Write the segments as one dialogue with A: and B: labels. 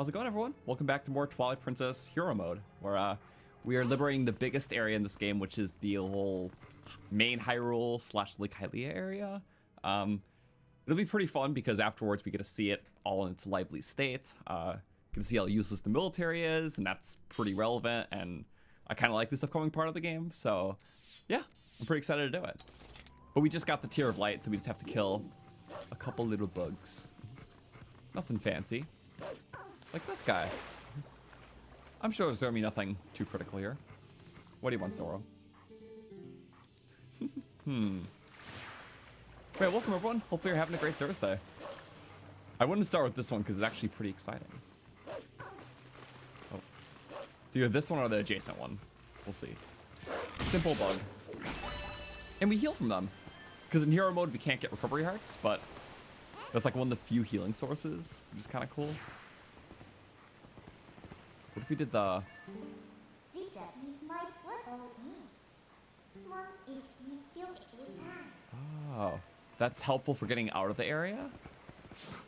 A: how's it going, everyone? Welcome back to more Twilight Princess Hero Mode, where we are liberating the biggest area in this game, which is the whole main Hyrule / Lake Hylia area. It'll be pretty fun because afterwards we get to see it all in its lively state. Get to see how useless the military is, and that's pretty relevant, and I kind of like this upcoming part of the game, so yeah, I'm pretty excited to do it. But we just got the Tear of Light, so we just have to kill a couple little bugs. Nothing fancy. Like this guy. I'm sure there's gonna be nothing too critical here. What do you want, Zora? Great, welcome everyone. Hopefully you're having a great Thursday. I wouldn't start with this one because it's actually pretty exciting. Oh. Do you have this one or the adjacent one? We'll see. Simple bug. And we heal from them. Because in hero mode we can't get recovery hearts, but that's like one of the few healing sources, which is kind of cool. What if we did the... Oh, that's helpful for getting out of the area.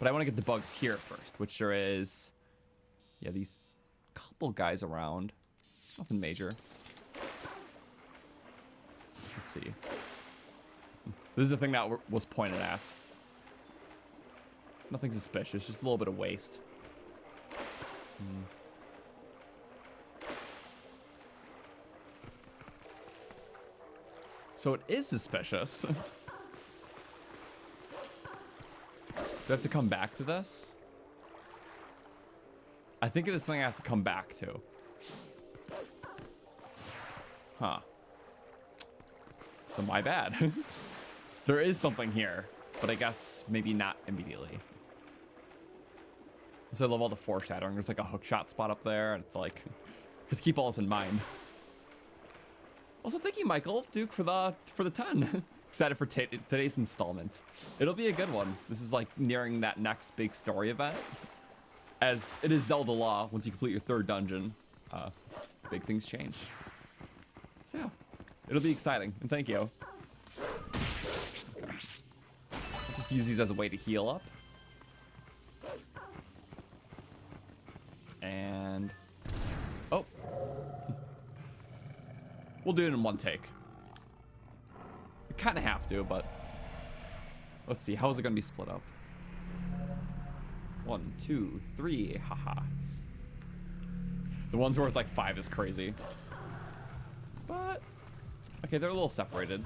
A: But I want to get the bugs here first, which there is... Yeah, these couple guys around. Nothing major. Let's see. This is the thing that was pointed at. Nothing suspicious, just a little bit of waste. So it is suspicious. Do I have to come back to this? I think it is something I have to come back to. Huh. So my bad. There is something here, but I guess maybe not immediately. So I love all the foreshadowing. There's like a hookshot spot up there, and it's like, let's keep all this in mind. Also, thank you, Michael Duke, for the 10. Excited for today's installment. It'll be a good one. This is like nearing that next big story event, as it is Zelda law. Once you complete your 3rd dungeon, big things change. So yeah, it'll be exciting, and thank you. Okay. I'll just use these as a way to heal up. And oh. We'll do it in one take. We kind of have to, but let's see. How is it going to be split up? 1, 2, 3. Haha. The ones where it's like 5 is crazy. But okay, they're a little separated.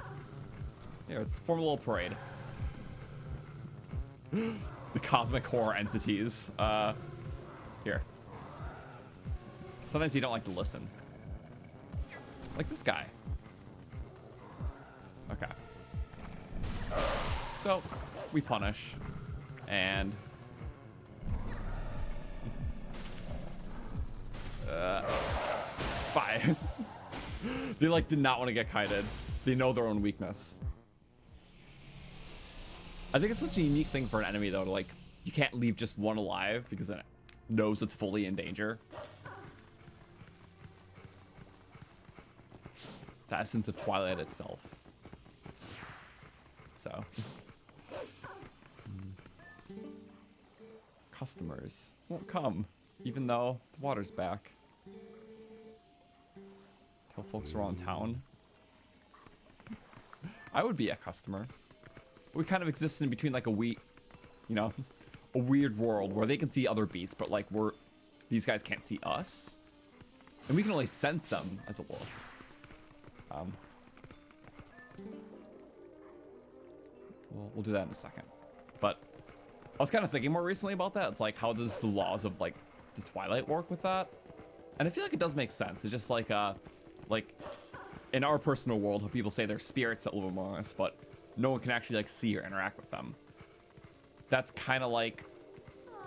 A: Yeah, let's form a little parade. The cosmic horror entities. Here. Sometimes you don't like to listen. Like this guy. Okay. So, we punish. And... bye. They like did not want to get kited. They know their own weakness. I think it's such a unique thing for an enemy though, to like, you can't leave just one alive because then it knows it's fully in danger. The essence of Twilight itself. So. Customers won't come, even though the water's back. Tell folks around town. I would be a customer. We kind of exist in between like a a weird world where they can see other beasts, but like these guys can't see us. And we can only sense them as a wolf. We'll do that in a second. But I was kind of thinking more recently about that. It's like, how does the laws of like the Twilight work with that? And I feel like it does make sense. It's just like in our personal world, how people say they're spirits that live among us, but no one can actually like see or interact with them. That's kind of like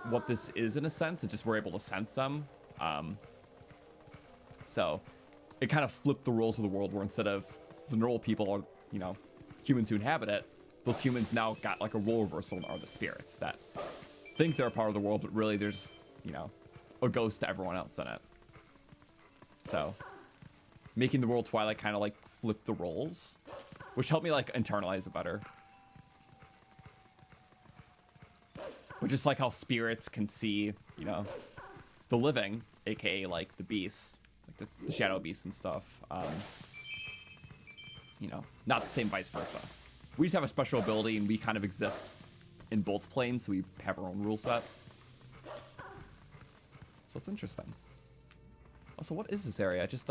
A: what this is in a sense. It's just we're able to sense them. So it kind of flipped the rules of the world where instead of the normal people or, humans who inhabit it, those humans now got like a role reversal and are the spirits that think they're a part of the world, but really there's, a ghost to everyone else in it. So making the world Twilight kind of like flip the roles, which helped me like internalize it better. But just like how spirits can see, the living, aka like the beasts, like the shadow beasts and stuff. You know, not the same vice versa. We just have a special ability and we kind of exist in both planes, so we have our own rule set. So it's interesting. Also, what is this area? Just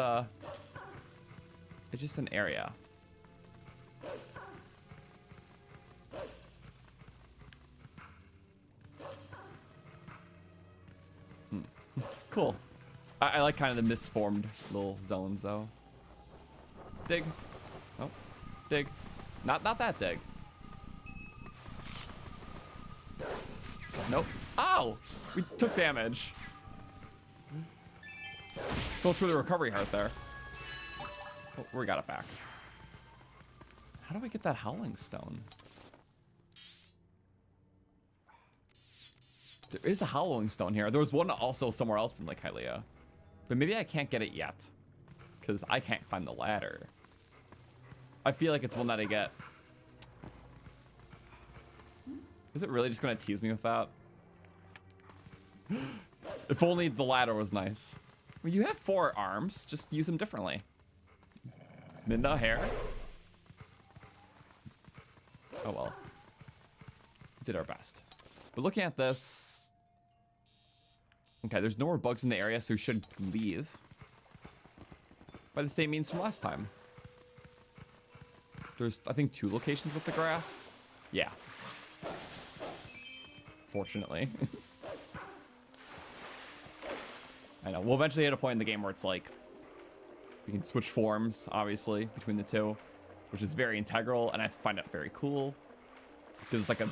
A: it's just an area. Cool. I like kind of the misformed little zones though. Dig. Oh, dig. Not that dig. Nope. Ow! We took damage. Go through the recovery heart there. Oh, we got it back. How do I get that howling stone? There is a howling stone here. There was one also somewhere else in Lake Hylia. But maybe I can't get it yet. Because I can't climb the ladder. I feel like it's one that I get. Is it really just going to tease me with that? If only the ladder was nice. Well, you have 4 arms. Just use them differently. Minda, hair. Oh well. Did our best. But looking at this... Okay, there's no more bugs in the area, so we should leave. By the same means from last time. There's, I think, 2 locations with the grass. Yeah. Fortunately. I know. We'll eventually hit a point in the game where it's like... We can switch forms, obviously, between the 2. Which is very integral, and I find it very cool. Because it's like a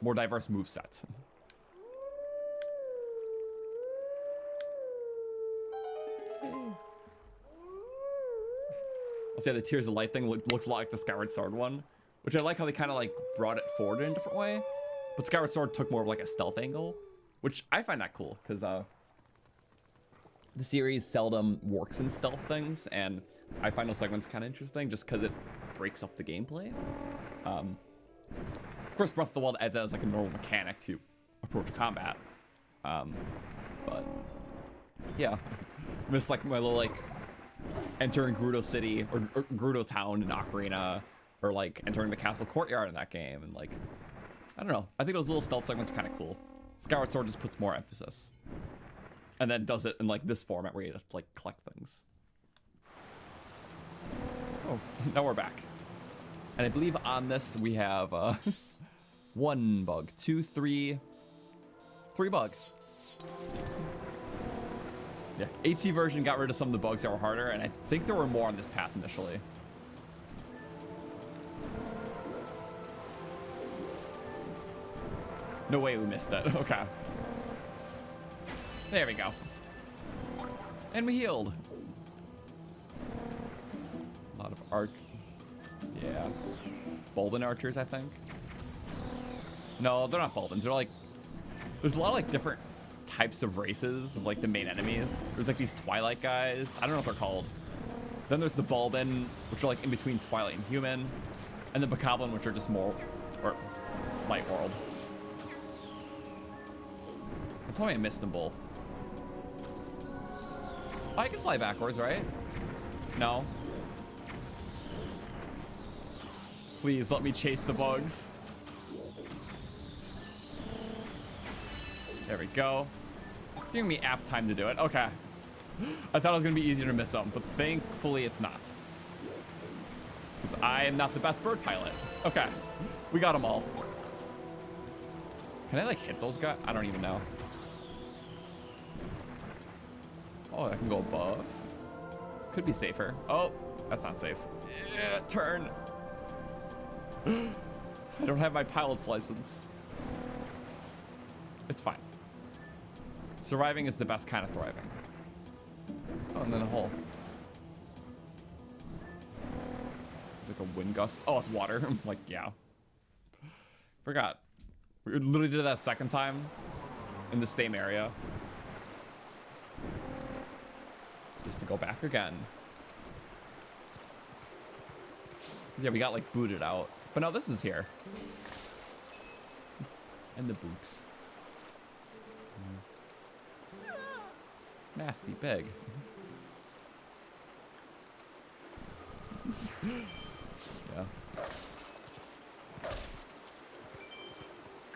A: more diverse moveset. I'll say the Tears of Light thing looks a lot like the Skyward Sword one, which I like how they kind of like brought it forward in a different way. But Skyward Sword took more of like a stealth angle, which I find that cool because the series seldom works in stealth things, and I find those segments kind of interesting just because it breaks up the gameplay. Of course, Breath of the Wild adds that as like a normal mechanic to approach combat. But yeah, miss like my little like entering Gerudo City or Gerudo Town in Ocarina, or like entering the castle courtyard in that game, and like I don't know. I think those little stealth segments are kind of cool. Skyward Sword just puts more emphasis, and then does it in like this format where you just like collect things. Oh, now we're back. And I believe on this we have 1 bug, 2, 3 bugs. Yeah, HC version got rid of some of the bugs that were harder, and I think there were more on this path initially. No way we missed it. Okay. There we go. And we healed. A lot of arc. Yeah. Bolden archers, I think. No, they're not Boldens. They're like... There's a lot of like different types of races of like the main enemies. There's like these Twilight guys. I don't know what they're called. Then there's the Bolden, which are like in between Twilight and Human. And the Bokoblin, which are just more... Or... Light World. I'm telling me I missed them both. Oh, I can fly backwards, right? No. Please let me chase the bugs. There we go. It's giving me app time to do it. Okay. I thought it was going to be easier to miss them, but thankfully it's not. Because I am not the best bird pilot. Okay. We got them all. Can I like hit those guys? I don't even know. Oh, I can go above. Could be safer. Oh, that's not safe. Yeah, turn. I don't have my pilot's license. It's fine. Surviving is the best kind of thriving. Oh, and then a hole. It's like a wind gust. Oh, it's water. I'm like, yeah. Forgot. We literally did that 2nd time in the same area. Just to go back again. Yeah, we got like booted out. But no, this is here. And the books. Nasty big. Yeah.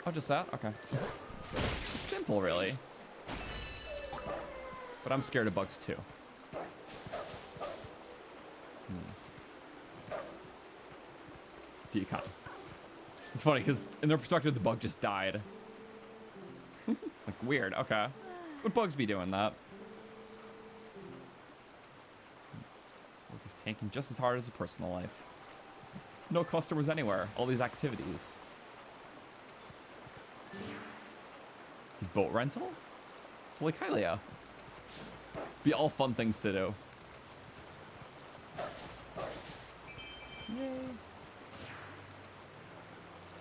A: Oh, just that? Okay. Simple, really. But I'm scared of bugs, too. The economy. It's funny, because in their perspective, the bug just died. Like, weird. Okay. Would bugs be doing that? Work is tanking just as hard as a personal life. No customers anywhere. All these activities. It's a boat rental? To Lake Hylia. Be all fun things to do. Yay.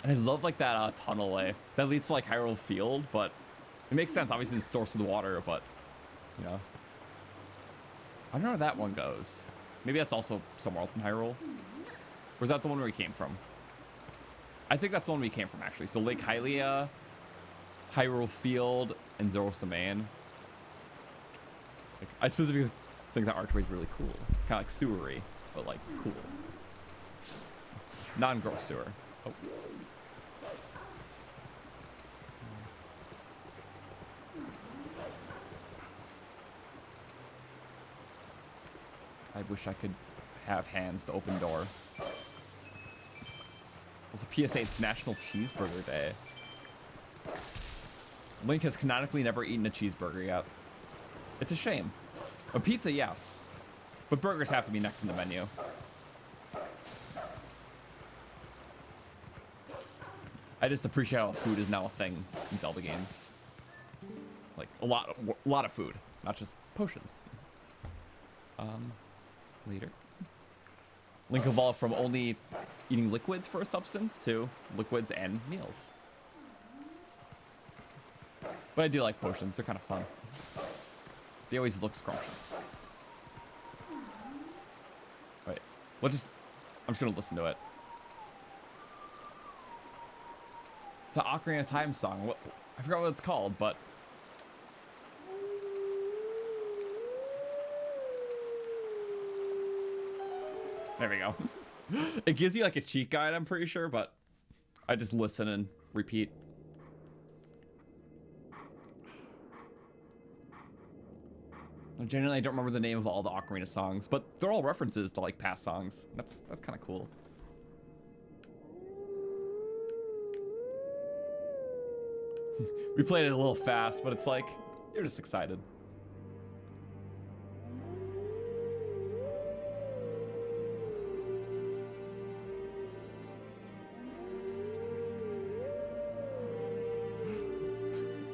A: And I love like that tunnel way that leads to like Hyrule Field, but it makes sense. Obviously, the source of the water, but you know, I don't know where that one goes. Maybe that's also somewhere else in Hyrule. Or is that the one where we came from? I think that's the one we came from actually. So Lake Hylia, Hyrule Field, and Zora's Domain. Like, I specifically think that archway is really cool. Kind of like sewery, but like cool. Non-gross sewer. Oh. I wish I could have hands to open door. Also, PSA, it's National Cheeseburger Day. Link has canonically never eaten a cheeseburger yet. It's a shame. A pizza, yes. But burgers have to be next in the menu. I just appreciate how food is now a thing in Zelda games. Like, a lot of food, not just potions. Later. Link evolved from only eating liquids for a substance to liquids and meals. But I do like potions, they're kind of fun. They always look scrumptious. Wait, I'm just gonna listen to it. It's an Ocarina of Time song. I forgot what it's called, but there we go. It gives you like a cheat guide, I'm pretty sure, but I just listen and repeat. Genuinely, I don't remember the name of all the Ocarina songs, but they're all references to like past songs. That's kind of cool. We played it a little fast, but it's like you're just excited.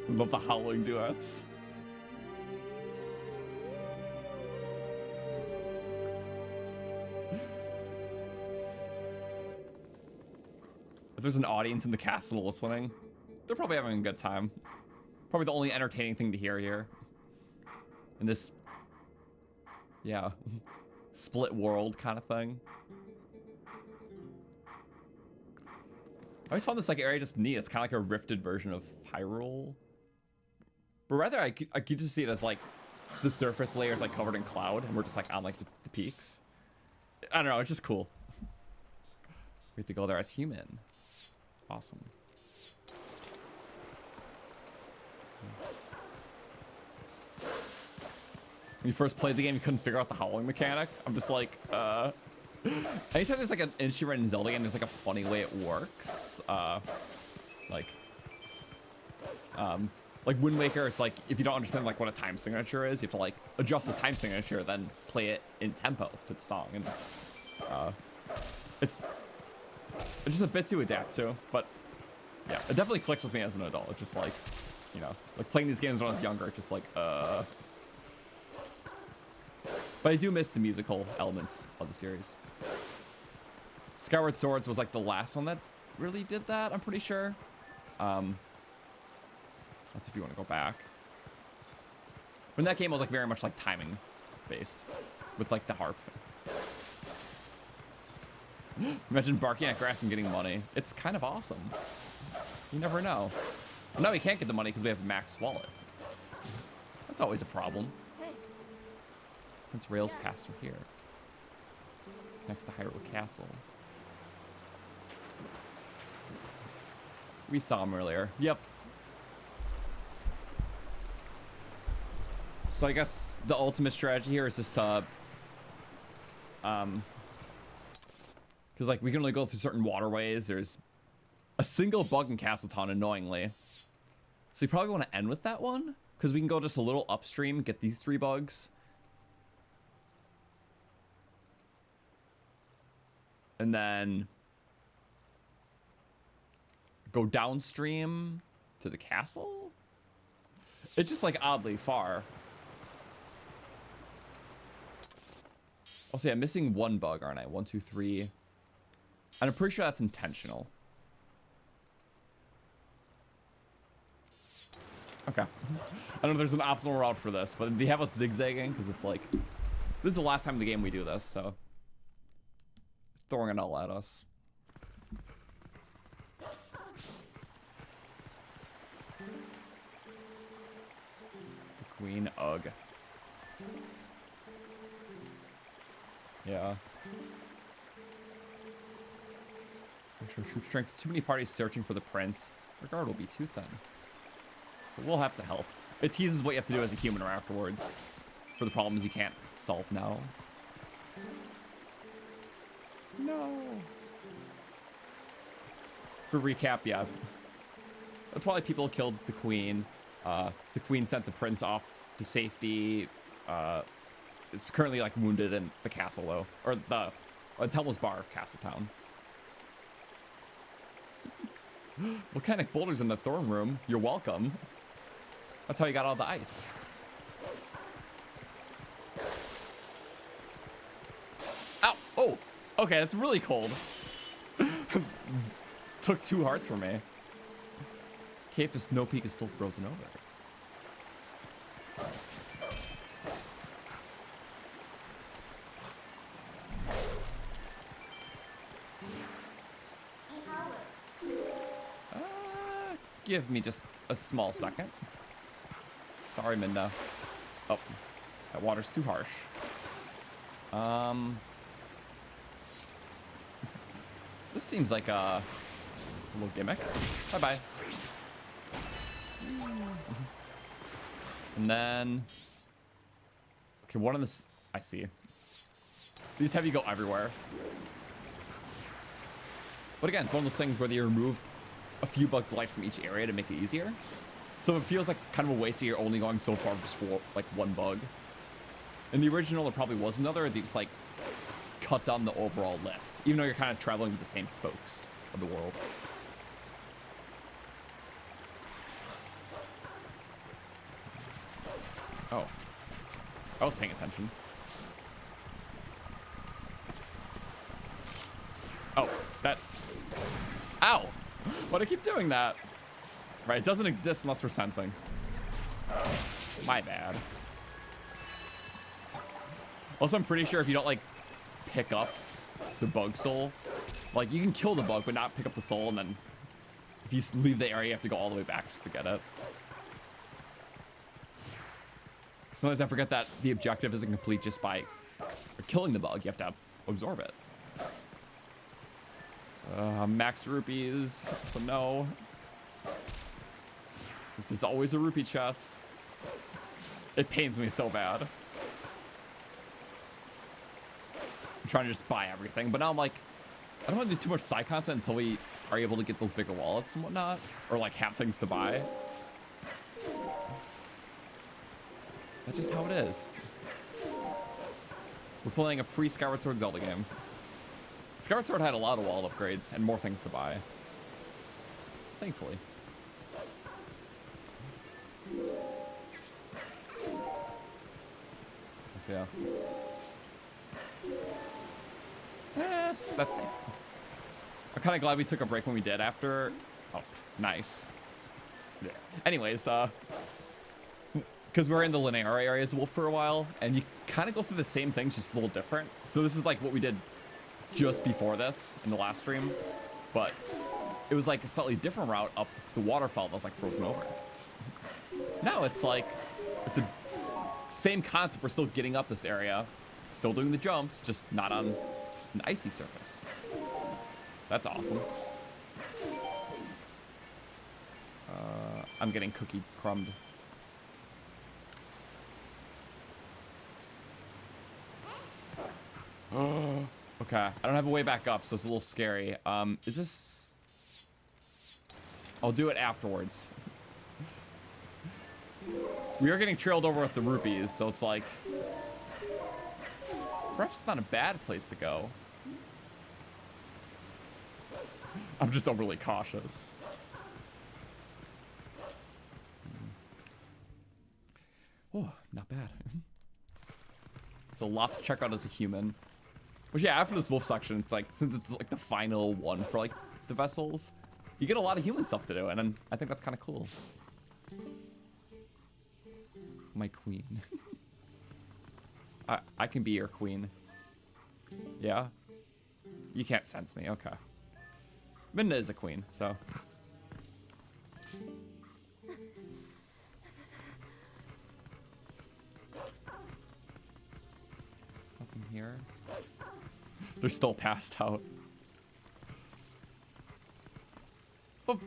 A: Love the howling duets. If there's an audience in the castle listening, they're probably having a good time. Probably the only entertaining thing to hear here. In this, yeah, split world kind of thing. I always found this like area just neat. It's kind of like a rifted version of Hyrule. But rather, I could just see it as like the surface layer is like covered in cloud, and we're just like on like the peaks. I don't know. It's just cool. We have to go there as human. Awesome. When you first played the game, you couldn't figure out the howling mechanic. I'm just like, anytime there's like an instrument in Zelda game, there's like a funny way it works. Like Wind Waker, it's like if you don't understand like what a time signature is, you have to like adjust the time signature, then play it in tempo to the song, and it's just a bit to adapt to. But yeah, it definitely clicks with me as an adult. It's just like, you know, like playing these games when I was younger. It's just like But I do miss the musical elements of the series. Skyward Swords was like the last one that really did that, I'm pretty sure. That's if you want to go back. When that game was like very much like timing based with like the harp. Imagine barking at grass and getting money. It's kind of awesome. You never know. Well, now we can't get the money because we have max wallet. That's always a problem. reference rails pass through here. Next to Hyrule Castle. We saw him earlier. Yep. So I guess the ultimate strategy here is just to, because like we can only go through certain waterways. There's a single bug in Castletown, annoyingly. So you probably want to end with that one, because we can go just a little upstream, get these 3 bugs. And then go downstream to the castle? It's just like oddly far. I'll say I'm missing 1 bug, aren't I? 1, 2, 3. And I'm pretty sure that's intentional. Okay. I know there's an optimal route for this, but they have us zigzagging because it's like, this is the last time in the game we do this, so. Throwing it all at us. The Queen, ugh. Yeah. For sure, troop strength. Too many parties searching for the prince. Our guard will be too thin. So we'll have to help. It teases what you have to do as a human afterwards. For the problems you can't solve now. No. For recap, yeah. The Twilight people killed the queen. The queen sent the prince off to safety. Is currently like wounded in the castle though, or the Temple's Bar, Castletown. Volcanic boulders in the throne room. You're welcome. That's how you got all the ice. Ow! Oh! Okay, that's really cold. Took 2 hearts from me. Cave to Snow Peak is still frozen over. Give me just a small second. Sorry, Minda. Oh, that water's too harsh. This seems like a little gimmick. Bye-bye. And then... Okay, one of this... I see. These have you go everywhere. But again, it's one of those things where they remove a few bugs of life from each area to make it easier. So it feels like kind of a waste that you're only going so far just for like 1 bug. In the original, there probably was another. They just like cut down the overall list, even though you're kind of traveling to the same spokes of the world. Oh, I was paying attention. Oh, that. Ow! Why do I keep doing that? Right, it doesn't exist unless we're sensing. My bad. Also, I'm pretty sure if you don't, like, pick up the bug soul, like, you can kill the bug, but not pick up the soul, and then if you leave the area, you have to go all the way back just to get it. Sometimes I forget that the objective isn't complete just by killing the bug. You have to absorb it. Max rupees, so no. This is always a rupee chest. It pains me so bad. I'm trying to just buy everything, but now I'm like, I don't want to do too much side content until we are able to get those bigger wallets and whatnot, or like have things to buy. That's just how it is. We're playing a pre-Skyward Sword Zelda game. Skyward Sword had a lot of wallet upgrades and more things to buy. Thankfully. So, yeah. Yes, that's safe. I'm kind of glad we took a break when we did after. Oh, nice. Yeah. Anyways, because we're in the linear areas for a while, and you kind of go through the same things, just a little different. So this is like what we did just before this in the last stream, but it was like a slightly different route up the waterfall that was like frozen over. Now it's like, it's a same concept. We're still getting up this area. Still doing the jumps, just not on an icy surface. That's awesome. I'm getting cookie crumbed. Okay, I don't have a way back up, so it's a little scary. Is this... I'll do it afterwards. We are getting trailed over with the rupees, so it's like... Perhaps it's not a bad place to go. I'm just overly cautious. Oh, not bad. So a lot to check out as a human. But yeah, after this wolf section, it's like, since it's like the final one for like the vessels, you get a lot of human stuff to do, and then I think that's kind of cool. My queen. I can be your queen. Yeah? You can't sense me, okay. Minna is a queen, so. Nothing here. They're still passed out. Oh,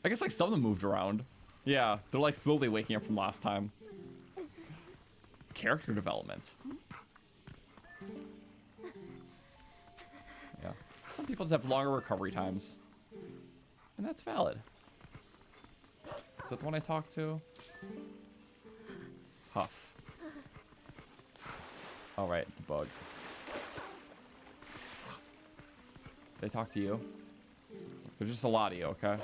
A: I guess like some of them moved around. Yeah, they're like slowly waking up from last time. Character development. Yeah. Some people just have longer recovery times. And that's valid. Is that the one I talked to? Huff. Alright, the bug. Did I talk to you? There's just a lot of you, okay?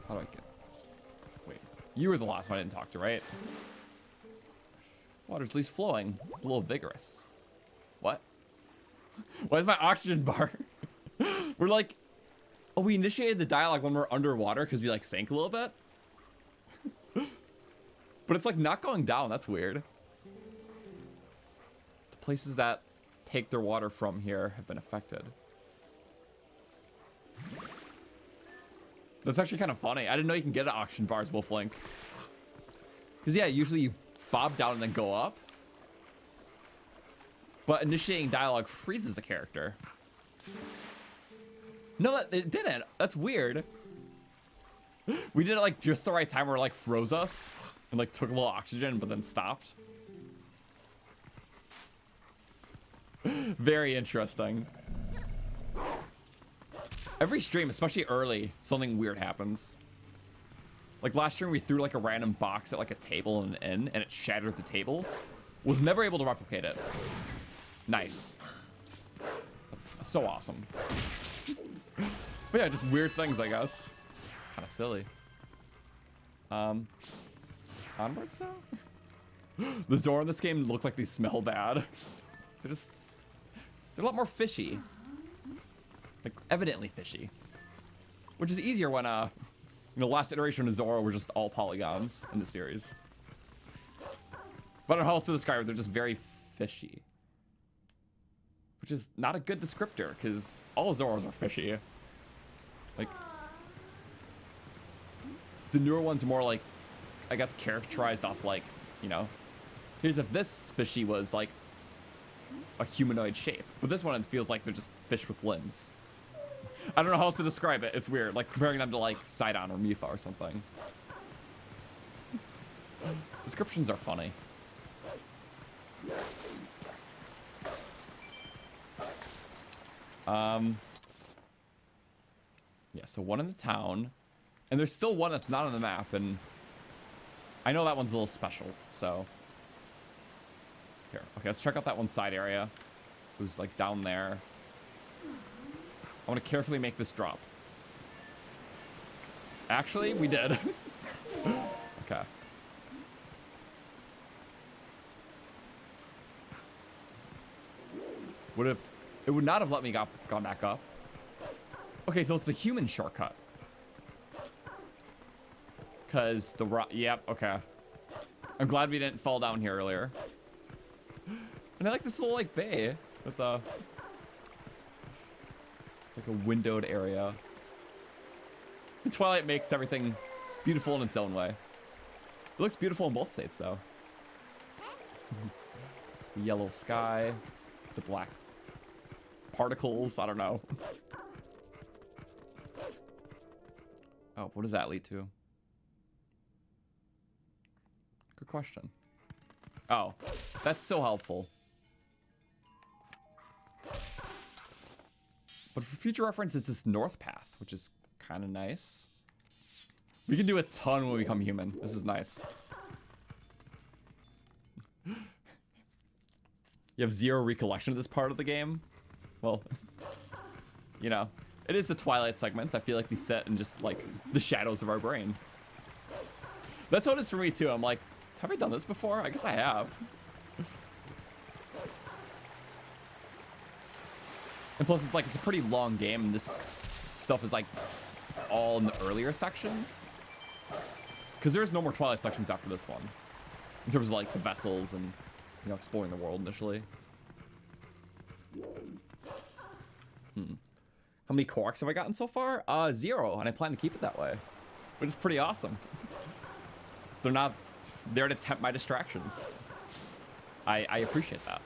A: How do I get... Wait. You were the last one I didn't talk to, right? Water's at least flowing. It's a little vigorous. What? Why is my oxygen bar? We're like... Oh, we initiated the dialogue when we're underwater because we like sank a little bit? But it's like not going down. That's weird. The places that take their water from here have been affected. That's actually kind of funny. I didn't know you can get an oxygen bar as Wolf Link. Because yeah, usually you bob down and then go up. But initiating dialogue freezes the character. No, it didn't. That's weird. We did it like just the right time where it like froze us and like took a little oxygen but then stopped. Very interesting. Every stream, especially early, something weird happens. Like last stream we threw like a random box at like a table in an inn and it shattered the table. Was never able to replicate it. Nice. That's so awesome. But yeah, just weird things, I guess. It's kind of silly. Onwards though? The Zora in this game look like they smell bad. They're a lot more fishy. Like, evidently fishy. Which is easier when, you know, last iteration of Zora were just all polygons in the series. But I don't know how else to describe it, they're just very fishy. Which is not a good descriptor, because all Zoras are fishy. Like, the newer ones are more like, I guess, characterized off like, you know, here's if this fishy was like a humanoid shape. But this one, it feels like they're just fish with limbs. I don't know how else to describe it. It's weird, like comparing them to like Sidon or Mifa or something. Descriptions are funny. Yeah, so one in the town. And there's still one that's not on the map, and I know that one's a little special, so. Here, okay, let's check out that one side area. Who's like down there. I want to carefully make this drop. Actually, we did. Okay. It would not have let me gone back up. Okay, so it's the human shortcut. Because the rock, yep, okay. I'm glad we didn't fall down here earlier. And I like this little like bay with the, it's like a windowed area. Twilight makes everything beautiful in its own way. It looks beautiful in both states, though. The yellow sky, the black particles, I don't know. Oh, what does that lead to? Good question. Oh, that's so helpful. But for future reference, it's this north path, which is kind of nice. We can do a ton when we become human. This is nice. You have zero recollection of this part of the game? Well, you know, it is the Twilight segments. I feel like we set in just like the shadows of our brain. That's how it is for me too. I'm like, have I done this before? I guess I have. And plus it's like, it's a pretty long game and this stuff is like all in the earlier sections. Because there's no more Twilight sections after this one. In terms of like the vessels and, you know, exploring the world initially. How many Koraks have I gotten so far? 0, and I plan to keep it that way. Which is pretty awesome. They're not there to tempt my distractions. I appreciate that.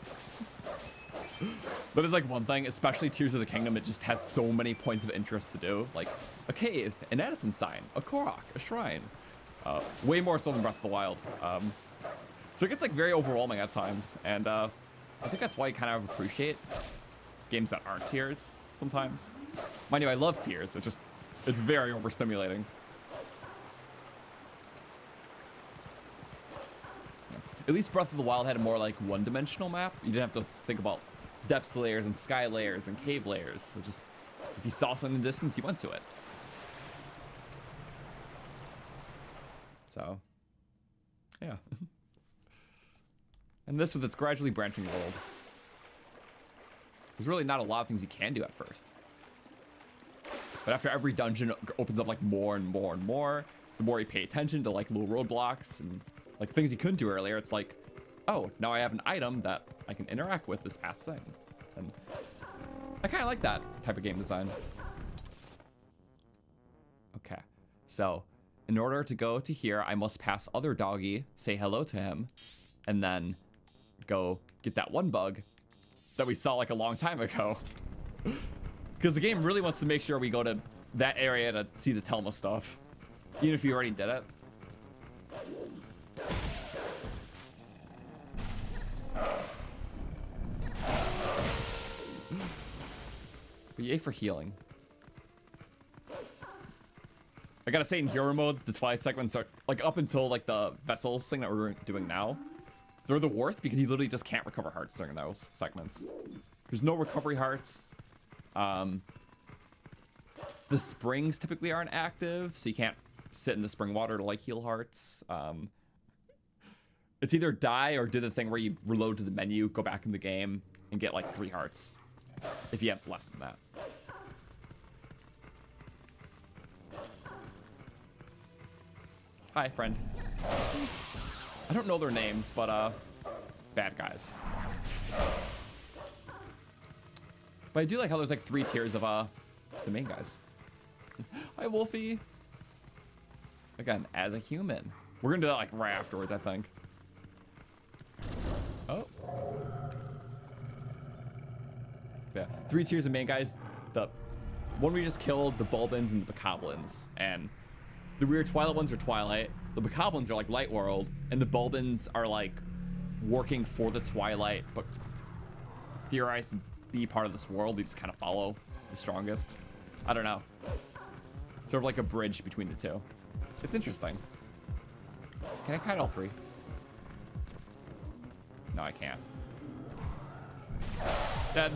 A: But it's like one thing, especially Tears of the Kingdom, it just has so many points of interest to do. Like a cave, an Edison sign, a Korok, a shrine. Way more so than Breath of the Wild. So it gets like very overwhelming at times. And I think that's why I kind of appreciate games that aren't Tears sometimes. Mind you, I love Tears. It's very overstimulating. At least Breath of the Wild had a more like one-dimensional map. You didn't have to think about depths layers and sky layers and cave layers. So just if you saw something in the distance, you went to it. So, yeah. And this with its gradually branching world. There's really not a lot of things you can do at first. But after every dungeon opens up like more and more and more, the more you pay attention to like little roadblocks and like things you couldn't do earlier, it's like, oh, now I have an item that I can interact with this past thing. And I kind of like that type of game design. Okay, so in order to go to here, I must pass other doggy, say hello to him, and then go get that one bug that we saw like a long time ago. Because the game really wants to make sure we go to that area to see the Telma stuff, even if you already did it. But yay for healing. I gotta say, in hero mode, the Twilight segments are like up until like the vessels thing that we're doing now. They're the worst because you literally just can't recover hearts during those segments. There's no recovery hearts. The springs typically aren't active, so you can't sit in the spring water to like heal hearts. It's either die or do the thing where you reload to the menu, go back in the game, and get like 3 hearts. If you have less than that. Hi, friend. I don't know their names, but bad guys. But I do like how there's like 3 tiers of the main guys. Hi, Wolfie. Again, as a human. We're gonna do that like right afterwards, I think. Oh. Yeah, 3 tiers of main guys. The one we just killed, the Bulbins and the Bokoblins. And the weird Twilight ones are Twilight. The Bokoblins are like Light World. And the Bulbins are like working for the Twilight, but theorized to be part of this world. They just kind of follow the strongest. I don't know. Sort of like a bridge between the two. It's interesting. Can I kite all 3? No, I can't. Dead.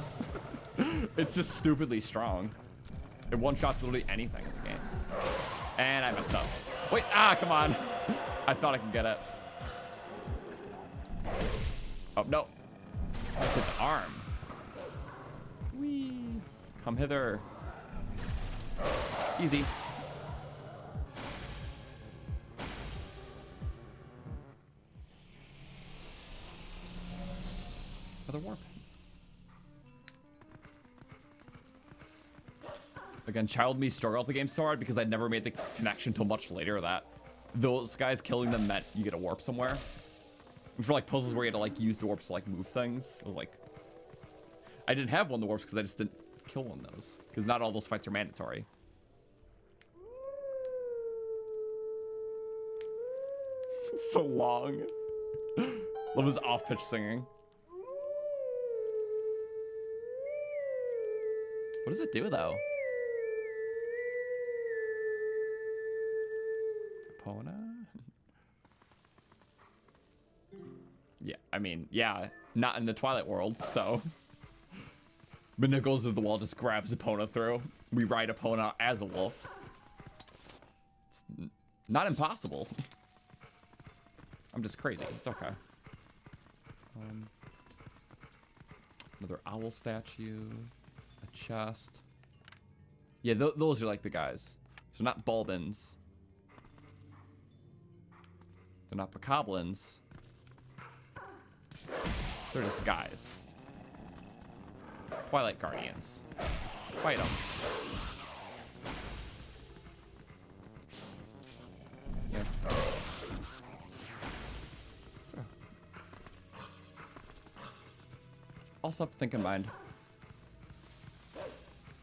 A: It's just stupidly strong. It one-shots literally anything in the game. And I messed up. Wait, come on. I thought I could get it. Oh, no. I hit the arm. Whee. Come hither. Easy. Another warp. Again, child me struggled with the game so hard because I never made the connection till much later that those guys killing them meant you get a warp somewhere. And for like puzzles where you had to like use the warps to like move things, it was like I didn't have one of the warps because I just didn't kill one of those, because not all those fights are mandatory. So long. Love his off-pitch singing. What does it do though? Epona? Yeah, I mean, yeah, not in the Twilight world, so. Midna goes to the wall, just grabs Epona through. We ride Epona as a wolf. It's not impossible. I'm just crazy. It's okay. Another owl statue. A chest. Yeah, those are like the guys. So not Bulbins. They're not Bokoblins. They're just guys. Twilight Guardians. Fight them. Yeah. Also, think in mind.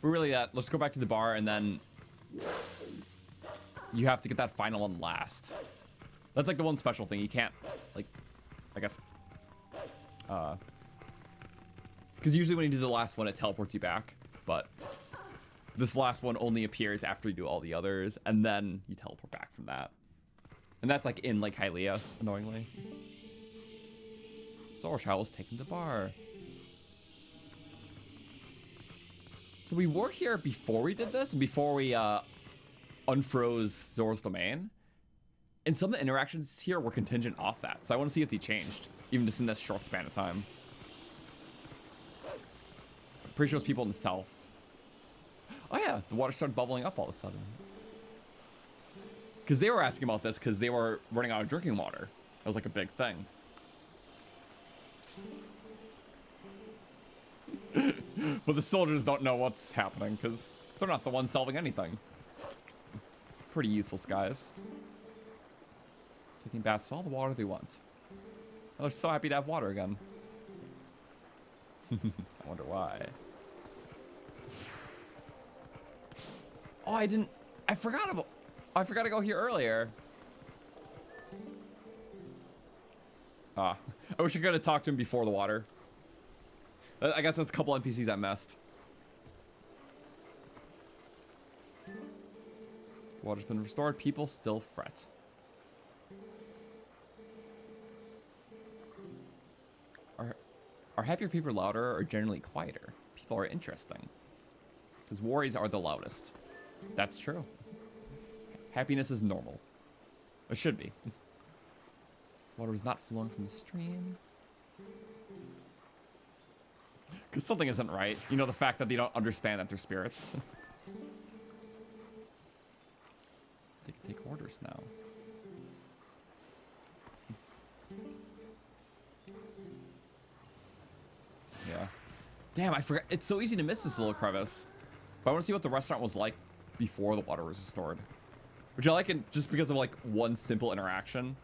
A: We're really that. Let's go back to the bar, and then you have to get that final one last. That's like the one special thing you can't, like, I guess, because usually when you do the last one, it teleports you back, but this last one only appears after you do all the others, and then you teleport back from that. And that's like in like Hylia, annoyingly. Zora Child's taken the bar. So we were here before we did this, and before we unfroze Zora's domain. And some of the interactions here were contingent off that. So I want to see if they changed, even just in this short span of time. I'm pretty sure it's people in the south. Oh yeah, the water started bubbling up all of a sudden. Because they were asking about this because they were running out of drinking water. That was like a big thing. But the soldiers don't know what's happening because they're not the ones solving anything. Pretty useless guys. Taking baths with all the water they want. Oh, they're so happy to have water again. I wonder why. Oh, I forgot to go here earlier. I wish I could have talked to him before the water. I guess that's a couple NPCs I missed. Water's been restored. People still fret. Are happier people louder or generally quieter? People are interesting. Because worries are the loudest. That's true. Happiness is normal. It should be. Water is not flowing from the stream. Because something isn't right. You know, the fact that they don't understand that they're spirits. They can take orders now. Yeah. Damn, I forgot. It's so easy to miss this little crevice. But I want to see what the restaurant was like before the water was restored. Which I like it just because of like one simple interaction.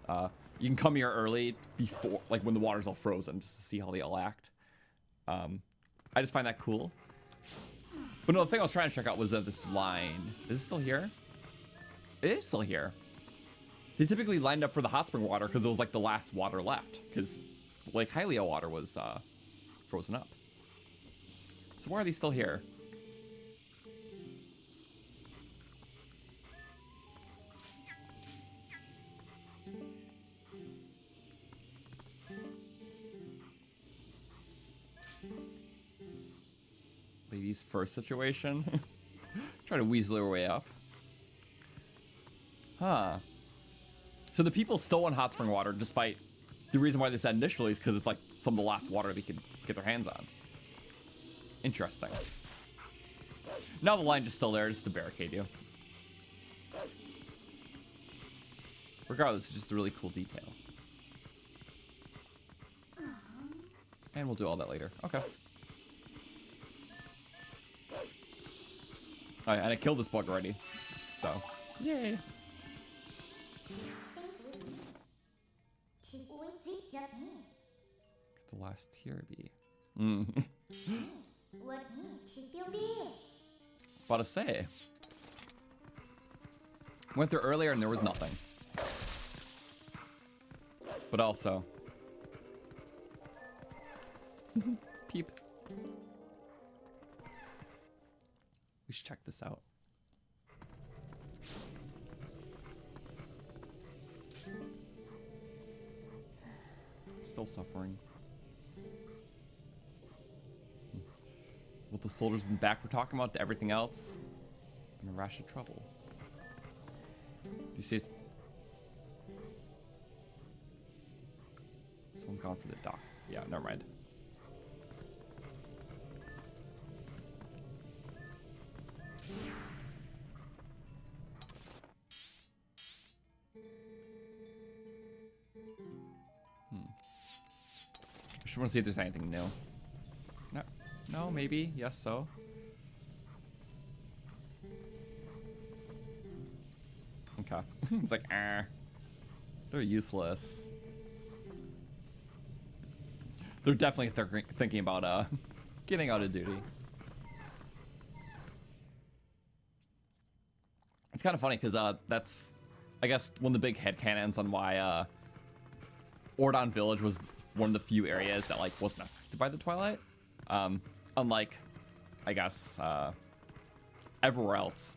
A: You can come here early before, like when the water's all frozen, just to see how they all act. I just find that cool. But no, the thing I was trying to check out was this line. Is it still here? It is still here. They typically lined up for the hot spring water because it was like the last water left. Because Lake Hylia water was frozen up. So why are they still here? Ladies first situation. Try to weasel her way up. Huh. So the people still want hot spring water, despite the reason why they said initially is because it's like some of the last water they could get their hands on. Interesting. Now the line just still there, just to barricade you. Regardless, it's just a really cool detail. And we'll do all that later. Okay. Alright, and I killed this bug already. So, yay. Could the last tier be? Mm. About to say. Went there earlier and there was nothing. But also. Peep. We should check this out. Still suffering. What the soldiers in the back were talking about to everything else. In a rash of trouble. Do you see it's... Someone's gone for the dock. Yeah, never mind. I just want to see if there's anything new. No, no, maybe. Yes, so. Okay. It's like, ah. They're useless. They're definitely thinking about getting out of duty. It's kind of funny because that's, I guess, one of the big headcanons on why Ordon Village was one of the few areas that like wasn't affected by the Twilight. Unlike, I guess, everywhere else.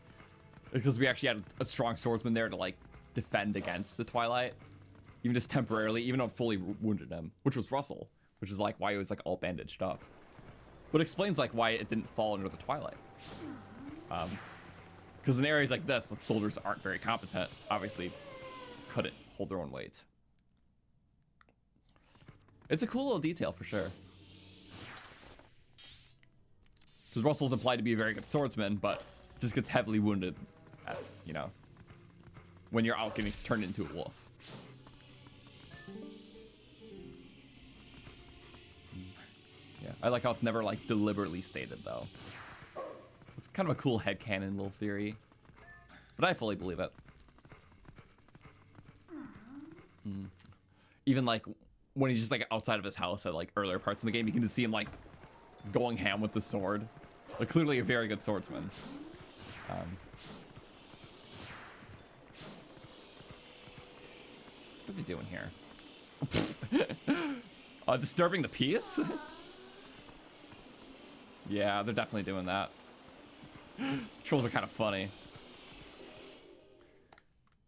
A: Because we actually had a strong swordsman there to like defend against the Twilight. Even just temporarily, even though it fully wounded him. Which was Russell. Which is like why he was like all bandaged up. But it explains like why it didn't fall under the Twilight. Because in areas like this, the soldiers aren't very competent. Obviously, couldn't hold their own weight. It's a cool little detail for sure. Because Russell's implied to be a very good swordsman, but just gets heavily wounded, at, you know, when you're out getting turned into a wolf. Yeah, I like how it's never like deliberately stated though. It's kind of a cool headcanon little theory, but I fully believe it. Even like when he's just like outside of his house at like earlier parts in the game, you can just see him like going ham with the sword. Like clearly a very good swordsman. What's he doing here? Disturbing the peace? Yeah, they're definitely doing that. Trolls are kind of funny.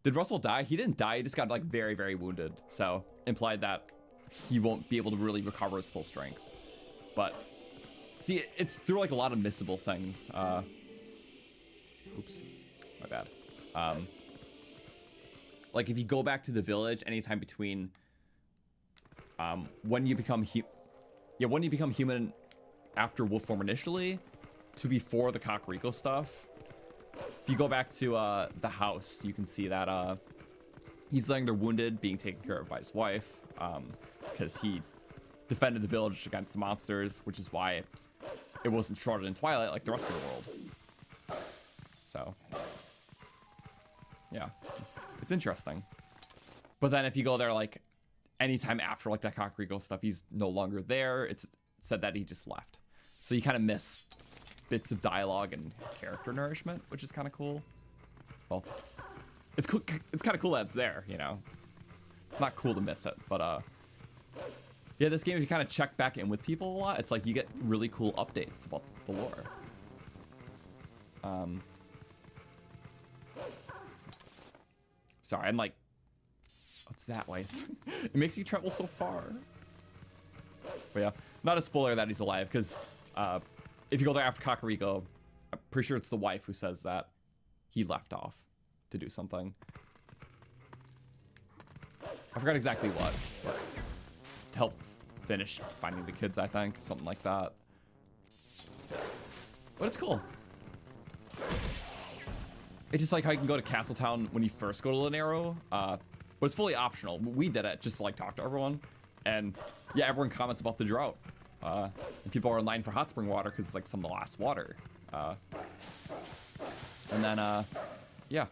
A: Did Russell die? He didn't die. He just got like very, very wounded. So implied that he won't be able to really recover his full strength. But see, it's through like a lot of missable things. Oops, my bad. Like if you go back to the village anytime between when you become human after wolf form initially to before the Kakariko stuff. If you go back to the house, you can see that he's laying there wounded, being taken care of by his wife, because he defended the village against the monsters, which is why it wasn't shrouded in Twilight like the rest of the world. So, yeah, it's interesting. But then if you go there like anytime after like that Kakariko stuff, he's no longer there. It's said that he just left. So you kind of miss bits of dialogue and character nourishment, which is kind of cool. Well, it's cool. It's kind of cool that it's there, you know. Not cool to miss it, but yeah, this game, if you kind of check back in with people a lot, it's like you get really cool updates about the lore. Sorry, I'm like, what's that way? It makes you travel so far. But yeah, not a spoiler that he's alive, because if you go there after Kakariko, I'm pretty sure it's the wife who says that he left off to do something. I forgot exactly what, but to help finish finding the kids, I think. Something like that. But it's cool. It's just like how you can go to Castletown when you first go to Lanero, but it's fully optional. We did it just to like talk to everyone. And yeah, everyone comments about the drought. And people are in line for hot spring water because it's like some of the last water. And then, yeah.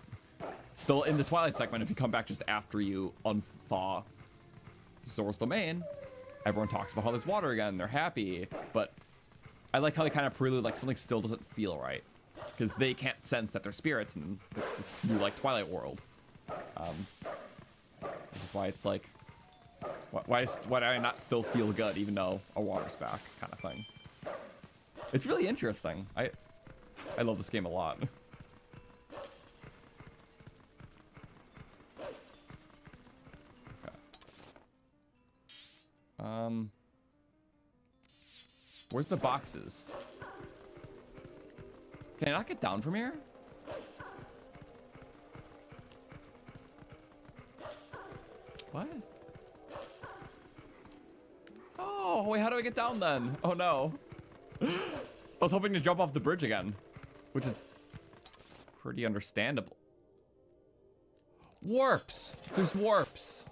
A: Still in the Twilight segment, if you come back just after you unthaw Zora's domain, everyone talks about how there's water again. They're happy, but I like how they kind of prelude like something still doesn't feel right because they can't sense that they're spirits in this new like Twilight world. Which is why it's like, why do I not still feel good even though a water's back kind of thing. It's really interesting. I love this game a lot. Okay. Where's the boxes? Can I not get down from here? What? Oh, wait, how do I get down then? Oh no. I was hoping to jump off the bridge again, which is pretty understandable. Warps! There's warps.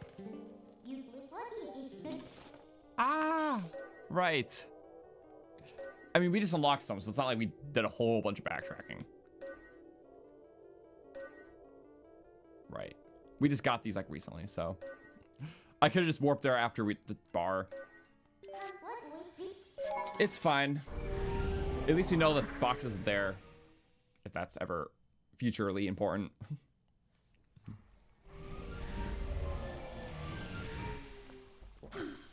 A: Ah, right. I mean, we just unlocked some, so it's not like we did a whole bunch of backtracking. Right. We just got these like recently, so I could have just warped there after the bar. It's fine. At least we know the box isn't there, if that's ever futurely important.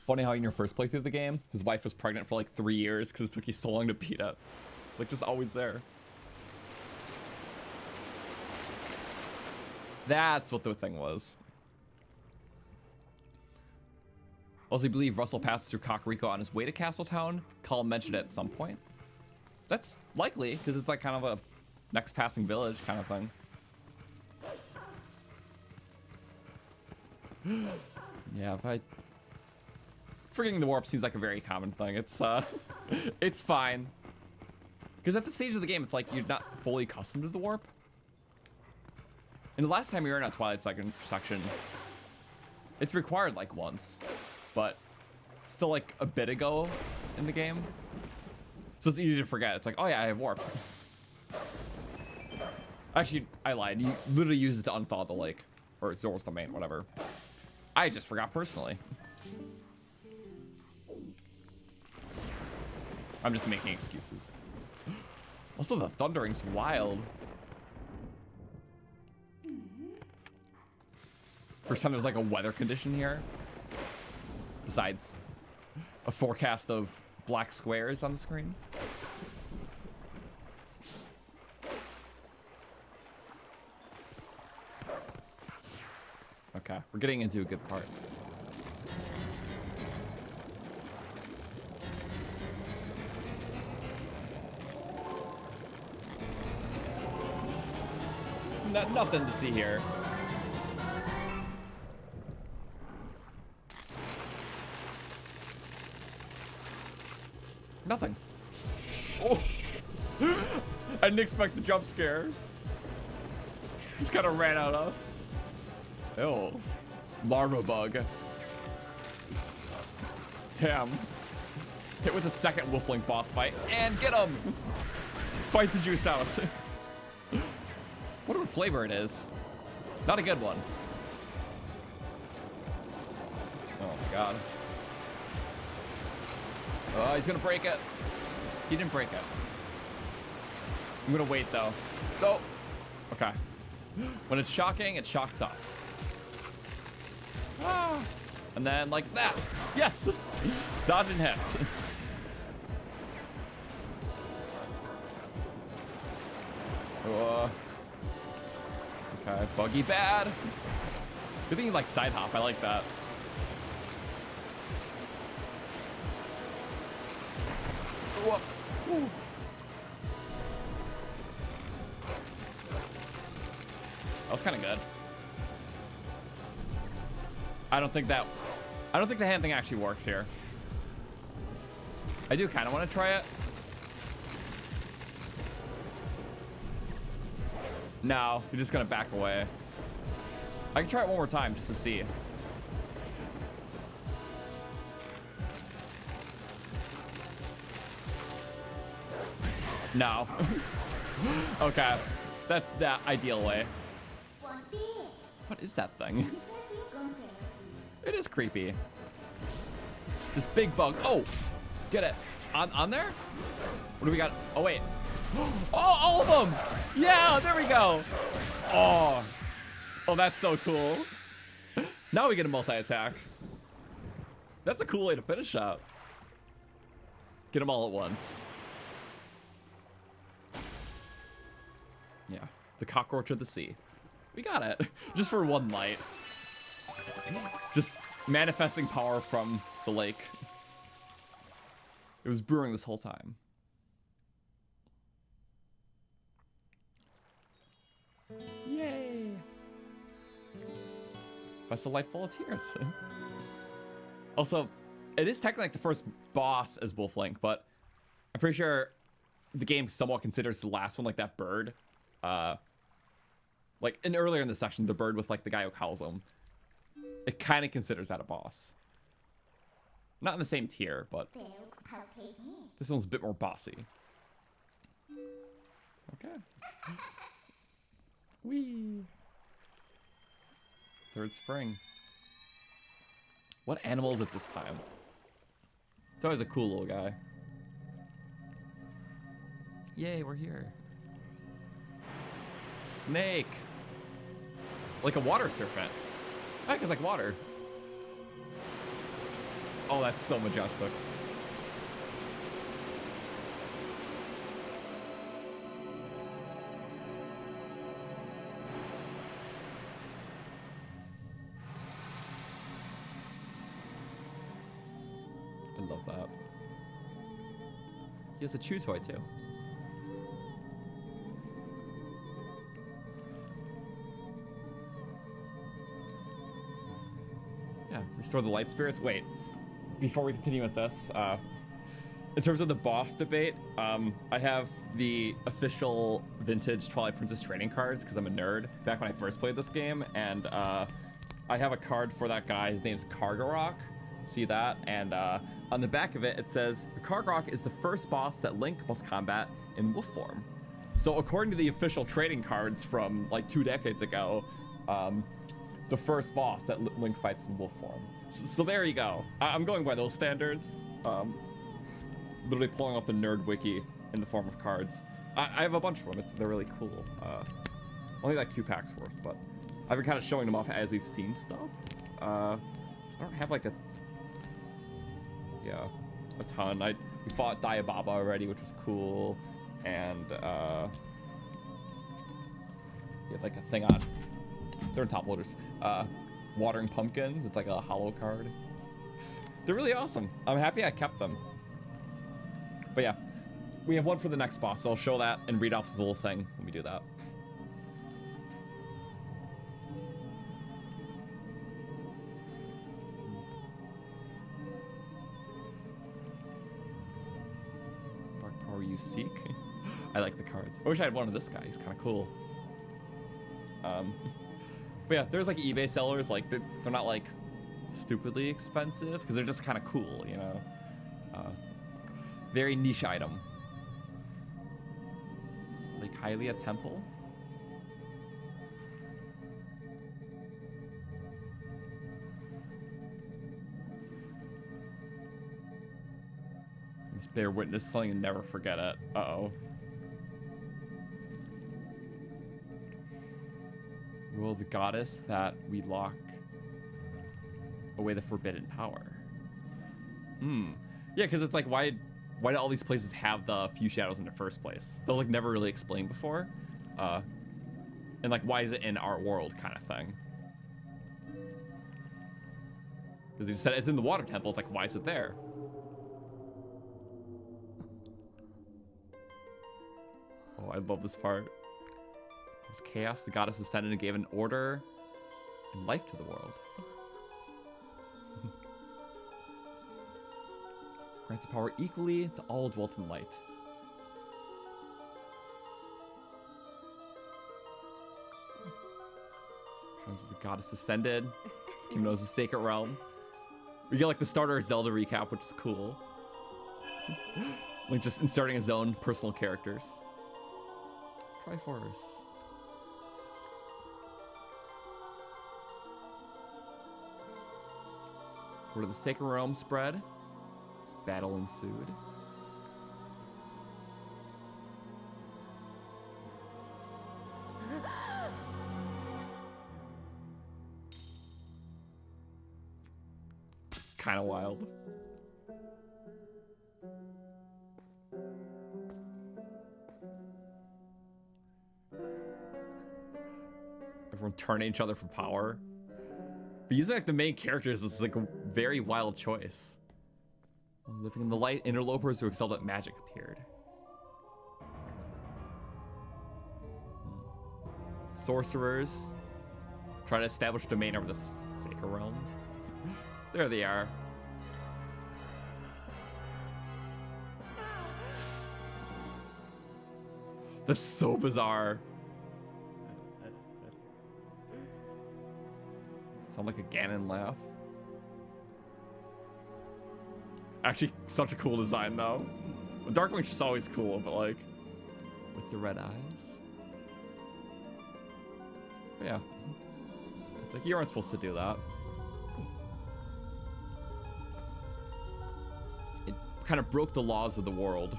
A: Funny how in your first playthrough of the game, his wife was pregnant for like 3 years because it took you so long to beat it. It's like just always there. That's what the thing was. Also, I believe Russell passes through Kakariko on his way to Castletown. Colin mentioned it at some point. That's likely, because it's like kind of a next passing village kind of thing. Yeah, but forgetting the warp seems like a very common thing. It's fine. Because at this stage of the game, it's like you're not fully accustomed to the warp. And the last time we were in a Twilight section, it's required like once, but still like a bit ago in the game. So it's easy to forget. It's like, oh yeah, I have warp. Actually, I lied. You literally use it to unthaw the lake, or Zora's domain, whatever. I just forgot personally. I'm just making excuses. Also, the thundering's wild. First time there's like a weather condition here. Besides a forecast of black squares on the screen. Okay, we're getting into a good part. Nothing to see here. Nothing. Oh! I didn't expect the jump scare. Just kind of ran at us. Ew. Larva bug. Damn. Hit with a second Wolflink boss fight and get him! Bite the juice out. What flavor it is. Not a good one. Oh my god. Oh, he's gonna break it. He didn't break it. I'm gonna wait though. Oh. Okay. When it's shocking, it shocks us. Ah. And then like that. Yes. Dodge and hits. Okay, buggy bad. Good thing you like side hop. I like that. Whoa. Ooh. That was kind of good. I don't think the hand thing actually works here. I do kind of want to try it. No, you're just gonna back away. I can try it one more time just to see. No. Okay, that's the ideal way. What is that thing? It is creepy. This big bug. Oh, get it. On there? What do we got? Oh, wait. Oh, all of them. Yeah, there we go. Oh, that's so cool. Now we get a multi-attack. That's a cool way to finish out. Get them all at once. Yeah, the cockroach of the sea. We got it. Just for one light. Just manifesting power from the lake. It was brewing this whole time. Yay! That's a light full of tears. Also, it is technically like the first boss as Wolf Link, but I'm pretty sure the game somewhat considers the last one like that bird. Like earlier in the section, the bird with like the guy who calls him. It kind of considers that a boss. Not in the same tier, but this one's a bit more bossy. Okay. Whee! Third spring. What animal is it this time? It's always a cool little guy. Yay, we're here. Snake. Like a water serpent. I think it's like water. Oh, that's so majestic. I love that. He has a chew toy too. Yeah, restore the light spirits. Wait, before we continue with this, in terms of the boss debate, I have the official vintage Twilight Princess trading cards because I'm a nerd back when I first played this game, and I have a card for that guy. His name's Kargarok. See that? And on the back of it, it says, Kargarok is the first boss that Link must combat in wolf form. So according to the official trading cards from like 2 decades ago, the first boss that Link fights in wolf form. So there you go. I'm going by those standards. Literally pulling up the nerd wiki in the form of cards. I have a bunch of them. They're really cool. Only like 2 packs worth, but I've been kind of showing them off as we've seen stuff. I don't have like a ton. We fought Diababa already, which was cool, and you have like a thing on. They're in top loaders. Watering pumpkins. It's like a hollow card. They're really awesome. I'm happy I kept them. But yeah, we have one for the next boss, so I'll show that and read off the little thing when we do that. Dark power you seek. I like the cards. I wish I had one of this guy. He's kind of cool. But yeah, there's like eBay sellers, like they're not like stupidly expensive because they're just kind of cool, you know. Very niche item. Lakebed Temple. Must bear witness something and never forget it. Uh-oh. Will the goddess that we lock away the forbidden power? Yeah, because it's like, why do all these places have the few shadows in the first place? They're like never really explained before. And like, why is it in our world kind of thing? Because he said it's in the water temple. It's like, why is it there? Oh, I love this part. It was chaos. The goddess ascended and gave an order and life to the world. Grant the power equally to all dwelt in light. The goddess ascended. Kim knows the sacred realm. We get like the starter Zelda recap, which is cool. Like just inserting his own personal characters. Triforce. Word of the Sacred Realm spread. Battle ensued. Kind of wild. Everyone turning each other for power. But using like the main characters is like a very wild choice. Living in the light, interlopers who excelled at magic appeared. Sorcerers try to establish domain over the Sacred Realm. There they are. That's so bizarre. Sound like a Ganon laugh. Actually, such a cool design though. Darkling's just always cool, but like with the red eyes. But yeah, it's like you aren't supposed to do that. It kind of broke the laws of the world.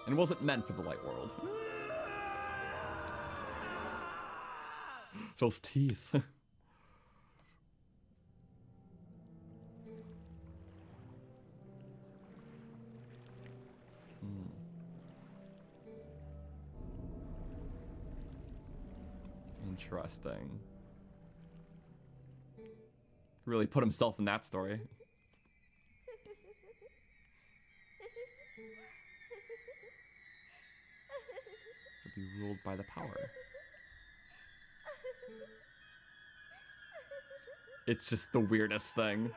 A: And it wasn't meant for the light world. Those teeth. Interesting. Really put himself in that story. To be ruled by the power. It's just the weirdest thing.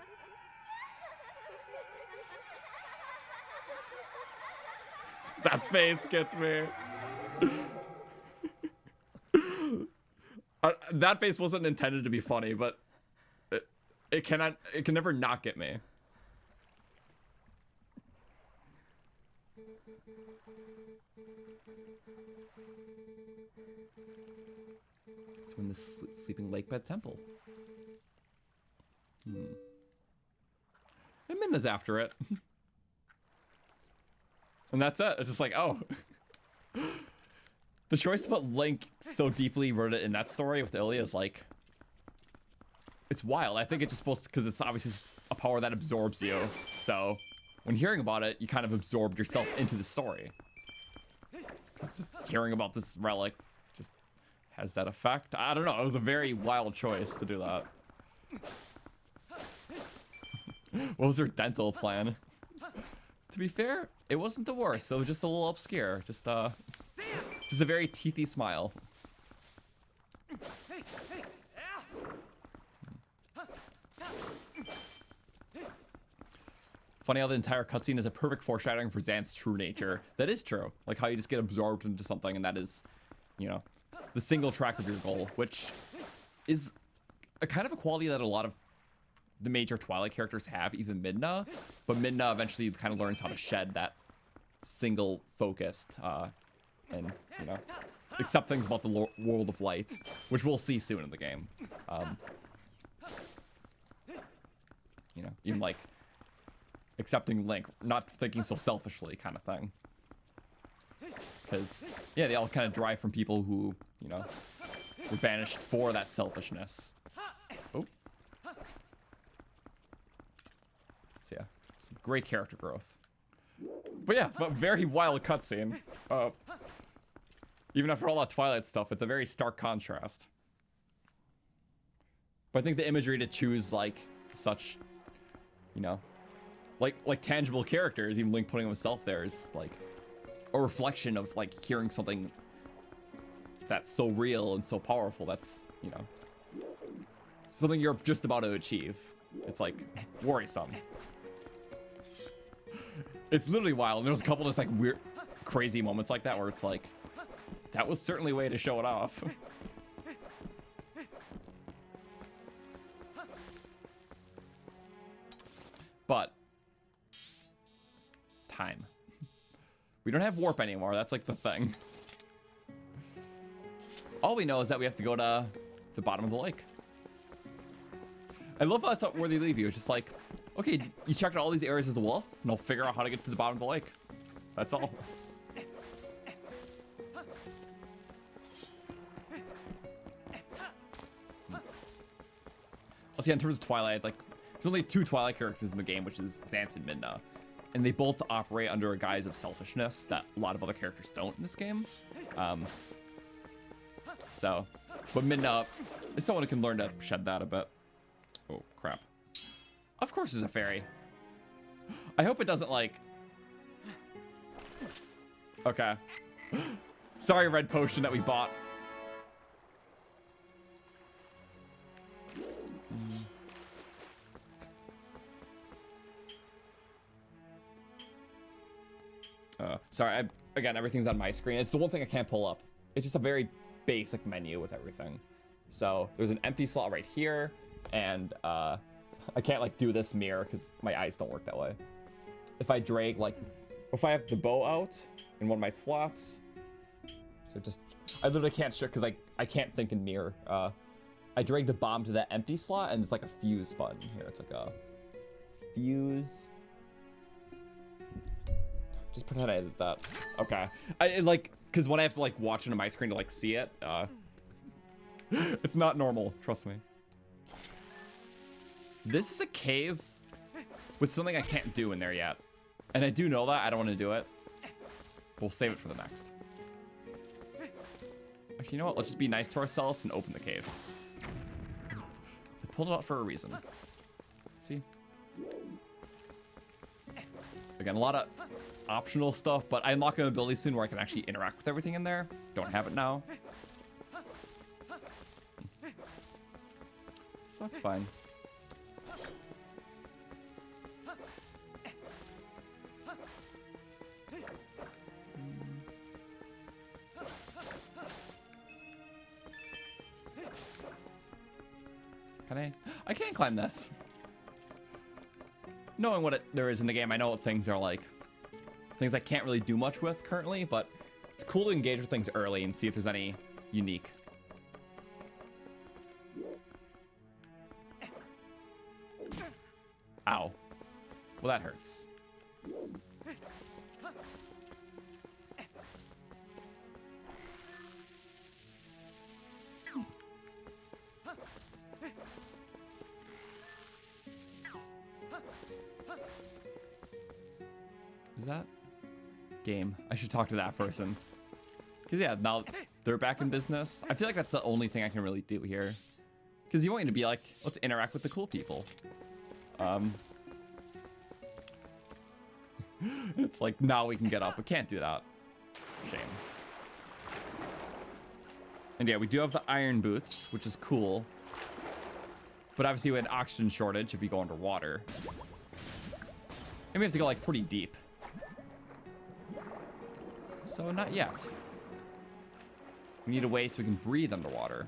A: That face gets me. That face wasn't intended to be funny, but it can never not get me. It's when the sleeping Lakebed Temple. And Midna's after it. And that's it. It's just like, oh. The choice to put Link so deeply rooted in that story with Hylia is like, it's wild. I think it's just supposed to, because it's obviously a power that absorbs you. So when hearing about it, you kind of absorbed yourself into the story. Just hearing about this relic just has that effect. I don't know. It was a very wild choice to do that. What was her dental plan? To be fair, it wasn't the worst. It was just a little obscure. Just a very teethy smile. Funny how the entire cutscene is a perfect foreshadowing for Xanth's true nature. That is true. Like how you just get absorbed into something and that is, you know, the single track of your goal, which is a kind of a quality that a lot of the major Twilight characters have, even Midna. But Midna eventually kind of learns how to shed that single focused and, you know, accept things about the world of light, which we'll see soon in the game. You know, even like accepting Link, not thinking so selfishly kind of thing. Because, yeah, they all kind of derive from people who, you know, were banished for that selfishness. Oh. So yeah, some great character growth. But yeah, but very wild cutscene. Even after all that Twilight stuff, it's a very stark contrast. But I think the imagery to choose like such, you know, like tangible characters, even Link putting himself there is like a reflection of like hearing something that's so real and so powerful. That's, you know, something you're just about to achieve. It's like worrisome. It's literally wild. And there's a couple just like weird, crazy moments like that where it's like, that was certainly a way to show it off. But time. We don't have warp anymore. That's like the thing. All we know is that we have to go to the bottom of the lake. I love how that's where they leave you. It's just like, okay, you checked out all these areas as a wolf, and I'll figure out how to get to the bottom of the lake. That's all. Also, yeah, in terms of Twilight, like, there's only 2 Twilight characters in the game, which is Xanth and Midna. And they both operate under a guise of selfishness that a lot of other characters don't in this game. But Midna is someone who can learn to shed that a bit. Oh, crap. Of course there's a fairy. I hope it doesn't, like... Okay. Sorry, red potion that we bought. Sorry, again, everything's on my screen. It's the one thing I can't pull up. It's just a very basic menu with everything. So there's an empty slot right here, and I can't like do this mirror because my eyes don't work that way. If I drag like, if I have the bow out in one of my slots, so just I literally can't show because I can't think in mirror. I drag the bomb to that empty slot, and it's like a fuse button here. It's like a fuse. Just pretend I did that. Okay. Like, because when I have to like watch into my screen to like see it, it's not normal. Trust me. This is a cave with something I can't do in there yet, and I do know that. I don't want to do it. We'll save it for the next. Actually, you know what? Let's just be nice to ourselves and open the cave. I pulled it out for a reason. See? Again, a lot of optional stuff, but I unlock an ability soon where I can actually interact with everything in there. Don't have it now. So that's fine. Can I? I can't climb this. Knowing what there is in the game, I know what things are like. Things I can't really do much with currently, but it's cool to engage with things early and see if there's any unique. Ow. Well, that hurts. Is that game? I should talk to that person. Because yeah, now they're back in business. I feel like that's the only thing I can really do here. Because you want me to be like, let's interact with the cool people. It's like, now we can get up. We can't do that. Shame. And yeah, we do have the iron boots, which is cool. But obviously we had an oxygen shortage if we go underwater. And we have to go like pretty deep. So not yet. We need a way so we can breathe underwater.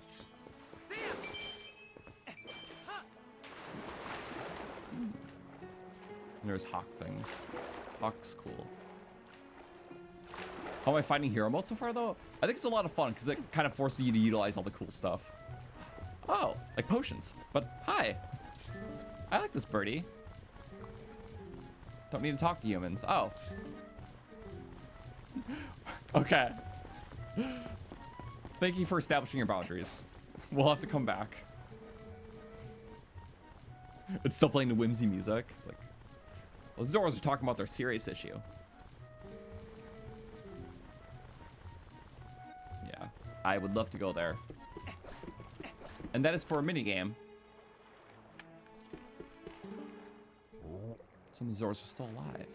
A: And there's hawk things. Hawk's cool. How am I finding hero mode so far though? I think it's a lot of fun because it kind of forces you to utilize all the cool stuff. Oh, like potions. But hi. I like this birdie. Don't need to talk to humans. Oh. Okay. Thank you for establishing your boundaries. We'll have to come back. It's still playing the whimsy music. It's like, well, the Zoras are talking about their serious issue. Yeah, I would love to go there. And that is for a minigame. Some of the Zoras are still alive.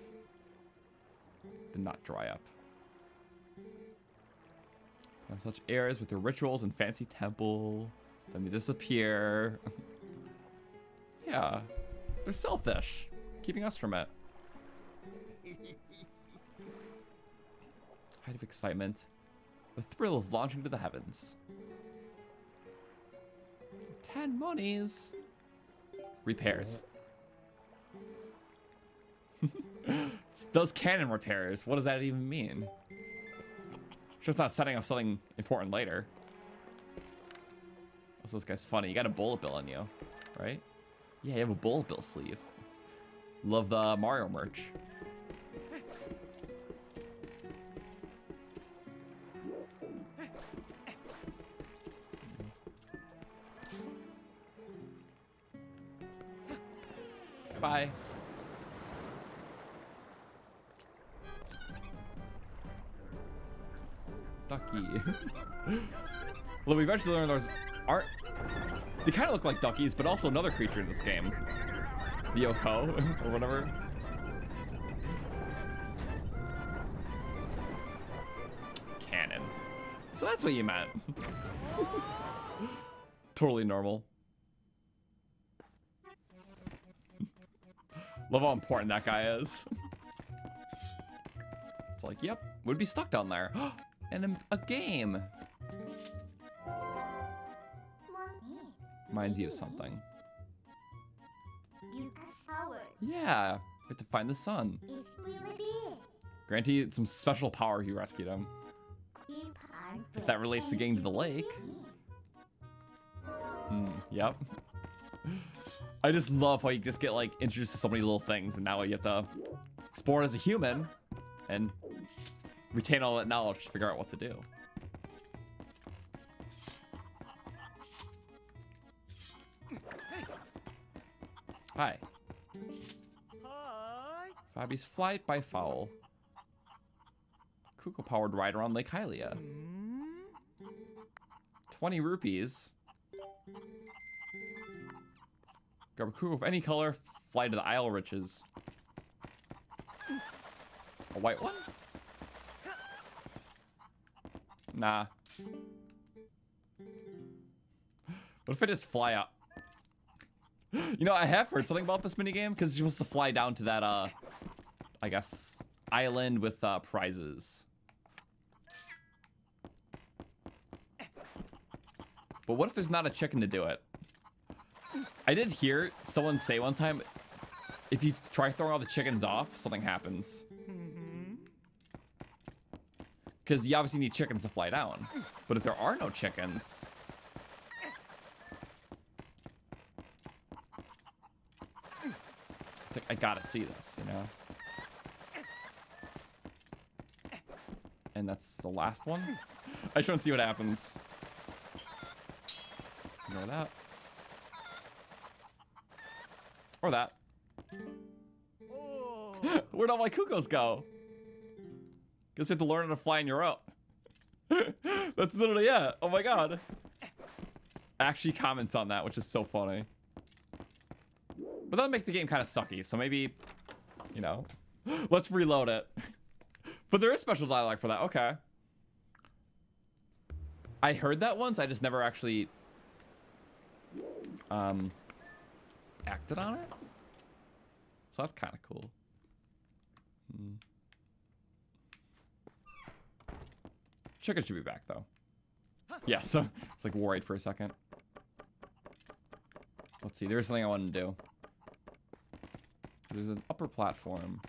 A: Did not dry up. On such areas with their rituals and fancy temple. Then they disappear. Yeah. They're selfish. Keeping us from it. Height of excitement. The thrill of launching to the heavens. 10 monies. Repairs. Does cannon repairs. What does that even mean? Sure, it's not setting up something important later. Also, this guy's funny. You got a bullet bill on you, right? Yeah, you have a Bullet Bill sleeve. Love the Mario merch. Bye. Ducky. Well, we eventually learned those aren't. They kind of look like duckies, but also another creature in this game. The Yoko, or whatever. Cannon. So that's what you meant. Totally normal. Love how important that guy is. It's like, yep, would be stuck down there. And a game. Reminds you of something. Yeah, we have to find the sun. Grant you some special power if you rescued him. If that relates to getting to the lake. Yep. I just love how you just get like introduced to so many little things, and now you have to explore as a human and retain all that knowledge to figure out what to do. Hi. Fabi's flight by foul. Kuko powered ride around Lake Hylia. 20 rupees. Grab a Kuko of any color, fly to the Isle of Riches. A white one? Nah. What if I just fly up? You know, I have heard something about this minigame because you're supposed to fly down to that, I guess, island with prizes. But what if there's not a chicken to do it? I did hear someone say one time, if you try throwing all the chickens off, something happens. Because you obviously need chickens to fly down. But if there are no chickens... It's like, I gotta see this, you know? And that's the last one? I just want to see what happens. Ignore that. Or that. Where'd all my Kukos go? Guess you have to learn how to fly on your own. That's literally it. Oh my god. Actually comments on that, which is so funny. But that'll make the game kind of sucky, so maybe, you know, let's reload it. But there is special dialogue for that. Okay. I heard that once, I just never actually acted on it. So that's kind of cool. Chicken should be back though. Yeah, so it's like worried for a second. Let's see, there's something I wanted to do. There's an upper platform.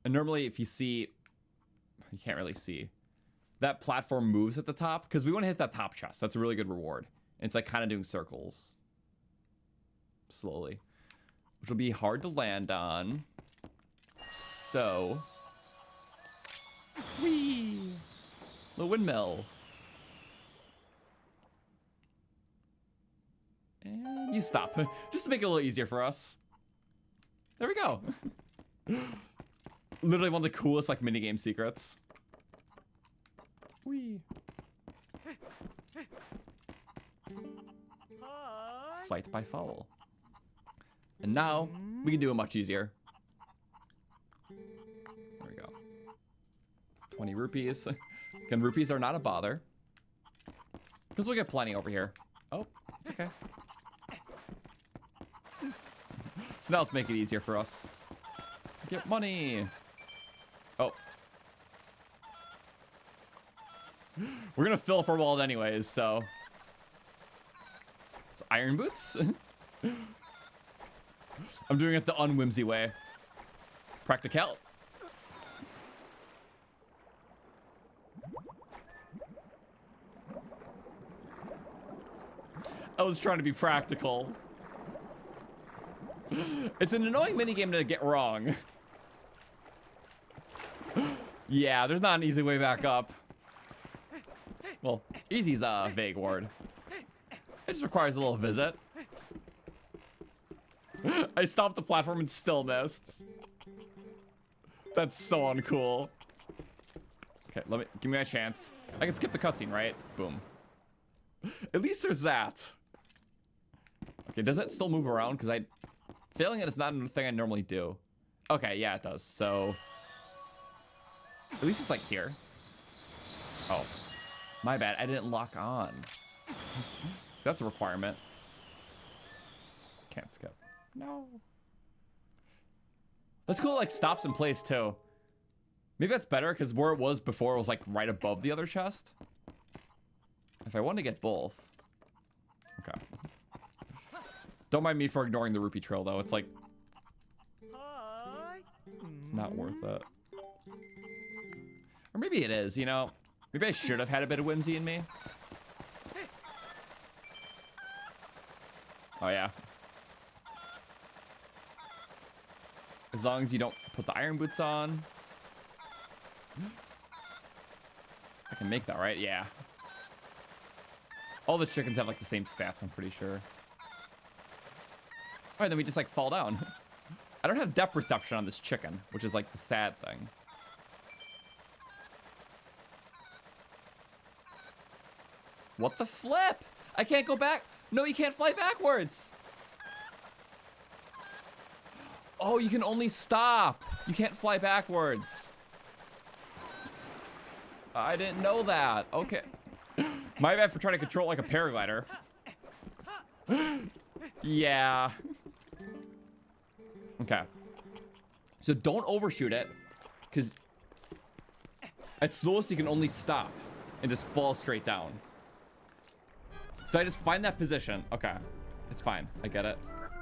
A: And normally if you see, you can't really see, that platform moves at the top because we want to hit that top chest. That's a really good reward. And it's like kind of doing circles. Slowly. Which will be hard to land on. So. Whee! The windmill. And you stop. Just to make it a little easier for us. There we go. Literally one of the coolest like minigame secrets. Whee! Flight by foul. And now we can do it much easier. There we go. 20 rupees. Again, rupees are not a bother. Because we'll get plenty over here. Oh, it's okay. So now let's make it easier for us. Get money. Oh. We're gonna fill up our wallet anyways, so. It's iron boots. I'm doing it the unwhimsy way. Practical. I was trying to be practical. It's an annoying minigame to get wrong. Yeah, there's not an easy way back up. Well, easy's a vague word. It just requires a little visit. I stopped the platform and still missed. That's so uncool. Okay, give me a chance. I can skip the cutscene, right? Boom. At least there's that. Okay, does it still move around? Because I'm feeling it is not a thing I normally do. Okay, yeah, it does. So at least it's like here. Oh, my bad. I didn't lock on. That's a requirement. Can't skip. No. That's cool. It, like, stops in place too. Maybe that's better because where it was before was like right above the other chest. If I want to get both. Okay. Don't mind me for ignoring the rupee trail though. It's like, it's not worth it. Or maybe it is, you know. Maybe I should have had a bit of whimsy in me. Oh yeah. As long as you don't put the iron boots on. I can make that, right? Yeah. All the chickens have like the same stats, I'm pretty sure. Alright, then we just like fall down. I don't have depth perception on this chicken, which is like the sad thing. What the flip? I can't go back. No, you can't fly backwards. Oh, you can only stop. You can't fly backwards. I didn't know that. Okay. My bad for trying to control it like a paraglider. Yeah. Okay. So don't overshoot it, because at slowest you can only stop and just fall straight down. So I just find that position. Okay. It's fine. I get it.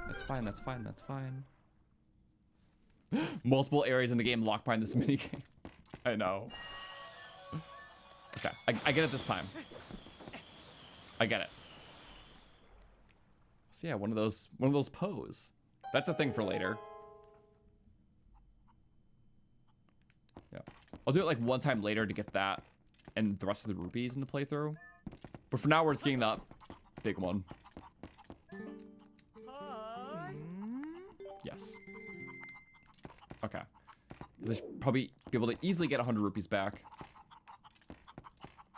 A: That's fine. That's fine. That's fine. Multiple areas in the game locked behind this minigame. I know. Okay. I get it this time. I get it. So yeah, one of those pose. That's a thing for later. Yeah. I'll do it like one time later to get that and the rest of the rupees in the playthrough. But for now, we're just getting that big one. Yes. Okay. I should probably be able to easily get 100 rupees back.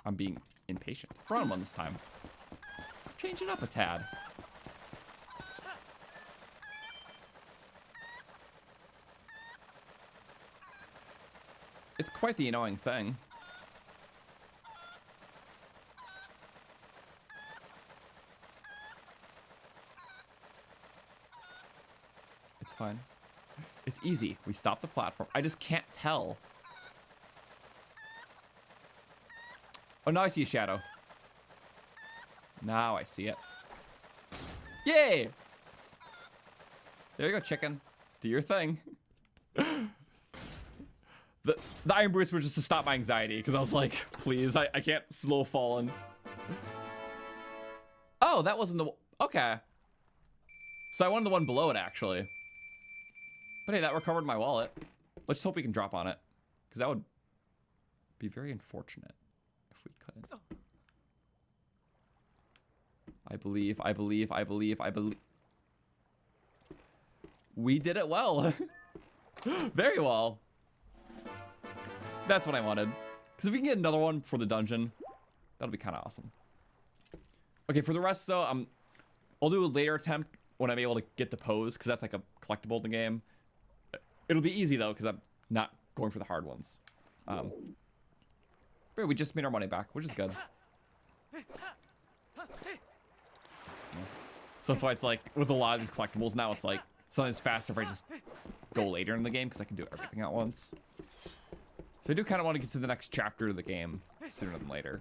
A: I'm being impatient. We're on one this time. Change it up a tad. It's quite the annoying thing. It's fine. It's easy. We stop the platform. I just can't tell. Oh, now I see a shadow. Now I see it. Yay! There you go, chicken. Do your thing. The iron boots were just to stop my anxiety, because I was like, please, I can't slow falling. Oh, that wasn't the... Okay. So I wanted the one below it, actually. But hey, that recovered my wallet. Let's hope we can drop on it, because that would be very unfortunate if we couldn't. I believe. We did it well. Very well. That's what I wanted. Because if we can get another one for the dungeon, that'll be kind of awesome. Okay, for the rest though, I'll do a later attempt when I'm able to get the pose, because that's like a collectible in the game. It'll be easy though, because I'm not going for the hard ones. But we just made our money back, which is good. So that's why it's like, with a lot of these collectibles now, it's like, sometimes faster if I just go later in the game, because I can do everything at once. So I do kind of want to get to the next chapter of the game sooner than later.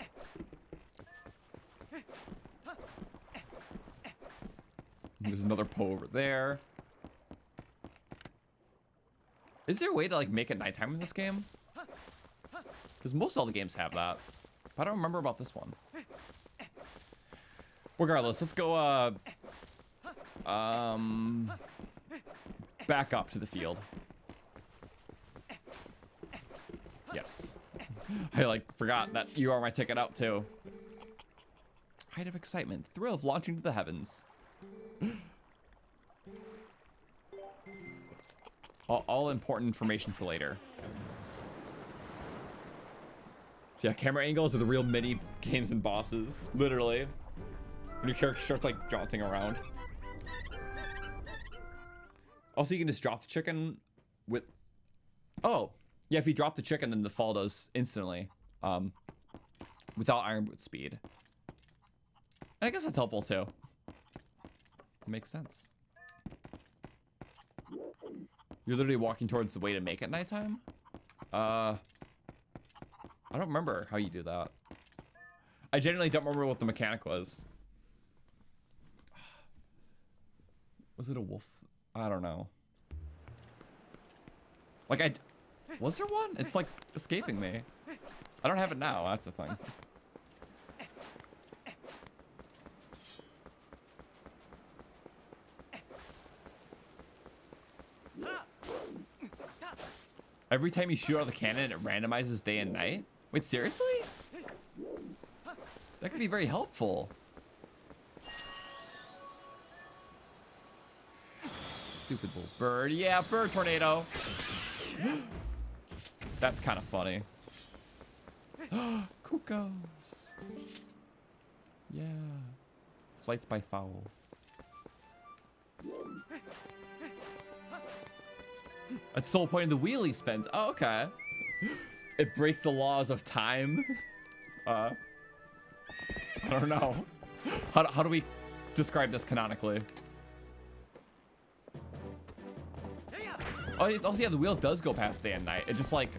A: There's another Poe over there. Is there a way to like make it nighttime in this game? Because most Zelda games have that. But I don't remember about this one. Regardless, let's go back up to the field. Yes. I like forgot that you are my ticket out too. Height of excitement, thrill of launching to the heavens. All important information for later. So yeah, camera angles are the real mini games and bosses, literally. When your character starts like jaunting around. Also, you can just drop the chicken with... Oh, yeah, if you drop the chicken, then the fall does instantly. Without Iron Boot speed. And I guess that's helpful too. It makes sense. You're literally walking towards the way to make it nighttime? I don't remember how you do that. I genuinely don't remember what the mechanic was. Was it a wolf? I don't know. Like was there one? It's like escaping me. I don't have it now, that's the thing. Every time you shoot out of the cannon, it randomizes day and night? Wait, seriously? That could be very helpful. Stupid little bird. Yeah, bird tornado. That's kind of funny. Cuckoos. Yeah. Flights by fowl. That's the whole point of the wheel he spins. Oh, okay. It breaks the laws of time. I don't know. How do we describe this canonically? Oh, it's also, yeah, the wheel does go past day and night. It just like,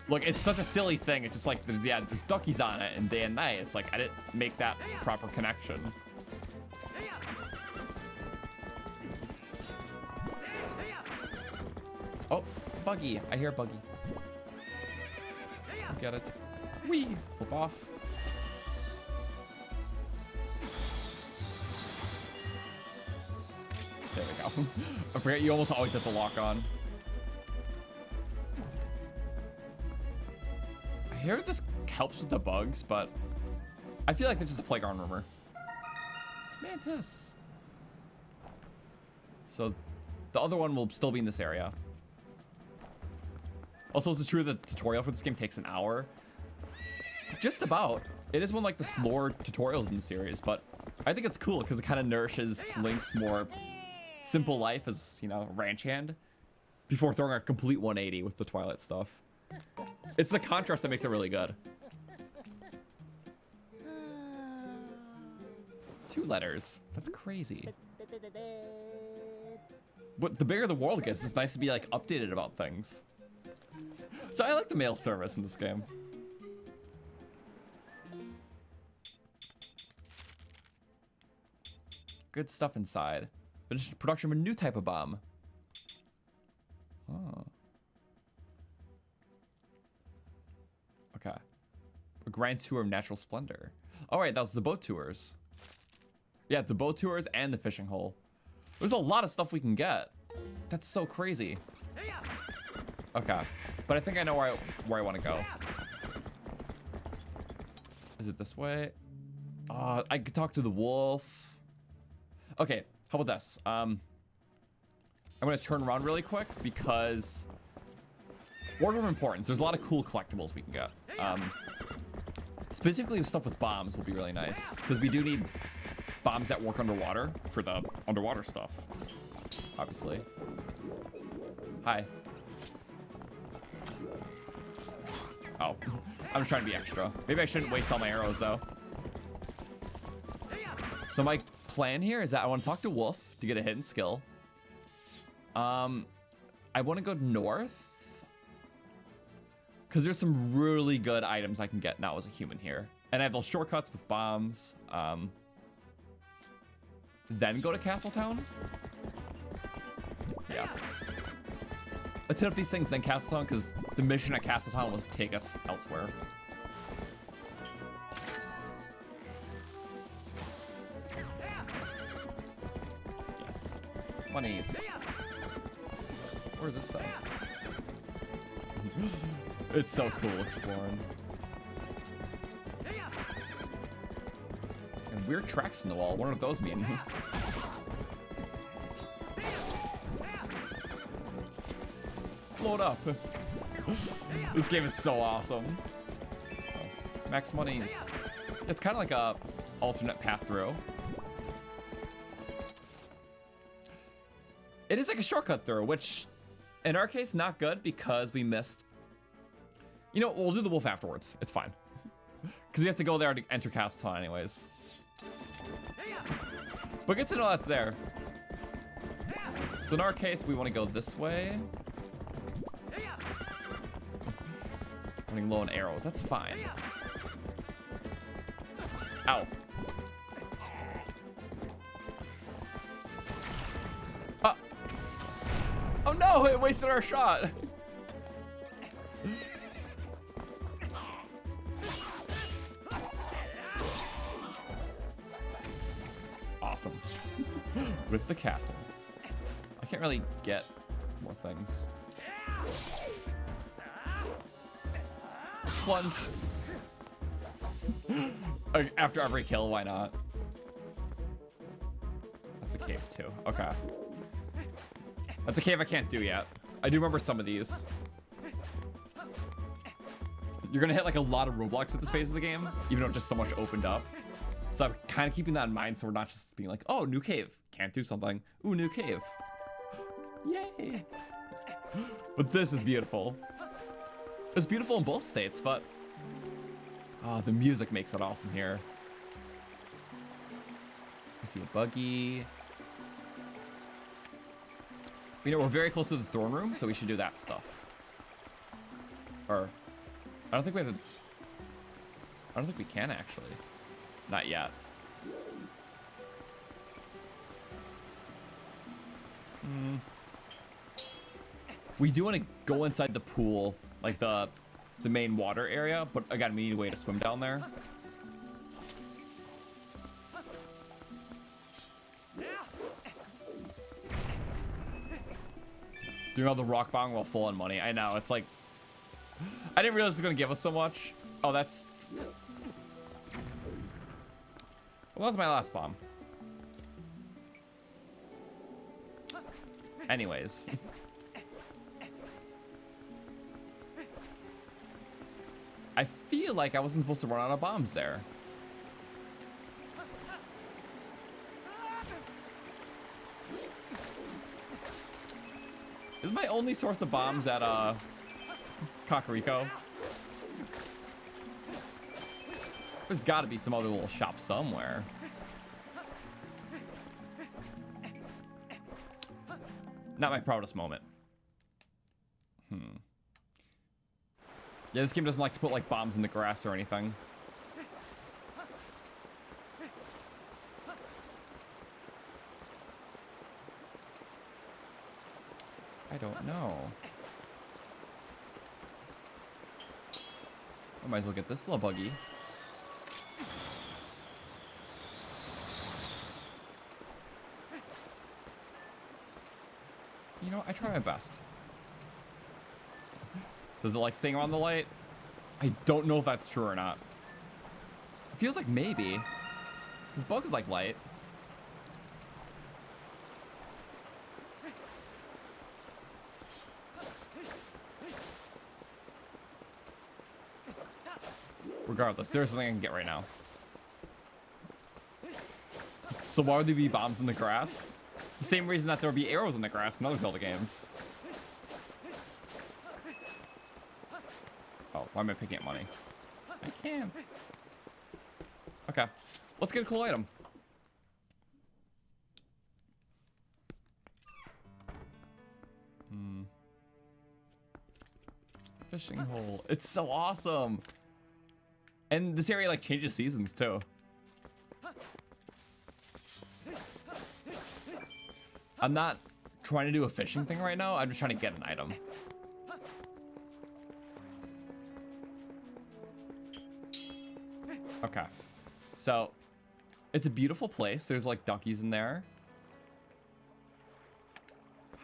A: look, it's such a silly thing. It's just like, there's duckies on it and day and night. It's like, I didn't make that proper connection. Oh, buggy. I hear a buggy. Get it. Whee! Flip off. There we go. I forget you almost always hit the lock on. I hear this helps with the bugs, but I feel like that's just a playground rumor. Mantis. So the other one will still be in this area. Also, is it true that the tutorial for this game takes an hour? Just about. It is one of like the slower tutorials in the series, but I think it's cool because it kind of nourishes Link's more simple life as, you know, ranch hand before throwing a complete 180 with the Twilight stuff. It's the contrast that makes it really good. 2 letters. That's crazy. But the bigger the world gets, it's nice to be like updated about things. So I like the mail service in this game. Good stuff inside. Finished production of a new type of bomb. Oh. Okay. A grand tour of natural splendor. All right, that was the boat tours. Yeah, the boat tours and the fishing hole. There's a lot of stuff we can get. That's so crazy. Okay, but I think I know where I want to go. Is it this way? I could talk to the wolf. Okay, how about this? I'm gonna turn around really quick because order of importance. There's a lot of cool collectibles we can get. Specifically stuff with bombs will be really nice because we do need bombs that work underwater for the underwater stuff. Obviously. Hi. Oh, I'm just trying to be extra. Maybe I shouldn't waste all my arrows though. So my plan here is that I want to talk to Wolf to get a hidden skill. I want to go north because there's some really good items I can get now as a human here, and I have those shortcuts with bombs. Then go to Castletown. Yeah. Let's hit up these things, then Castletown, because the mission at Castletown was to take us elsewhere. Monies. Where's this side? It's so cool exploring. And weird tracks in the wall. What do those mean? Blow it up. This game is so awesome. Oh, max monies. It's kind of like a alternate path through. It is like a shortcut through, which in our case, not good because we missed. You know, we'll do the wolf afterwards. It's fine. Because we have to go there to enter Castle anyways. But good to know that's there. So in our case, we want to go this way. Running low on arrows. That's fine. Ow. Oh no, it wasted our shot. Awesome. With the castle. I can't really get more things. Plunge. After every kill, why not? That's a cave too. Okay. That's a cave I can't do yet. I do remember some of these. You're gonna hit like a lot of roadblocks at this phase of the game, even though just so much opened up. So I'm kind of keeping that in mind so we're not just being like, oh, new cave. Can't do something. Ooh, new cave. Yay. But this is beautiful. It's beautiful in both states, but oh, the music makes it awesome here. I see a buggy. You know, we're very close to the throne room, so we should do that stuff. Or, I don't think we have to. I don't think we can actually. Not yet. We do want to go inside the pool, like the main water area, but again, we need a way to swim down there. Doing all the rock bong while full on money. I know, it's like, I didn't realize it was gonna give us so much. Oh, that's, well, that was my last bomb. Anyways. I feel like I wasn't supposed to run out of bombs there. This is my only source of bombs at Kakariko. There's got to be some other little shop somewhere. Not my proudest moment. Yeah, this game doesn't like to put like bombs in the grass or anything. I don't know. I might as well get this little buggy. You know, I try my best. Does it like staying on the light? I don't know if that's true or not. It feels like maybe. Because bugs like light. Regardless, there's something I can get right now. So why would there be bombs in the grass? The same reason that there would be arrows in the grass in other Zelda games. Oh, why am I picking up money? I can't. Okay, let's get a cool item. Fishing hole. It's so awesome. And this area like changes seasons too. I'm not trying to do a fishing thing right now. I'm just trying to get an item. Okay. So it's a beautiful place. There's like duckies in there.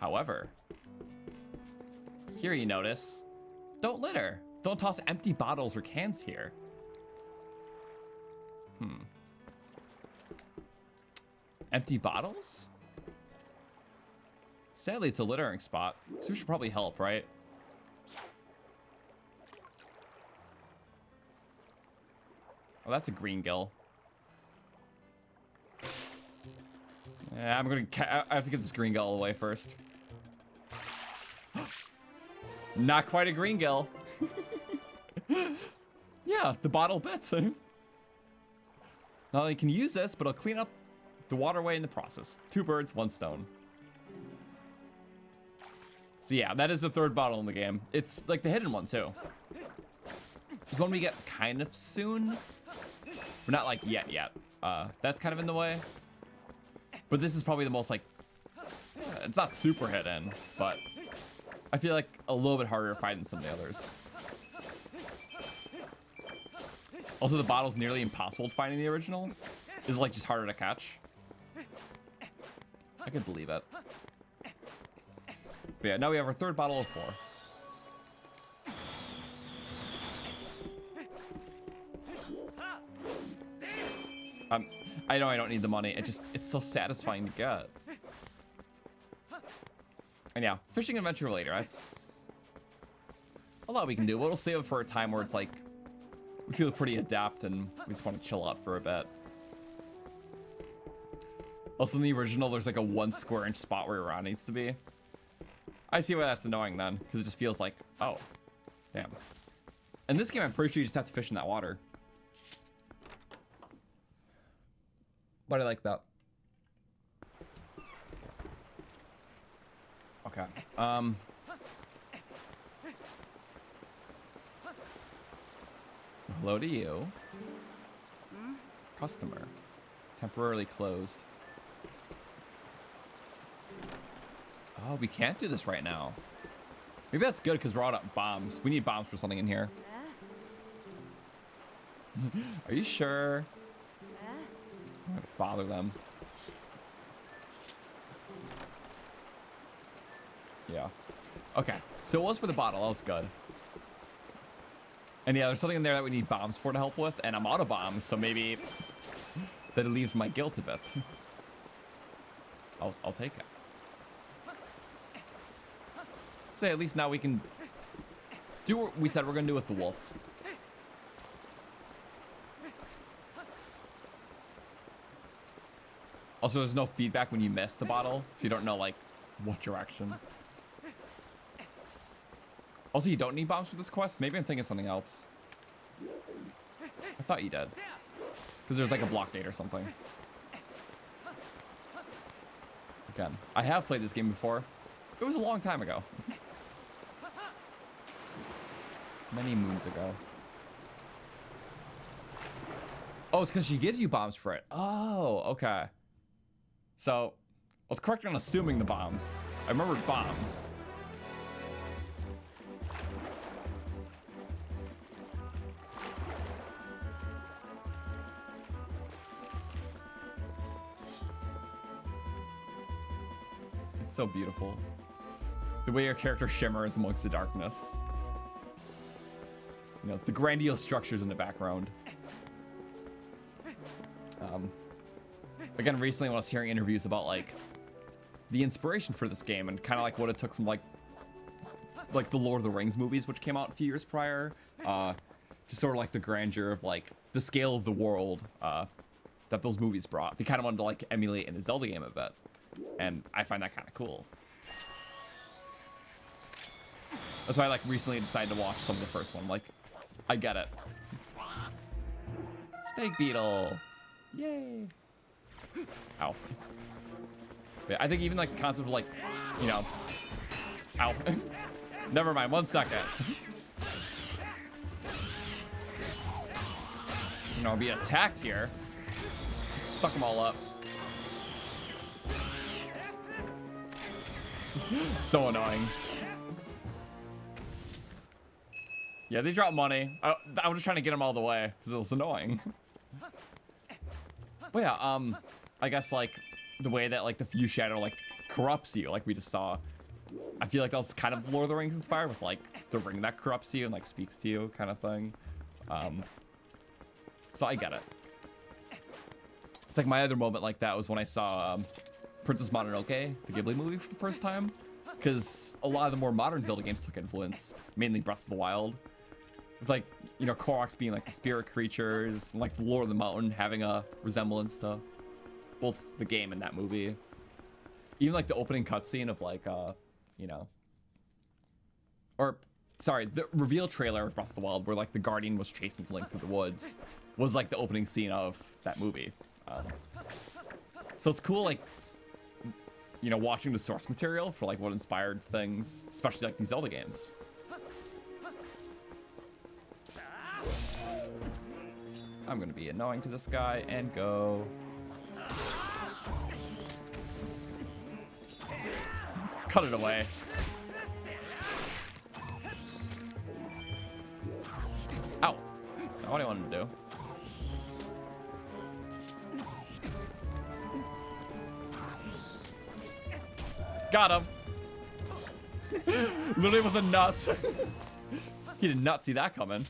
A: However, here you notice, don't litter. Don't toss empty bottles or cans here. Empty bottles? Sadly, it's a littering spot, so we should probably help, right? Oh, that's a green gill. Yeah, I have to get this green gill away first. Not quite a green gill. Yeah, the bottle bits. Not only can you use this, but I'll clean up the waterway in the process. 2 birds, 1 stone. So yeah, that is the 3rd bottle in the game. It's like the hidden one too. It's one we get kind of soon. But not like yet. That's kind of in the way. But this is probably the most like, it's not super hidden, but I feel like a little bit harder to find than some of the others. Also, the bottle's nearly impossible to find in the original. It's like just harder to catch. I could believe it. But yeah, now we have our 3rd bottle of 4. I know I don't need the money. It's so satisfying to get. And yeah, fishing adventure later. That's a lot we can do. We'll save it for a time where it's like we feel pretty adept and we just want to chill out for a bit. Also, in the original, there's like a 1 square inch spot where your rod needs to be. I see why that's annoying then, because it just feels like, oh, damn. In this game, I'm pretty sure you just have to fish in that water. But I like that. Okay. Hello to you. Customer. Temporarily closed. Oh, we can't do this right now. Maybe that's good because we're out of bombs. We need bombs for something in here. Are you sure? I'm gonna bother them. Yeah. Okay. So it was for the bottle. That was good. And yeah, there's something in there that we need bombs for to help with, and I'm out of bombs, so maybe that relieves my guilt a bit. I'll take it. So at least now we can do what we said we're gonna do with the wolf. Also, there's no feedback when you miss the bottle, so you don't know like what direction. Also, you don't need bombs for this quest. Maybe I'm thinking something else. I thought you did, because there's like a blockade or something. Again, I have played this game before. It was a long time ago. Many moons ago. Oh, it's because she gives you bombs for it. Oh, okay. So, I was correct on assuming the bombs. I remembered bombs. It's so beautiful. The way your character shimmers amongst the darkness. You know, the grandiose structures in the background. Again, recently when I was hearing interviews about like the inspiration for this game and kind of like what it took from like the Lord of the Rings movies, which came out a few years prior, just sort of like the grandeur of like the scale of the world that those movies brought. They kind of wanted to like emulate in a Zelda game a bit, and I find that kind of cool. That's why I like recently decided to watch some of the first one. Like, I get it. Snake beetle, yay! Ow. Yeah, I think even like the concept of like, you know, ow. Never mind, 1 second. You know, be attacked here. Suck them all up. So annoying. Yeah, they dropped money. I was just trying to get them all the way because it was annoying. But yeah, I guess like the way that like the Fuse Shadow like corrupts you, like we just saw. I feel like that was kind of Lord of the Rings inspired with like the ring that corrupts you and like speaks to you kind of thing. So I get it. It's like my other moment like that was when I saw Princess Mononoke, the Ghibli movie, for the first time. Because a lot of the more modern Zelda games took influence, mainly Breath of the Wild. With like, you know, Koroks being like the spirit creatures, and like the Lord of the Mountain having a resemblance to both the game and that movie. Even like the opening cutscene of like, you know, or sorry, the reveal trailer of Breath of the Wild where like the Guardian was chasing Link through the woods was like the opening scene of that movie. So it's cool, like, you know, watching the source material for like what inspired things, especially like these Zelda games. I'm gonna be annoying to this guy and go. Cut it away. Ow. Not what I wanted to do. Got him. Literally with a nut. He did not see that coming.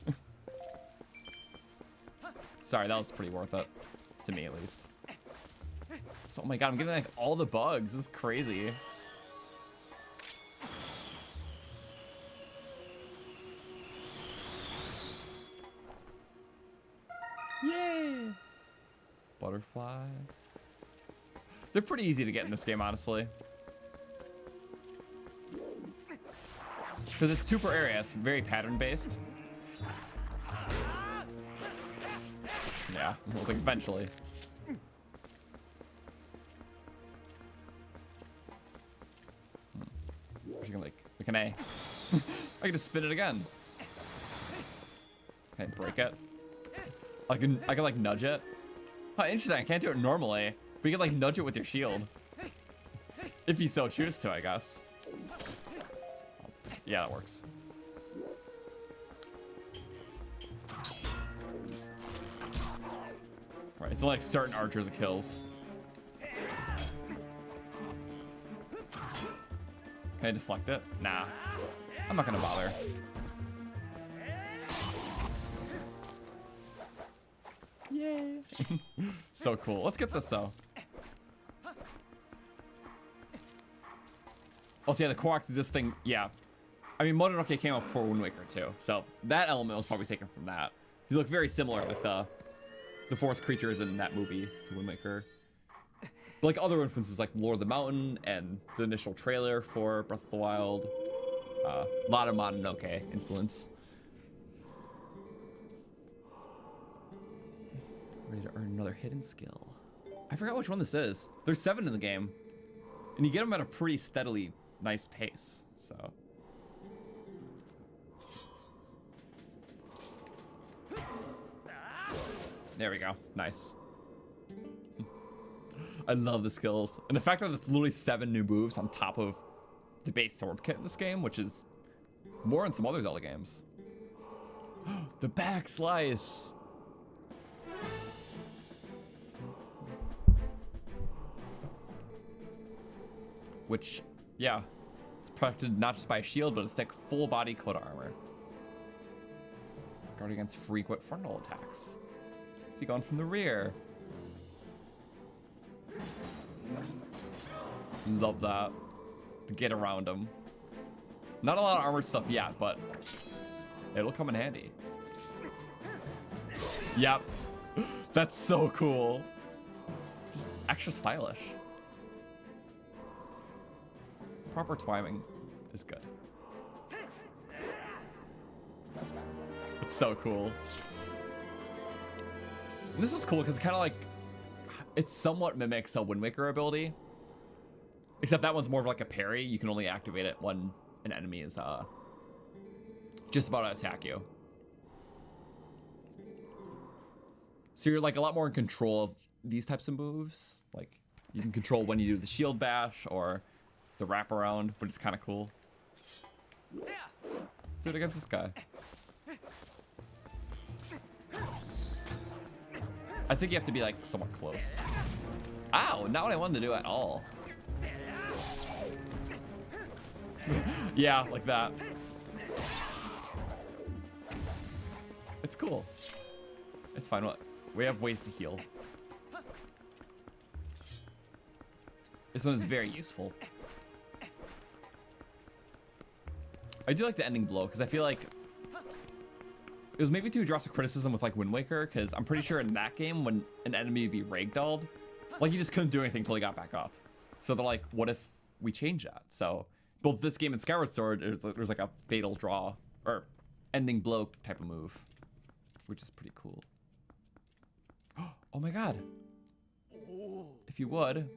A: Sorry, that was pretty worth it. To me, at least. So, oh my god, I'm getting like all the bugs. This is crazy. Yay! Butterfly. They're pretty easy to get in this game, honestly. Because it's two per area, it's very pattern-based. Yeah, well, it's like eventually. She's gonna like an A. I can just spin it again. Can I break it? I can like nudge it. Oh, interesting. I can't do it normally, but you can like nudge it with your shield. If you so choose to, I guess. Yeah, that works. Right, it's like certain archers it kills. Can I deflect it? Nah. I'm not gonna bother. Yay. So cool. Let's get this though. Oh, so yeah, the Koroks is this thing. Yeah. I mean, Mononoke came out before Wind Waker too, so that element was probably taken from that. You look very similar with the forest creatures in that movie to Wind Waker. But like other influences like Lord of the Mountain and the initial trailer for Breath of the Wild. A lot of Mononoke influence. Ready to earn another hidden skill. I forgot which one this is. There's 7 in the game. And you get them at a pretty steadily nice pace, so. There we go. Nice. I love the skills. And the fact that it's literally 7 new moves on top of the base sword kit in this game, which is more in some other Zelda games. The back slice. Which, yeah, it's protected not just by a shield, but a thick full body coat of armor. Guard against frequent frontal attacks. Is he going from the rear? Love that. To get around him. Not a lot of armor stuff yet, but it'll come in handy. Yep. That's so cool. Just extra stylish. Proper twiming is good. It's so cool. And this was cool because it kind of like, it somewhat mimics a Wind Waker ability. Except that one's more of like a parry. You can only activate it when an enemy is just about to attack you. So you're like a lot more in control of these types of moves. Like you can control when you do the shield bash or the wraparound, which is kind of cool. Let's do it against this guy. I think you have to be like somewhat close. Ow, not what I wanted to do at all. Yeah, like that. It's cool. It's fine. We have ways to heal. This one is very useful. I do like the ending blow because I feel like it was maybe to address a criticism with like Wind Waker, because I'm pretty sure in that game when an enemy would be ragdolled, like you just couldn't do anything until he got back up. So they're like, what if we change that? So both this game and Skyward Sword, there's like a fatal draw or ending blow type of move, which is pretty cool. Oh my god. If you would.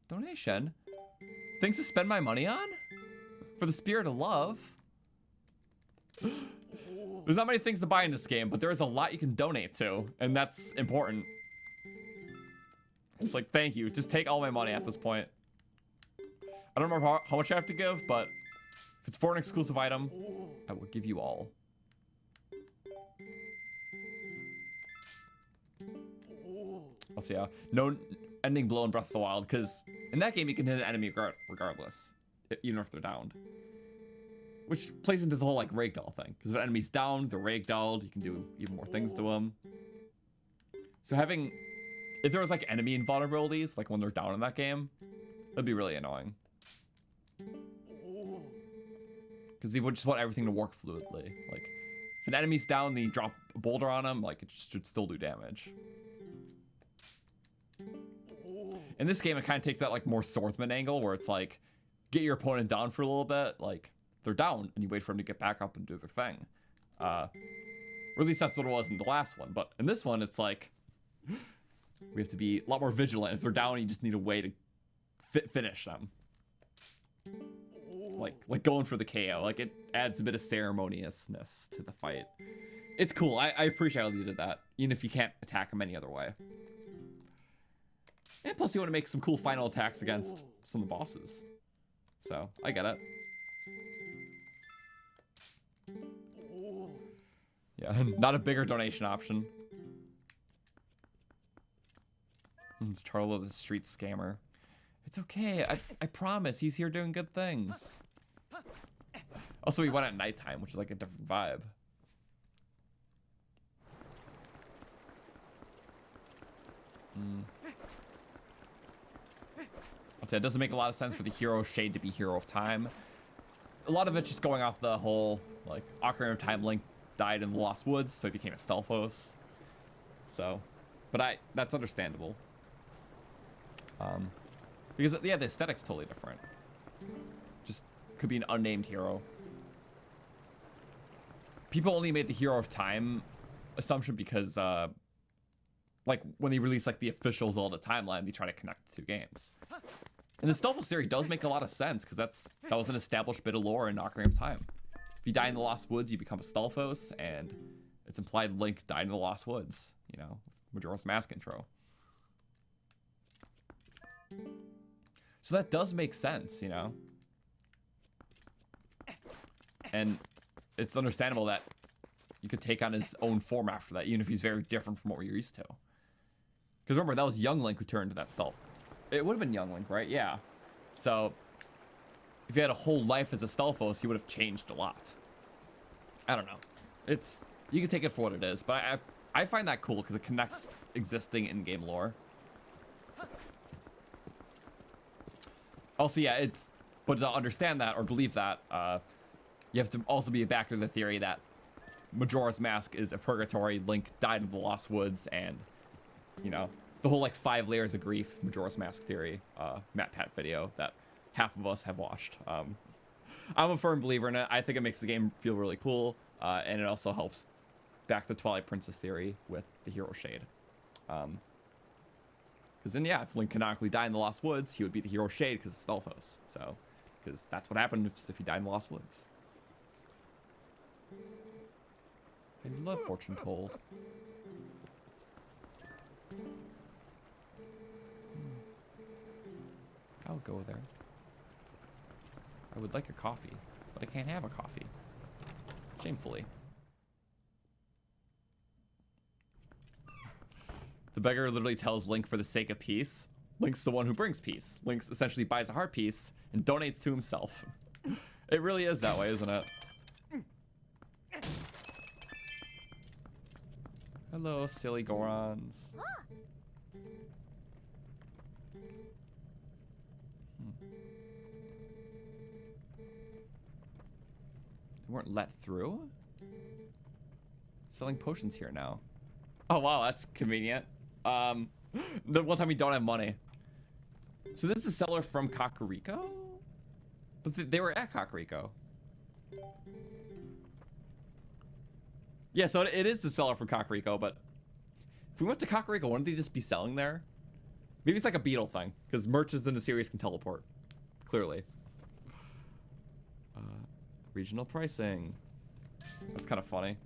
A: Donation. Things to spend my money on? For the spirit of love. There's not many things to buy in this game, but there is a lot you can donate to, and that's important. It's like, thank you. Just take all my money at this point. I don't remember how much I have to give, but if it's for an exclusive item, I will give you all. I'll see. No ending blow in Breath of the Wild, because in that game you can hit an enemy regardless, even if they're downed. Which plays into the whole like ragdoll thing, because if an enemy's down, they're ragdolled, you can do even more things to them. So having, if there was like enemy invulnerabilities, like when they're down in that game, that'd be really annoying. Because you would just want everything to work fluidly. Like, if an enemy's down, then you drop a boulder on them, like it should still do damage. In this game, it kind of takes that like more swordsman angle, where it's like, get your opponent down for a little bit, like they're down, and you wait for them to get back up and do their thing. Or at least that's what it was in the last one. But in this one, it's like, we have to be a lot more vigilant. If they're down, you just need a way to finish them. Like going for the KO. Like, it adds a bit of ceremoniousness to the fight. It's cool. I appreciate how you did that, even if you can't attack them any other way. And plus, you want to make some cool final attacks against some of the bosses. So, I get it. Yeah, not a bigger donation option. It's Charlo, the street scammer. It's okay. I promise. He's here doing good things. Also, we went at nighttime, which is like a different vibe. I'll say it doesn't make a lot of sense for the hero shade to be hero of time. A lot of it's just going off the whole, like, Ocarina of Time Link died in the Lost Woods, so he became a Stelphos. So, but that's understandable. Because, yeah, the aesthetic's totally different. Just could be an unnamed hero. People only made the hero of time assumption because, like, when they release, like, the official Zelda timeline, they try to connect the two games. And the Stelphos theory does make a lot of sense, because that was an established bit of lore in Ocarina of Time. If you die in the Lost Woods, you become a Stelphos, and it's implied Link died in the Lost Woods, you know, Majora's Mask intro. So that does make sense, you know? And it's understandable that you could take on his own form after that, even if he's very different from what we're used to. Because remember, that was young Link who turned to that Stelphos. It would have been young Link, right? Yeah. So, if you had a whole life as a Stelphos, he would have changed a lot. I don't know. You can take it for what it is, but I find that cool because it connects existing in-game lore. Also, yeah, but to understand that or believe that, you have to also be a backer of the theory that Majora's Mask is a purgatory, Link died in the Lost Woods, and, you know, the whole, like, 5 layers of grief Majora's Mask theory, Matt Pat video that half of us have watched. I'm a firm believer in it. I think it makes the game feel really cool, and it also helps back the Twilight Princess theory with the hero shade. Because then, yeah, if Link canonically died in the Lost Woods, he would be the hero shade because it's Stelphos. So, because that's what happened if he died in the Lost Woods. I love Fortune Told. I'll go there. I would like a coffee, but I can't have a coffee. Shamefully. The beggar literally tells Link for the sake of peace. Link's the one who brings peace. Link essentially buys a heart piece and donates to himself. It really is that way, isn't it? Hello, silly Gorons. They weren't let through? Selling potions here now. Oh wow, that's convenient. The one time we don't have money. So this is the seller from Kakariko? But they were at Kakariko. Yeah, so it is the seller from Kakariko, but if we went to Kakariko, wouldn't they just be selling there? Maybe it's like a beetle thing, because merchants in the series can teleport. Clearly. Regional pricing. That's kind of funny.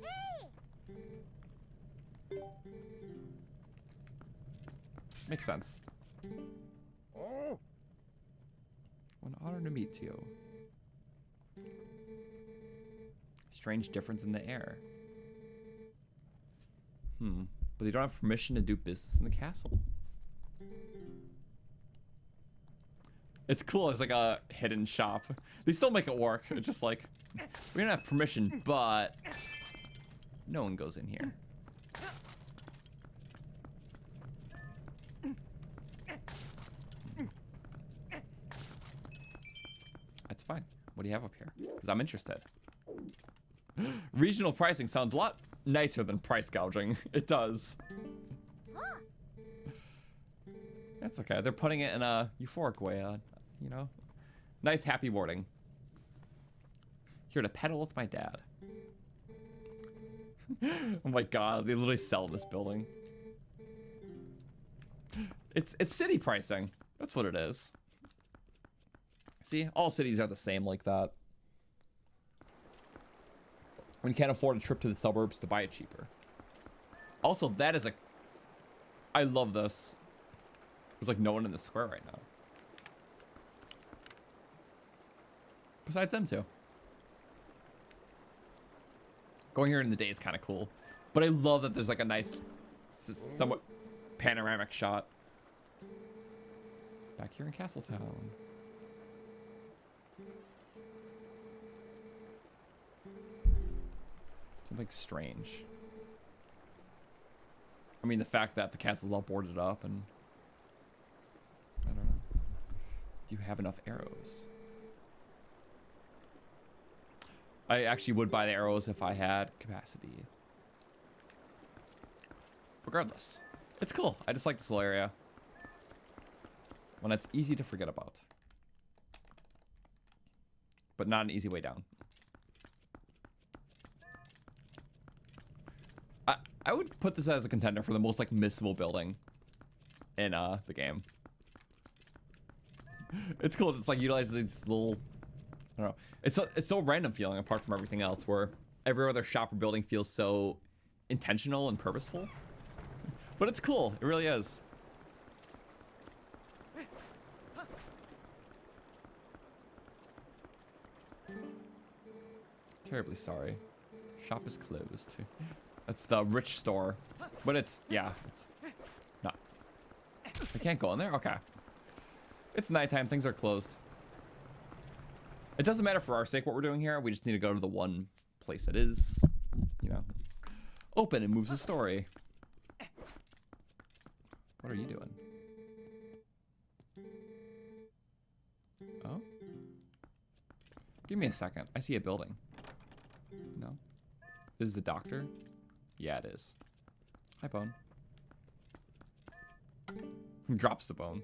A: Makes sense. An honor to meet you. Strange difference in the air. But they don't have permission to do business in the castle. It's cool. It's like a hidden shop. They still make it work. It's just like, we don't have permission, but no one goes in here. That's fine. What do you have up here? Because I'm interested. Regional pricing sounds a lot nicer than price gouging. It does. That's okay. They're putting it in a euphoric way, you know? Nice, happy wording. Here to pedal with my dad. Oh my god, they literally sell this building. It's city pricing. That's what it is. See, all cities are the same like that. When you can't afford a trip to the suburbs to buy it cheaper. Also, that is a... I love this. There's like no one in the square right now. Besides them two. Going here in the day is kind of cool. But I love that there's like a nice, somewhat panoramic shot. Back here in Castletown. Something strange. I mean, the fact that the castle's all boarded up and... I don't know. Do you have enough arrows? I actually would buy the arrows if I had capacity. Regardless. It's cool. I just like this little area. When it's easy to forget about. But not an easy way down. I would put this as a contender for the most like missable building in the game. It's cool. It's like utilizes these little, I don't know. It's so random feeling apart from everything else, where every other shop or building feels so intentional and purposeful. But it's cool. It really is. Terribly sorry. Shop is closed. That's the rich store. But it's, yeah, it's not. I can't go in there? Okay. It's nighttime. Things are closed. It doesn't matter for our sake what we're doing here. We just need to go to the one place that is, you know, open and moves the story. What are you doing? Oh? Give me a second. I see a building. No? This is the doctor? Yeah, it is. Hi, Bone. Drops the bone.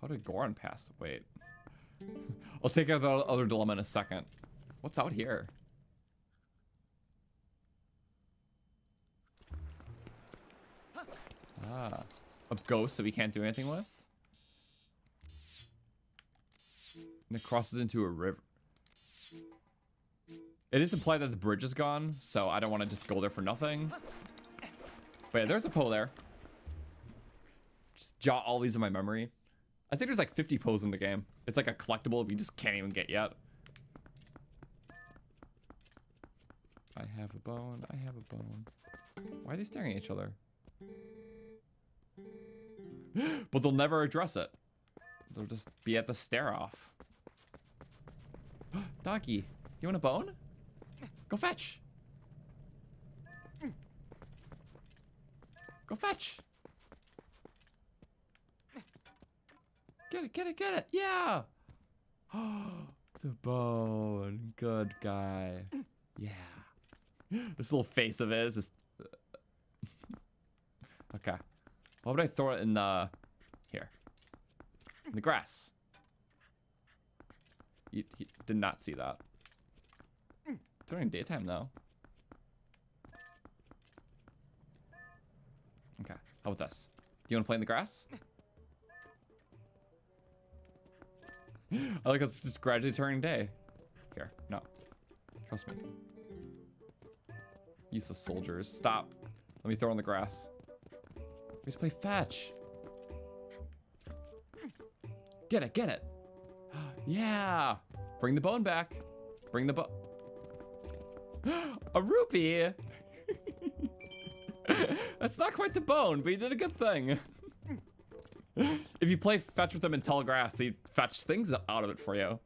A: How did Goron pass? Wait. I'll take out the other dilemma in a second. What's out here? Ah. A ghost that we can't do anything with? And it crosses into a river. It is implied that the bridge is gone, so I don't want to just go there for nothing. But yeah, there's a Poe there. Just jot all these in my memory. I think there's like 50 Poes in the game. It's like a collectible we just can't even get yet. I have a bone. I have a bone. Why are they staring at each other? But they'll never address it. They'll just be at the stare off. Doggy, you want a bone? Go fetch. Go fetch. Get it, get it, get it. Yeah. The bone. Good guy. Yeah. This little face of his is... Okay. Why would I throw it in the... Here. In the grass. He did not see that. It's during daytime, though. Okay. How about this? Do you want to play in the grass? I like it's just gradually turning day. Here. No. Trust me. Useless soldiers. Stop. Let me throw in the grass. We just play fetch. Get it, get it. Yeah. Bring the bone back. Bring the bone. A rupee. That's not quite the bone, but you did a good thing. If you play fetch with them in tall grass, they fetch things out of it for you.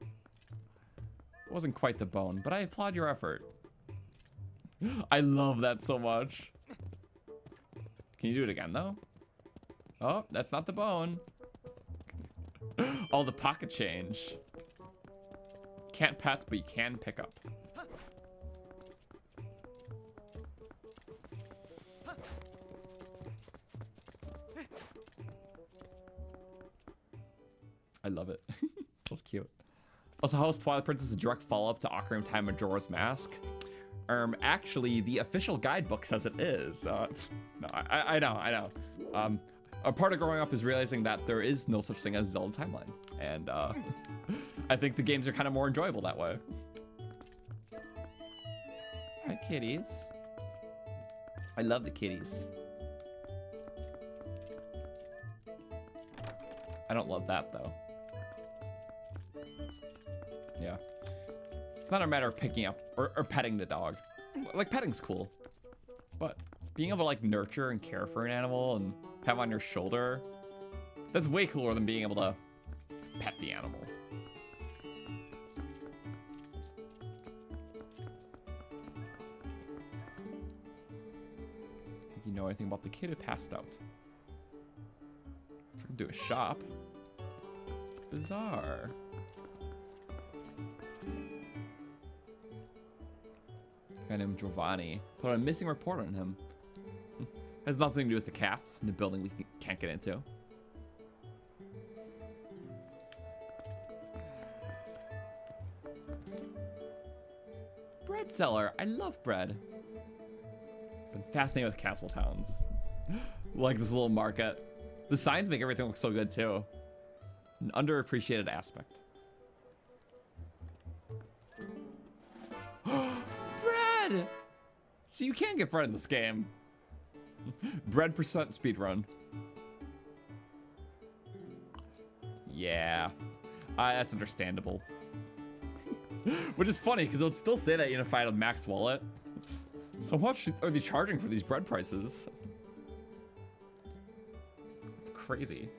A: It wasn't quite the bone, but I applaud your effort. I love that so much. Can you do it again, though? Oh, that's not the bone. Oh, the pocket change. Can't pet, but you can pick up. I love it. That's cute. Also, how is Twilight Princess a direct follow-up to Ocarina of Time Majora's Mask? Actually, the official guidebook says it is. No, I know. A part of growing up is realizing that there is no such thing as Zelda timeline, and I think the games are kind of more enjoyable that way. Hi, kitties. I love the kitties. I don't love that though. Yeah. It's not a matter of picking up or petting the dog. Like, petting's cool. But being able to, like, nurture and care for an animal and have on your shoulder, that's way cooler than being able to pet the animal. If you know anything about the kid who passed out. I can do a shop. Bizarre. Guy named Giovanni put a missing report on him. Has nothing to do with the cats in the building we can't get into. Bread seller. I love bread. Been fascinated with castle towns. Like this little market. The signs make everything look so good too. An underappreciated aspect. Bread! See, you can get bread in this game. Bread percent speedrun. Yeah. That's understandable. Which is funny, because it would still say that unified with max wallet. So much are they charging for these bread prices? It's crazy.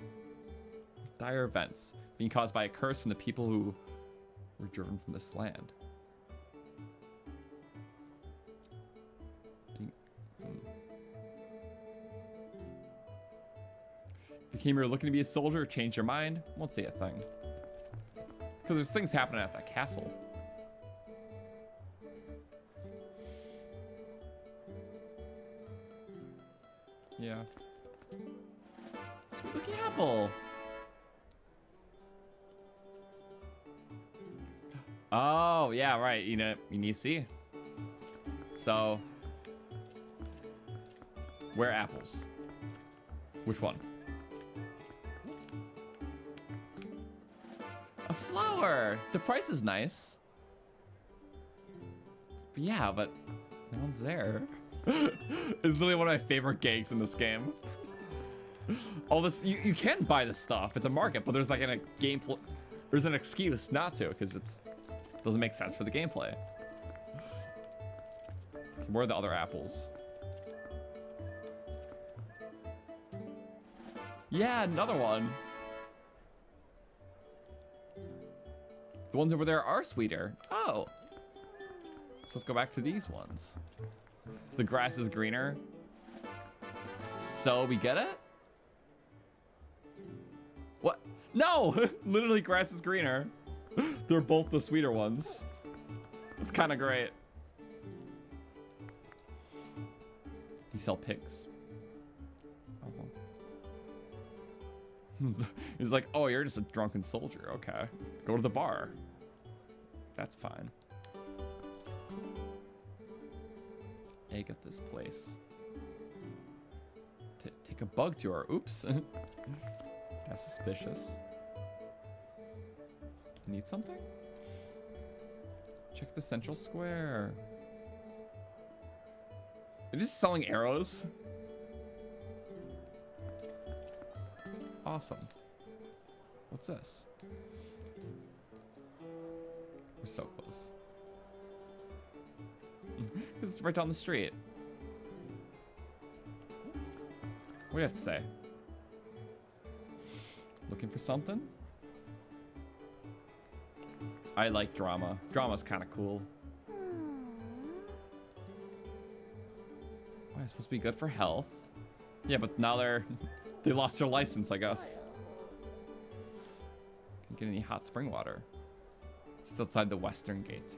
A: Dire events being caused by a curse from the people who were driven from this land. If you came here looking to be a soldier, change your mind, won't say a thing. Because there's things happening at that castle. Yeah. Sweet looking apple. Oh, yeah, right. You know, you need to see. So, where apples? Which one? A flower. The price is nice. But yeah, but no one's there. It's literally one of my favorite gigs in this game. All this, you can buy this stuff. It's a market, but there's like a gameplay. There's an excuse not to, because it's doesn't make sense for the gameplay. Where are the other apples? Yeah, another one. The ones over there are sweeter. Oh. So let's go back to these ones. The grass is greener. So we get it? What? No! Literally grass is greener. They're both the sweeter ones. It's kind of great. You sell pigs. He's like, oh, you're just a drunken soldier. Okay. Go to the bar. That's fine. Agitha's place. Take a bug to her. Oops. That's suspicious. Need something? Check the central square. They're just selling arrows. Awesome. What's this? We're so close. It's right down the street. What do you have to say? Looking for something? I like drama. Drama's kind of cool. Why, it's supposed to be good for health. Yeah, but now they lost their license, I guess. Can't get any hot spring water. It's outside the western gate.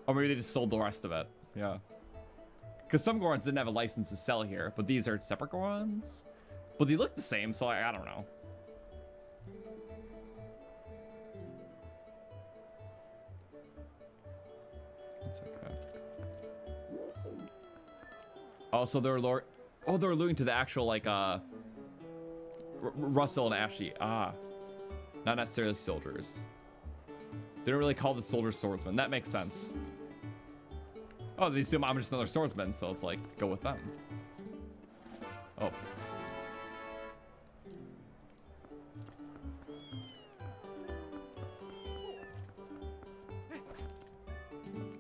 A: Or maybe they just sold the rest of it. Yeah. Because some Gorons didn't have a license to sell here, but these are separate Gorons. But they look the same, so I don't know. It's okay. Oh, so they're they're alluding to the actual like Russell and Ashley. Ah, not necessarily soldiers. They don't really call the soldiers swordsmen. That makes sense. Oh, they assume I'm just another swordsman, so it's like, go with them. Oh.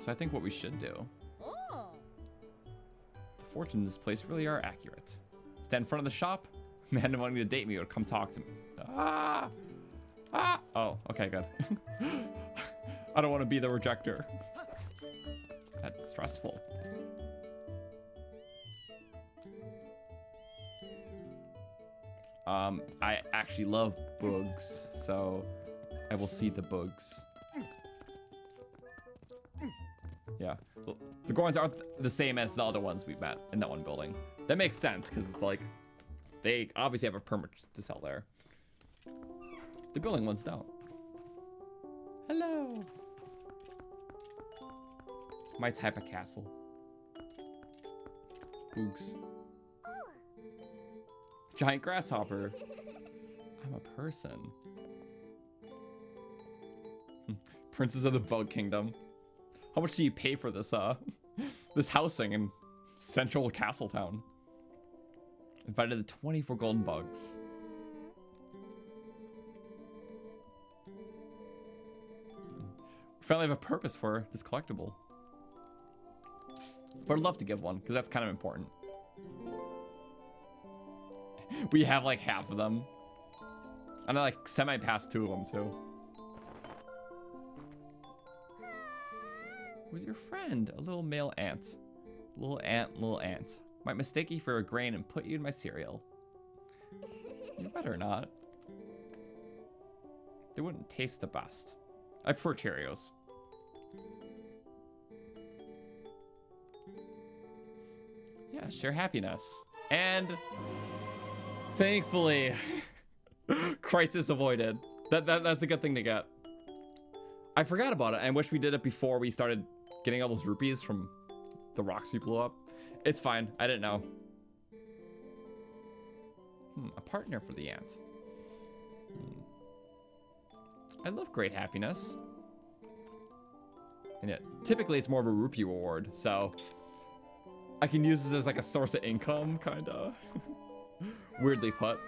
A: So I think what we should do. The fortunes in this place really are accurate. Stand in front of the shop. Man wanting to date me would come talk to me. Ah! Ah! Oh, okay, good. I don't want to be the rejecter. That's stressful. I actually love bugs, so I will see the bugs. Yeah, the Gorons aren't the same as the other ones we've met in that one building. That makes sense, because it's like, they obviously have a permit to sell there. The building ones don't. Hello. My type of castle. Boogs. Giant grasshopper. I'm a person. Princess of the Bug Kingdom. How much do you pay for this this housing in central Castletown? Invited the 24 golden bugs. We finally have a purpose for this collectible. But I'd love to give one, because that's kind of important. We have like half of them. And I like semi-passed 2 of them too. Who's your friend? A little male ant. Little ant. Might mistake you for a grain and put you in my cereal. You better not. They wouldn't taste the best. I prefer Cheerios. Yeah, share happiness. And thankfully, crisis avoided. That's a good thing to get. I forgot about it. I wish we did it before we started getting all those rupees from the rocks we blew up. It's fine. I didn't know. A partner for the ant. I love great happiness. And yet, typically it's more of a rupee reward, so I can use this as like a source of income, kinda. Weirdly put.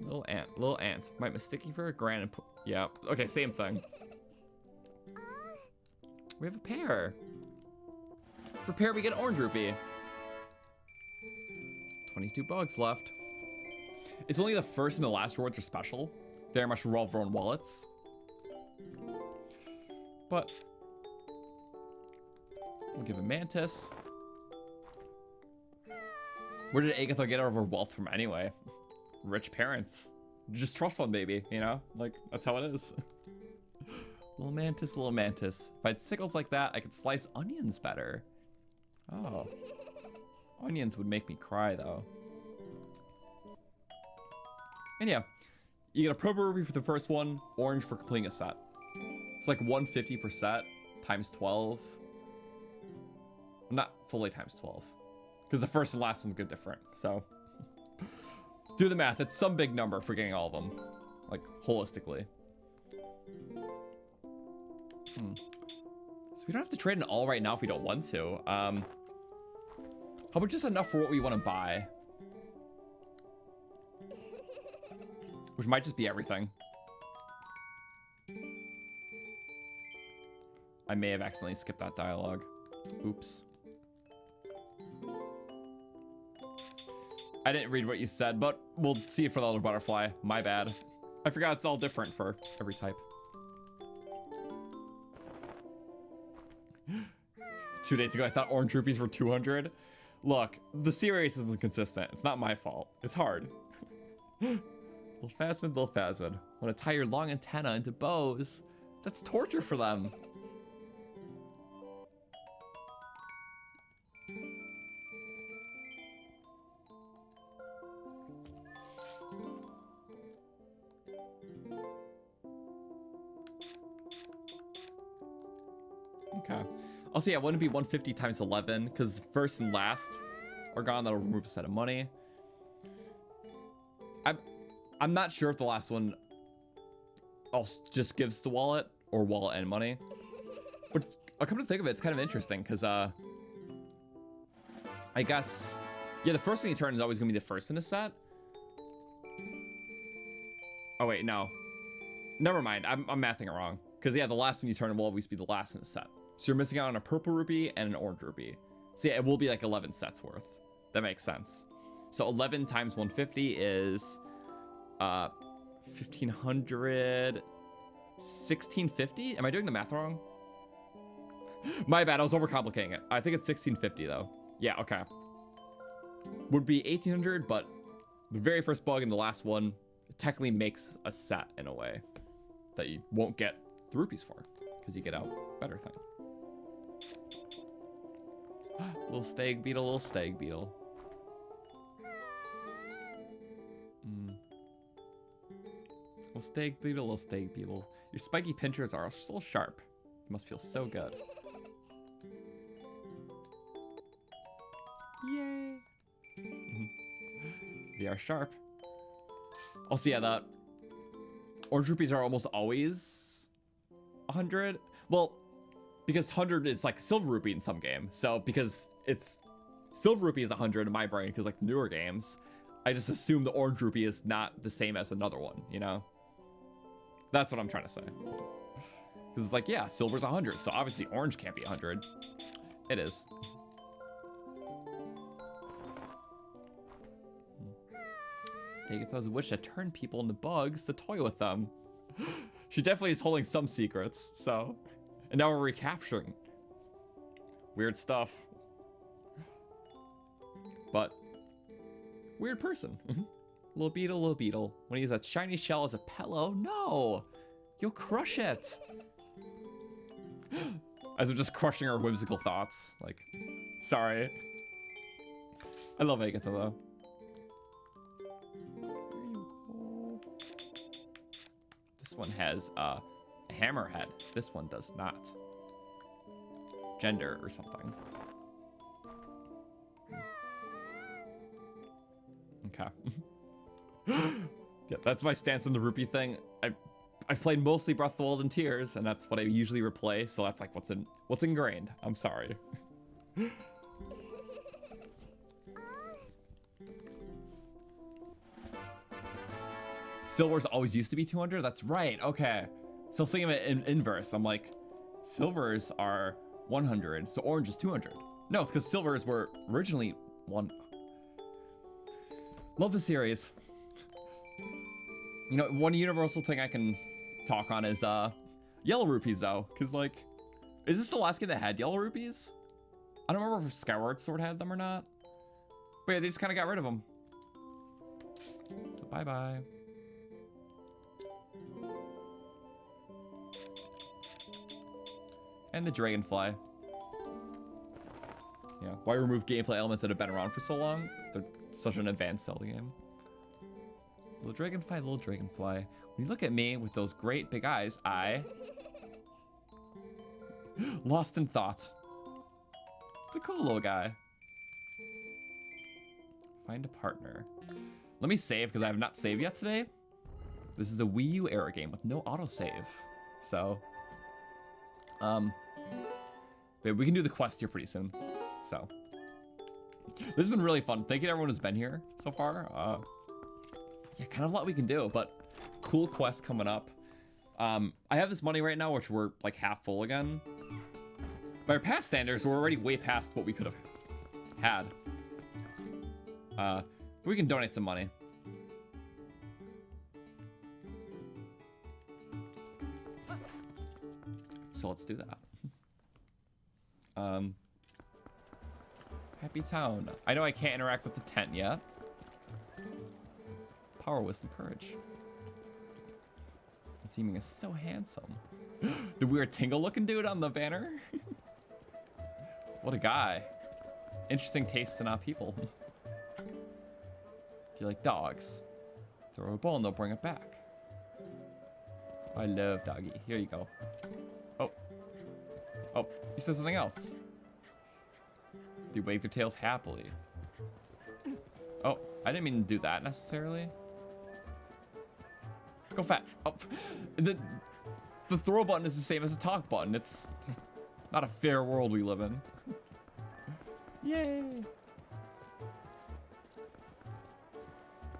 A: Little ant. Might mistake you for a grand and put. Yeah. Okay, same thing. We have a pear. For pear, we get orange rupee. 22 bugs left. It's only the first and the last rewards are special. Very much revolve around wallets. But we'll give a Mantis. Where did Agitha get all of her wealth from anyway? Rich parents. Just trust fund, baby, you know? Like, that's how it is. Little Mantis, little Mantis. If I had sickles like that, I could slice onions better. Oh. Onions would make me cry, though. And yeah, you get a Probo Ruby for the first one, orange for completing a set. It's like 150 per set, times 12. Not fully times 12. Because the first and last one's good different, so. Do the math, it's some big number for getting all of them. Like, holistically. So we don't have to trade in all right now if we don't want to. How about just enough for what we want to buy? Which might just be everything. I may have accidentally skipped that dialogue. Oops. I didn't read what you said, but we'll see it for the other butterfly. My bad. I forgot it's all different for every type. 2 days ago, I thought orange rupees were 200. Look, the series isn't consistent. It's not my fault. It's hard. Little Phasmid, little Phasmid. Want to tie your long antenna into bows? That's torture for them. Okay. Also, yeah, wouldn't it be 150 times 11? Because the first and last are gone. That'll remove a set of money. I'm not sure if the last one also just gives the wallet or wallet and money. But I'll come to think of it, it's kind of interesting because I guess, yeah, the first thing you turn is always gonna be the first in a set. Oh wait, no, never mind. I'm mathing it wrong because yeah, the last one you turn will always be the last in a set. So you're missing out on a purple rupee and an orange rupee. So yeah, it will be like 11 sets worth. That makes sense. So 11 times 150 is 1500, 1650. Am I doing the math wrong? My bad, I was overcomplicating it. I think it's 1650 though. Yeah, okay. Would be 1800, but the very first bug and the last one technically makes a set in a way that you won't get the rupees for because you get a better thing. Little stag beetle, little stag beetle. Little stag beetle, little stag beetle. Your spiky pinchers are so sharp. You must feel so good. Yay! They are sharp. Also, yeah, the orange rupees are almost always 100. Well, because 100 is like silver rupee in some games. So because it's silver rupee is 100 in my brain, because like the newer games, I just assume the orange rupee is not the same as another one, you know? That's what I'm trying to say. Because it's like, yeah, silver's 100, so obviously orange can't be 100. It is. Agitha's wish to turn people into bugs to toy with them. She definitely is holding some secrets, so. And now we're recapturing. Weird stuff. But, weird person. Little beetle, little beetle. Want to use that shiny shell as a pillow? No! You'll crush it! As I'm just crushing our whimsical thoughts. Like, sorry. I love Agitha though. This one has a hammerhead. This one does not. Gender or something. Okay. Yeah, that's my stance on the rupee thing. I played mostly Breath of the Wild and Tears, and that's what I usually replay. So that's like what's ingrained. I'm sorry. Silver's always used to be 200. That's right. Okay. So I was thinking of it in inverse. I'm like, silvers are 100, so orange is 200. No, it's because silvers were originally one. Love the series. You know, one universal thing I can talk on is yellow rupees though, because like, is this the last game that had yellow rupees? I don't remember if Skyward Sword had them or not. But yeah, they just kind of got rid of them. So bye bye. And the dragonfly. Yeah, why remove gameplay elements that have been around for so long? They're such an advanced Zelda game. Little dragonfly, little dragonfly. When you look at me with those great big eyes, I... lost in thought. It's a cool little guy. Find a partner. Let me save, because I have not saved yet today. This is a Wii U era game with no autosave. So... but we can do the quest here pretty soon. So... this has been really fun. Thank you to everyone who's been here so far. Yeah, kind of a lot we can do, but cool quest coming up. I have this money right now, which we're like half full again. By our past standards, we're already way past what we could have had. We can donate some money. So let's do that. Happy Town. I know I can't interact with the tent yet. Power, wisdom, courage. And seeming is so handsome. The weird tingle looking dude on the banner. What a guy. Interesting taste in people. Do you like dogs? Throw a ball and they'll bring it back. I love doggy. Here you go. Oh. Oh, you said something else. They wag their tails happily. Oh, I didn't mean to do that necessarily. Go fat. Oh, the throw button is the same as the talk button. It's not a fair world we live in. Yay.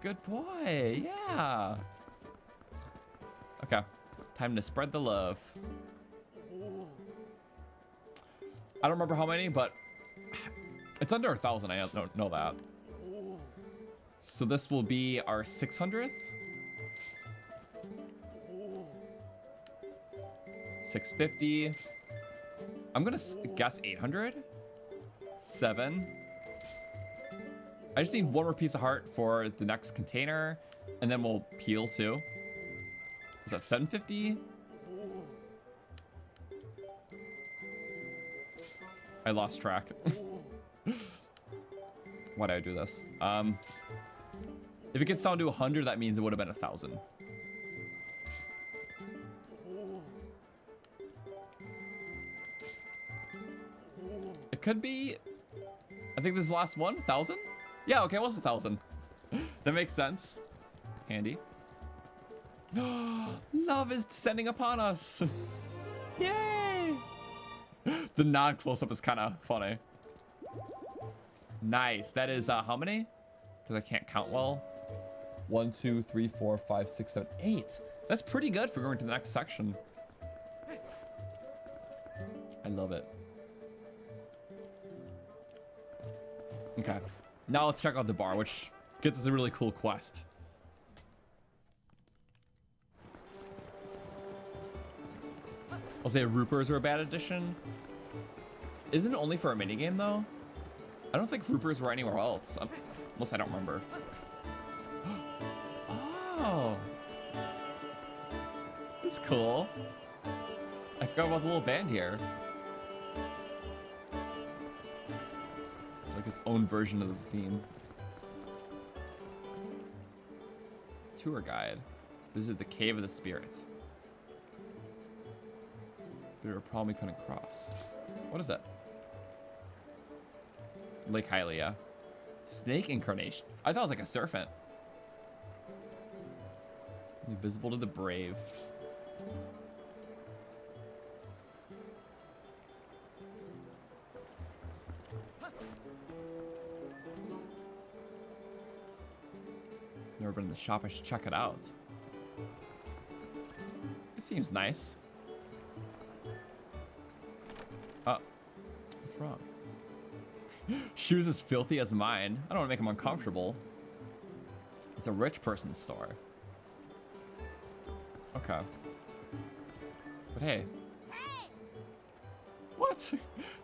A: Good boy. Yeah. Okay. Time to spread the love. I don't remember how many, but it's under 1,000. I don't know that. So this will be our 600th. 650. I'm gonna guess 800. 7. I just need one more piece of heart for the next container, and then we'll peel too. Is that 750? I lost track. Why did I do this? If it gets down to 100, that means it would have been 1,000. It could be. I think this is the last one. 1,000? Yeah, okay, it was 1,000. That makes sense. Handy. Love is descending upon us. Yay! The non-close-up is kind of funny. Nice. That is how many? Because I can't count well. 1, 2, 3, 4, 5, 6, 7, 8. That's pretty good for going to the next section. I love it. Okay. Now let's check out the bar, which gets us a really cool quest. I'll say Roopers are a bad addition. Isn't it only for a minigame though? I don't think Roopers were anywhere else, unless I don't remember. Oh, that's cool. I forgot about the little band here. Like its own version of the theme. Tour guide. Visit the Cave of the Spirit. There a problem we couldn't cross. What is it? Lake Hylia. Snake incarnation. I thought it was like a serpent. Invisible to the brave. Never been in the shop. I should check it out. It seems nice. What's wrong? Shoes as filthy as mine. I don't want to make them uncomfortable. It's a rich person's store. Okay. But hey. What?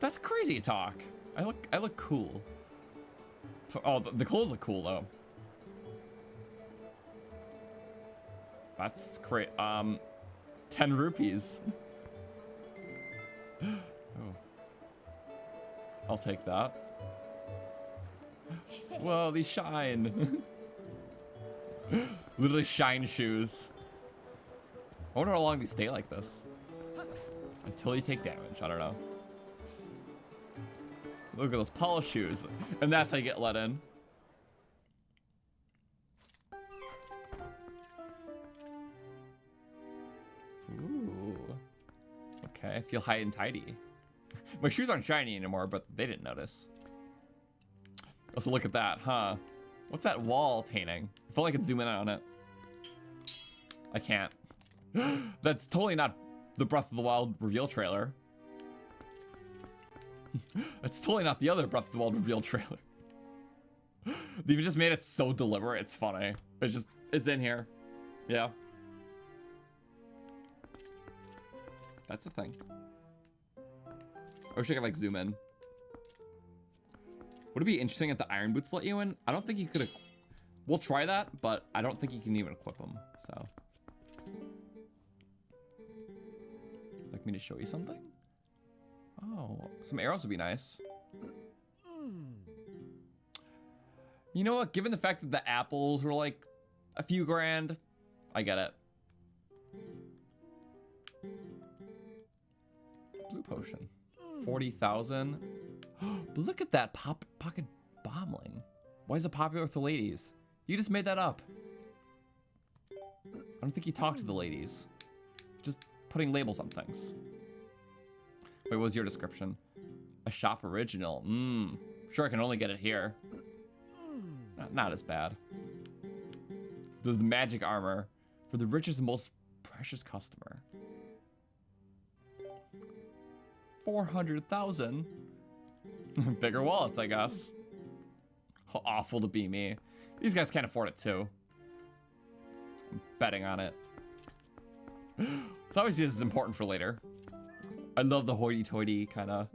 A: That's crazy talk. I look cool. Oh, the clothes look cool though. That's great. 10 rupees. Oh. I'll take that. Whoa, these shine. Literally shine shoes. I wonder how long these stay like this. Until you take damage. I don't know. Look at those polished shoes. And that's how you get let in. Ooh. Okay, I feel high and tidy. My shoes aren't shiny anymore, but they didn't notice. Also, look at that, huh? What's that wall painting? I feel like I could zoom in on it. I can't. That's totally not the Breath of the Wild reveal trailer. That's totally not the other Breath of the Wild reveal trailer. They've just made it so deliberate, it's funny. It's in here. Yeah. That's a thing. I wish I could like zoom in. Would it be interesting if the iron boots let you in? I don't think you could. We'll try that, but I don't think you can even equip them. So, like me to show you something? Oh, some arrows would be nice. You know what? Given the fact that the apples were like a few grand, I get it. Blue potion, 40,000. But look at that pocket bombling. Why is it popular with the ladies? You just made that up. I don't think you talked to the ladies. Just putting labels on things. Wait, what was your description? A shop original. Sure, I can only get it here. Not as bad. The magic armor for the richest and most precious customer. 400,000. Bigger wallets, I guess. How awful to be me. These guys can't afford it too. I'm betting on it. So obviously this is important for later. I love the hoity-toity kind of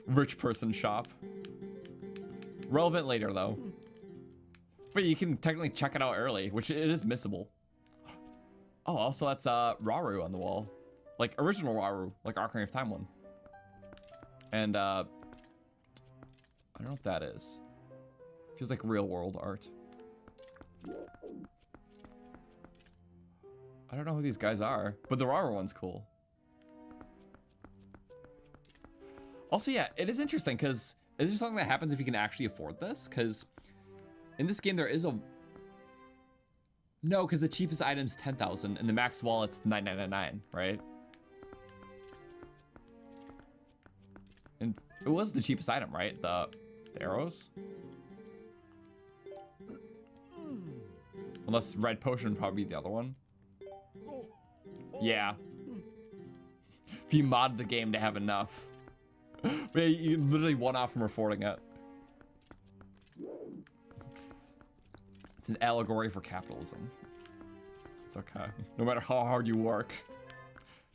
A: rich person shop. Relevant later though. But you can technically check it out early, which it is missable. Oh, also that's Rauru on the wall. Like original Rauru, like Ocarina of Time one. And I don't know what that is. Feels like real world art. I don't know who these guys are, but the Rauru one's cool. Also, yeah, it is interesting because is there something that happens if you can actually afford this? Because in this game there is a... No, because the cheapest item is 10,000 and the max wallet's 9,999, right? And it was the cheapest item, right? The arrows? Unless red potion would probably be the other one. Yeah. If you mod the game to have enough. But you literally one off from affording it. It's an allegory for capitalism. It's okay. No matter how hard you work,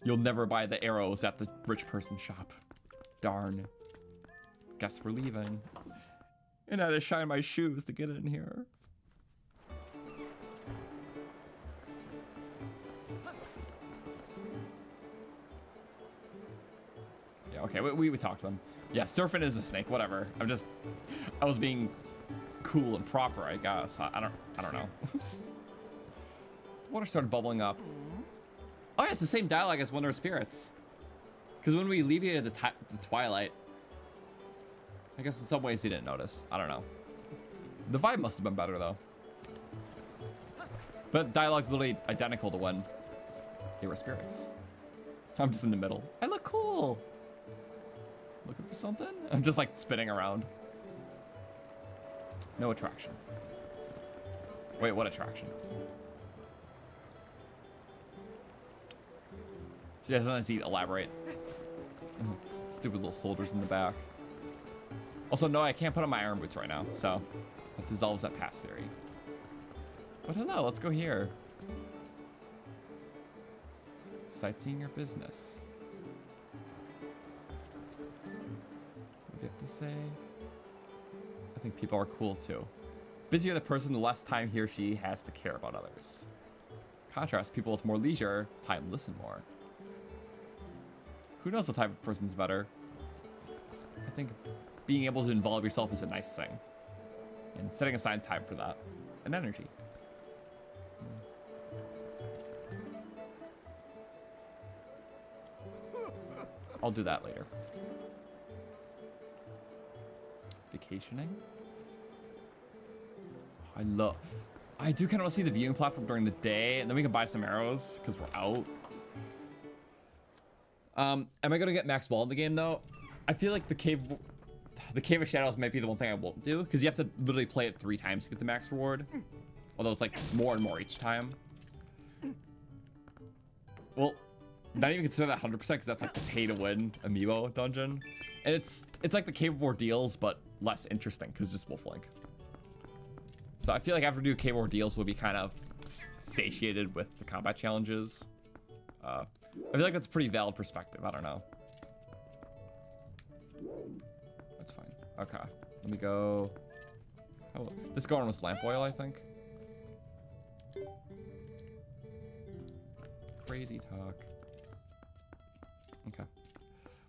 A: you'll never buy the arrows at the rich person shop. Darn. Guess we're leaving. And I had to shine my shoes to get in here. Yeah, okay, we talked to them. Yeah, surfing is a snake, whatever. I was being cool and proper, I guess. I don't know. Water started bubbling up. Oh yeah, it's the same dialogue as Wonder of Spirits. Because when we alleviated the Twilight, I guess in some ways he didn't notice. I don't know. The vibe must have been better though. But dialogue's literally identical to when they were spirits. I'm just in the middle. I look cool. Looking for something? I'm just like spinning around. No attraction. Wait, what attraction? She doesn't see elaborate. Stupid little soldiers in the back. Also, no, I can't put on my iron boots right now, so that dissolves that past theory. But hello, let's go here. Sightseeing or business? What do you have to say? I think people are cool too. Busier the person, the less time he or she has to care about others. Contrast, people with more leisure time listen more. Who knows what type of person's better? I think being able to involve yourself is a nice thing. And setting aside time for that. And energy. I'll do that later. Vacationing? I do kind of want to see the viewing platform during the day, and then we can buy some arrows because we're out. Am I gonna get max wall in the game though? I feel like the cave of shadows might be the one thing I won't do because you have to literally play it 3 times to get the max reward. Although it's like more and more each time. Well, not even consider that 100% because that's like the pay to win amiibo dungeon, and it's like the cave of ordeals but less interesting because it's just Wolflink. So I feel like after we do cave ordeals, we'll be kind of satiated with the combat challenges. I feel like that's a pretty valid perspective. I don't know. That's fine. Okay, let me go. Oh, this going was lamp oil, I think. Crazy talk. Okay.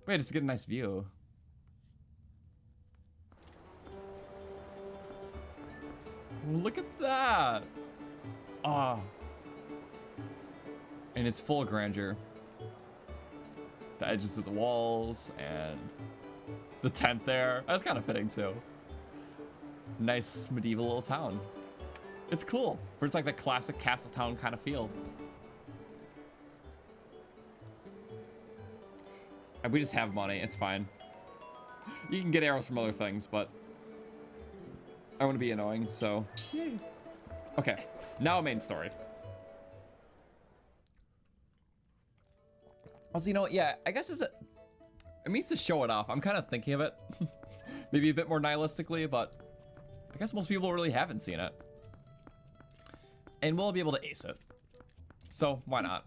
A: Wait, just to get a nice view. Look at that! Ah. And it's full of grandeur. The edges of the walls and the tent there. That's kind of fitting too. Nice medieval little town. It's cool. Where it's like the classic castle town kind of feel. And we just have money. It's fine. You can get arrows from other things, but I want to be annoying, so. Yay. Okay, now main story. Also, you know what? Yeah, I guess it means to show it off. I'm kind of thinking of it. Maybe a bit more nihilistically, but I guess most people really haven't seen it. And we'll be able to ace it. So, why not?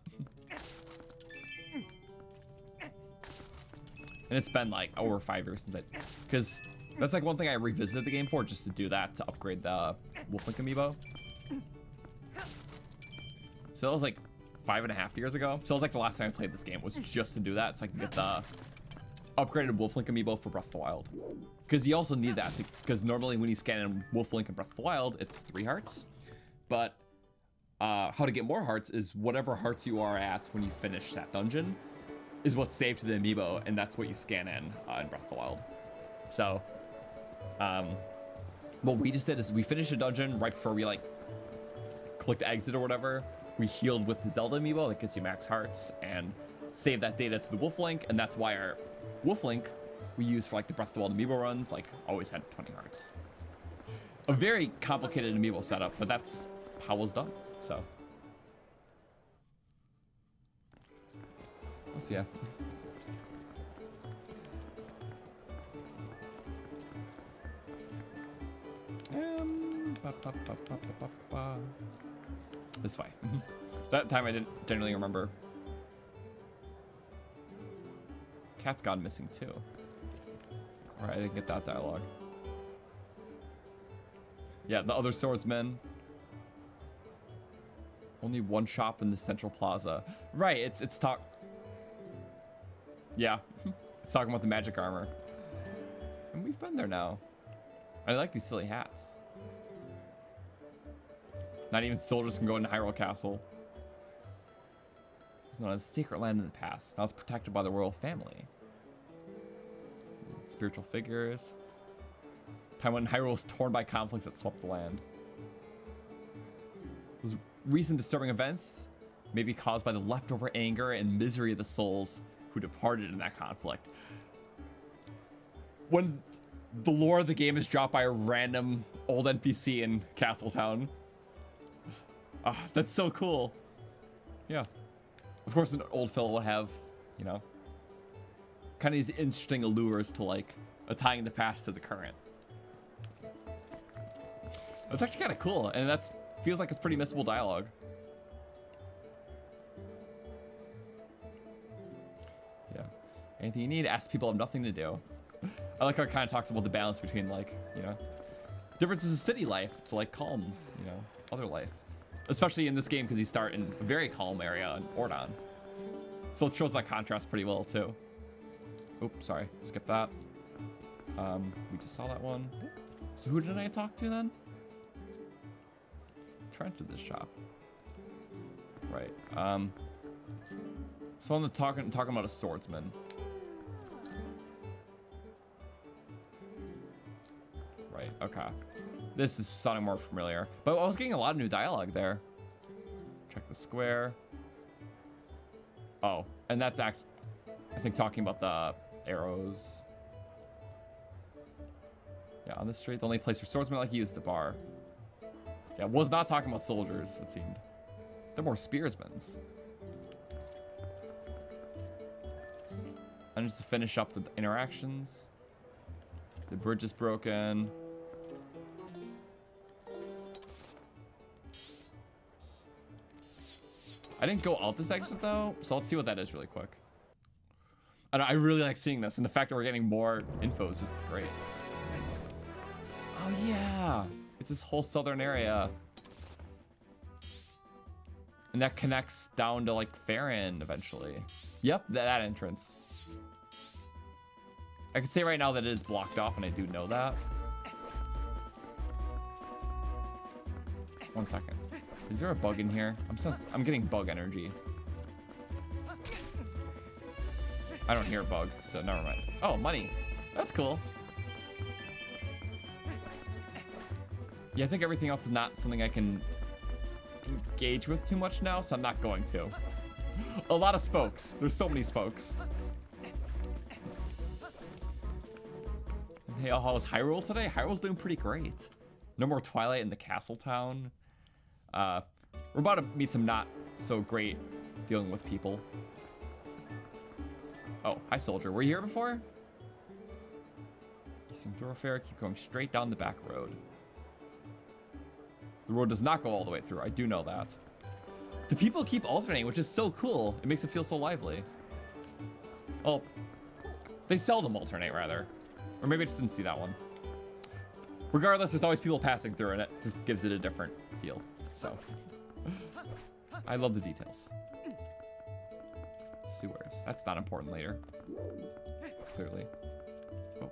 A: And it's been like over 5 years since because that's like one thing I revisited the game for, just to do that, to upgrade the Wolflink amiibo. So that was like 5.5 years ago. So it was like the last time I played this game was just to do that, so I can get the upgraded Wolflink amiibo for Breath of the Wild. Because you also need that, because normally when you scan in Wolflink in Breath of the Wild, it's 3 hearts. But how to get more hearts is whatever hearts you are at when you finish that dungeon is what's saved to the amiibo, and that's what you scan in Breath of the Wild. So, what we just did is we finished a dungeon right before we like clicked exit or whatever. We healed with the Zelda amiibo that gets you max hearts and save that data to the Wolflink, and that's why our Wolflink we use for like the Breath of the Wild amiibo runs like always had 20 hearts. A very complicated amiibo setup, but that's how it was done. So. Let's see. This way. That time I didn't generally remember. Cat's gone missing too. Alright, I didn't get that dialogue. Yeah, the other swordsman. Only one shop in the central plaza. Right, it's talk. Yeah, it's talking about the magic armor. And we've been there now. I like these silly hats. Not even soldiers can go into Hyrule Castle. It was known as Sacred Land in the past. Now it's protected by the royal family. Spiritual figures. Time when Hyrule was torn by conflicts that swept the land. Those recent disturbing events may be caused by the leftover anger and misery of the souls who departed in that conflict. When the lore of the game is dropped by a random old NPC in Castletown. Ah, that's so cool. Yeah. Of course, an old fellow will have, you know, kind of these interesting allures to like tying the past to the current. That's actually kind of cool, and that feels like it's pretty missable dialogue. Anything you need, ask people have nothing to do. I like how it kind of talks about the balance between, like, you know, differences of city life to, like, calm, you know, other life. Especially in this game because you start in a very calm area in Ordon. So it shows that contrast pretty well, too. Oops, sorry. Skip that. We just saw that one. So who did I talk to then? Trench at this shop. Right. So I'm talking about a swordsman. Right, okay. This is sounding more familiar. But I was getting a lot of new dialogue there. Check the square. Oh, and that's actually, I think, talking about the arrows. Yeah, on the street, the only place for swordsmen like you is the bar. Yeah, was not talking about soldiers, it seemed. They're more spearsmen. And just to finish up the interactions. The bridge is broken. I didn't go out this exit though, so let's see what that is really quick. I really like seeing this, and the fact that we're getting more info is just great. Oh yeah, it's this whole southern area. And that connects down to like Farron eventually. Yep, that entrance. I can say right now that it is blocked off, and I do know that. 1 second. Is there a bug in here? I'm getting bug energy. I don't hear a bug, so never mind. Oh, money. That's cool. Yeah, I think everything else is not something I can engage with too much now, so I'm not going to. A lot of spokes. There's so many spokes. Hey, how was Hyrule today? Hyrule's doing pretty great. No more Twilight in the castle town. We're about to meet some not so great dealing with people. Oh, hi soldier. Were you here before? Eastern thoroughfare, keep going straight down the back road. The road does not go all the way through, I do know that. The people keep alternating, which is so cool. It makes it feel so lively. Well, they seldom alternate rather. Or maybe I just didn't see that one. Regardless, there's always people passing through and it just gives it a different feel. So, I love the details. Sewers. That's not important later. Clearly. Oh.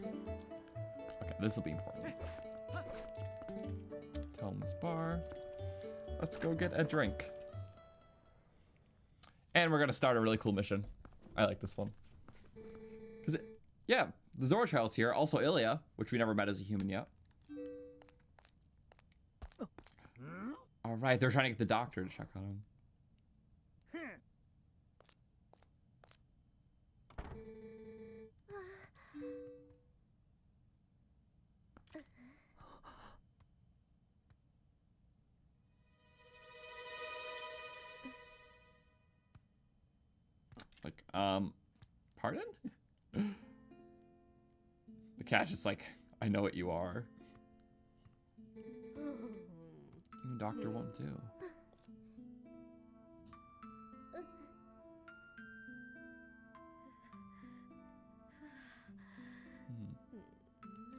A: Okay, this will be important. Telma's bar. Let's go get a drink. And we're gonna start a really cool mission. I like this one. Yeah, the Zora child's here. Also Hylia, which we never met as a human yet. All right, they're trying to get the doctor to check on him. Like, pardon? The cat's just like, I know what you are. Even Doctor won't do.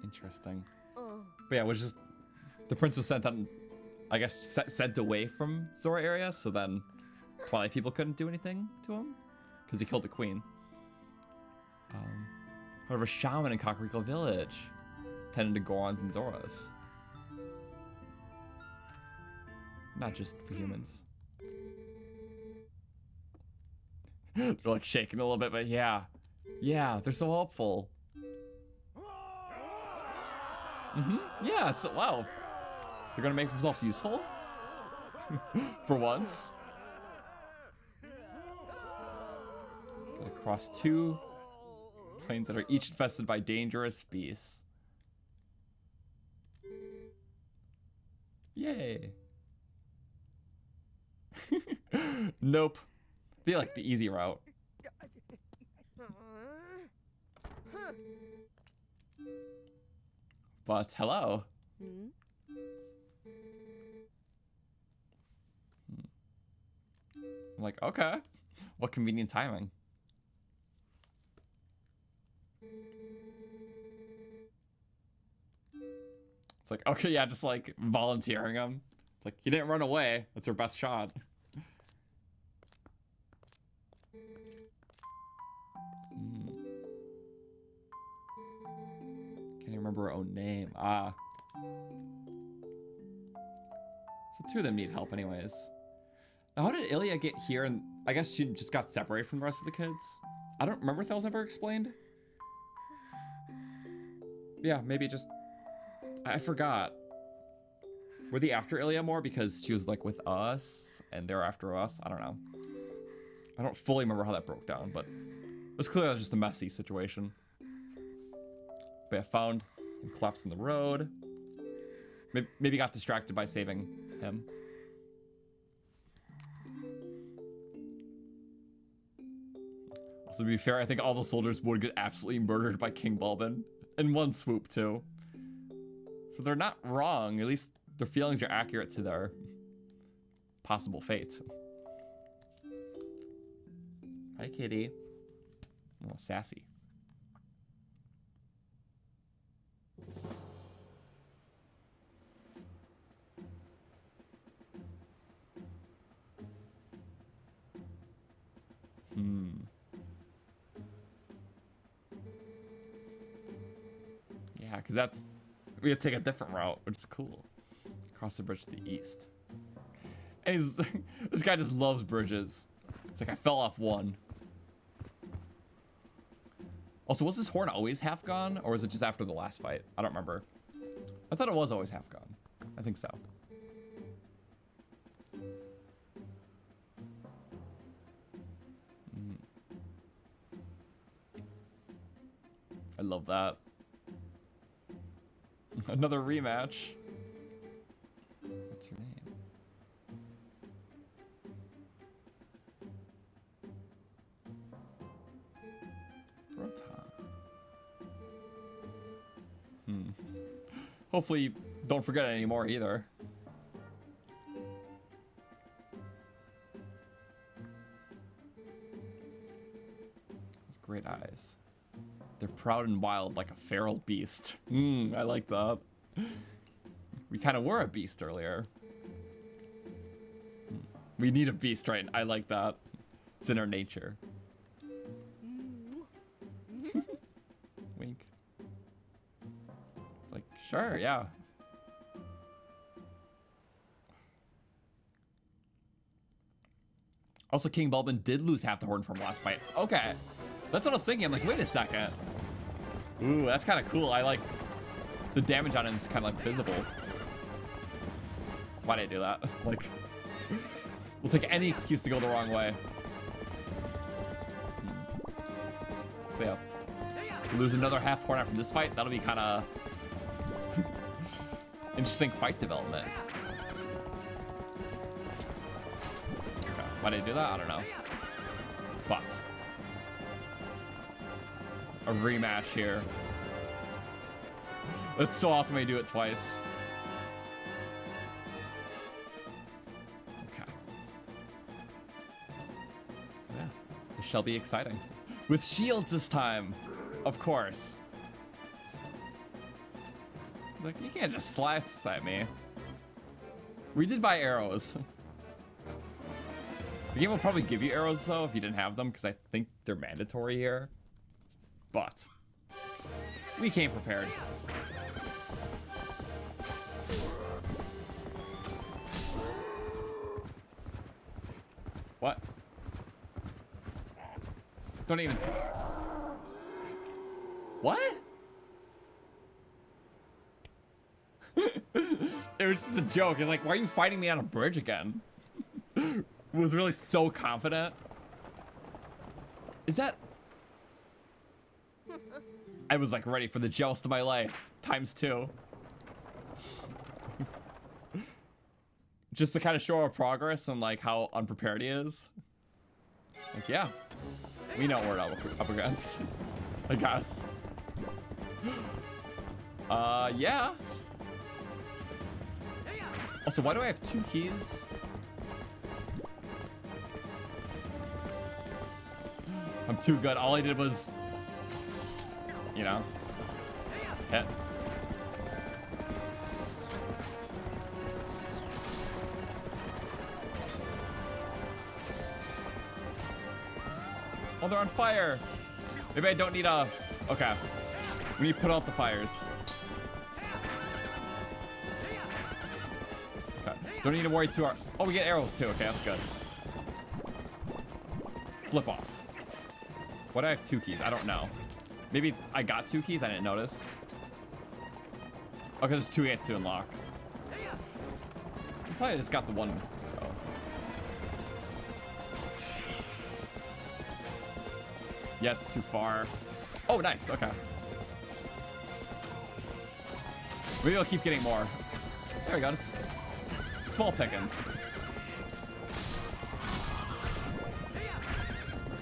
A: Interesting. But yeah, it was just the prince was sent on, I guess, sent away from Zora area, so then Twilight people couldn't do anything to him because he killed the queen. Part of a shaman in Kakariko Village, tending to Gorons and Zoras. Not just for humans. They're like shaking a little bit, but yeah. Yeah, they're so hopeful. Yeah, so wow. They're gonna make themselves useful? For once. Gotta cross 2 plains that are each infested by dangerous beasts. Yay. Nope. They like the easy route. But hello. I'm like, okay. What convenient timing. It's like, okay, yeah, just like volunteering him. It's like, he didn't run away. That's her best shot. Can't even remember her own name. Ah. So two of them need help anyways. Now, how did Hylia get here? And I guess she just got separated from the rest of the kids. I don't remember if that was ever explained. Yeah, maybe just... I forgot. Were they after Hylia more because she was like with us and they're after us? I don't know. I don't fully remember how that broke down, but it was clearly just a messy situation. But I found him collapsed in the road. Maybe got distracted by saving him. Also, to be fair, I think all the soldiers would get absolutely murdered by King Bulbin in one swoop too. So they're not wrong. At least their feelings are accurate to their possible fate. Hi, kitty. Oh, sassy. Yeah, because that's... We have to take a different route, which is cool. Cross the bridge to the east. And this guy just loves bridges. It's like I fell off one. Also, was this horn always half gone? Or was it just after the last fight? I don't remember. I thought it was always half gone. I think so. I love that. Another rematch. What's your name? Croton. Hopefully you don't forget it anymore either. Those great eyes. They're proud and wild like a feral beast. I like that. We kind of were a beast earlier. We need a beast, right? I like that. It's in our nature. Wink. It's like, sure, yeah. Also, King Bulbin did lose half the horn from last fight. Okay. That's what I was thinking. I'm like, wait a second. Ooh, that's kind of cool. I like the damage on him is kind of like visible. Why did I do that? Like, we'll take any excuse to go the wrong way. So yeah, we lose another half horn after this fight. That'll be kind of interesting fight development. Okay. Why did I do that? I don't know. But a rematch here. That's so awesome when you do it twice. Okay. Yeah, this shall be exciting. With shields this time, of course. He's like, you can't just slice at me. We did buy arrows. The game will probably give you arrows though if you didn't have them, because I think they're mandatory here. But we came prepared. What? Don't even... What? It was just a joke. It's like, why are you fighting me on a bridge again? Was really so confident. Is that... I was like ready for the joust of my life. ×2. Just to kind of show our progress and like how unprepared he is. Like, yeah. We know what we're up against. I guess. Yeah. Also, why do I have 2 keys? I'm too good. All I did was, you know, hit. Oh, they're on fire. Maybe I don't need a... Okay. We need to put out the fires. Okay. Don't need to worry too hard. Oh, we get arrows too. Okay, that's good. Flip off. Why do I have 2 keys? I don't know. Maybe I got 2 keys. I didn't notice. Okay, there's 2 gates to unlock. I probably just got the one. Oh. Yeah, it's too far. Oh, nice. Okay. Maybe I'll keep getting more. There we go. Just small pickings.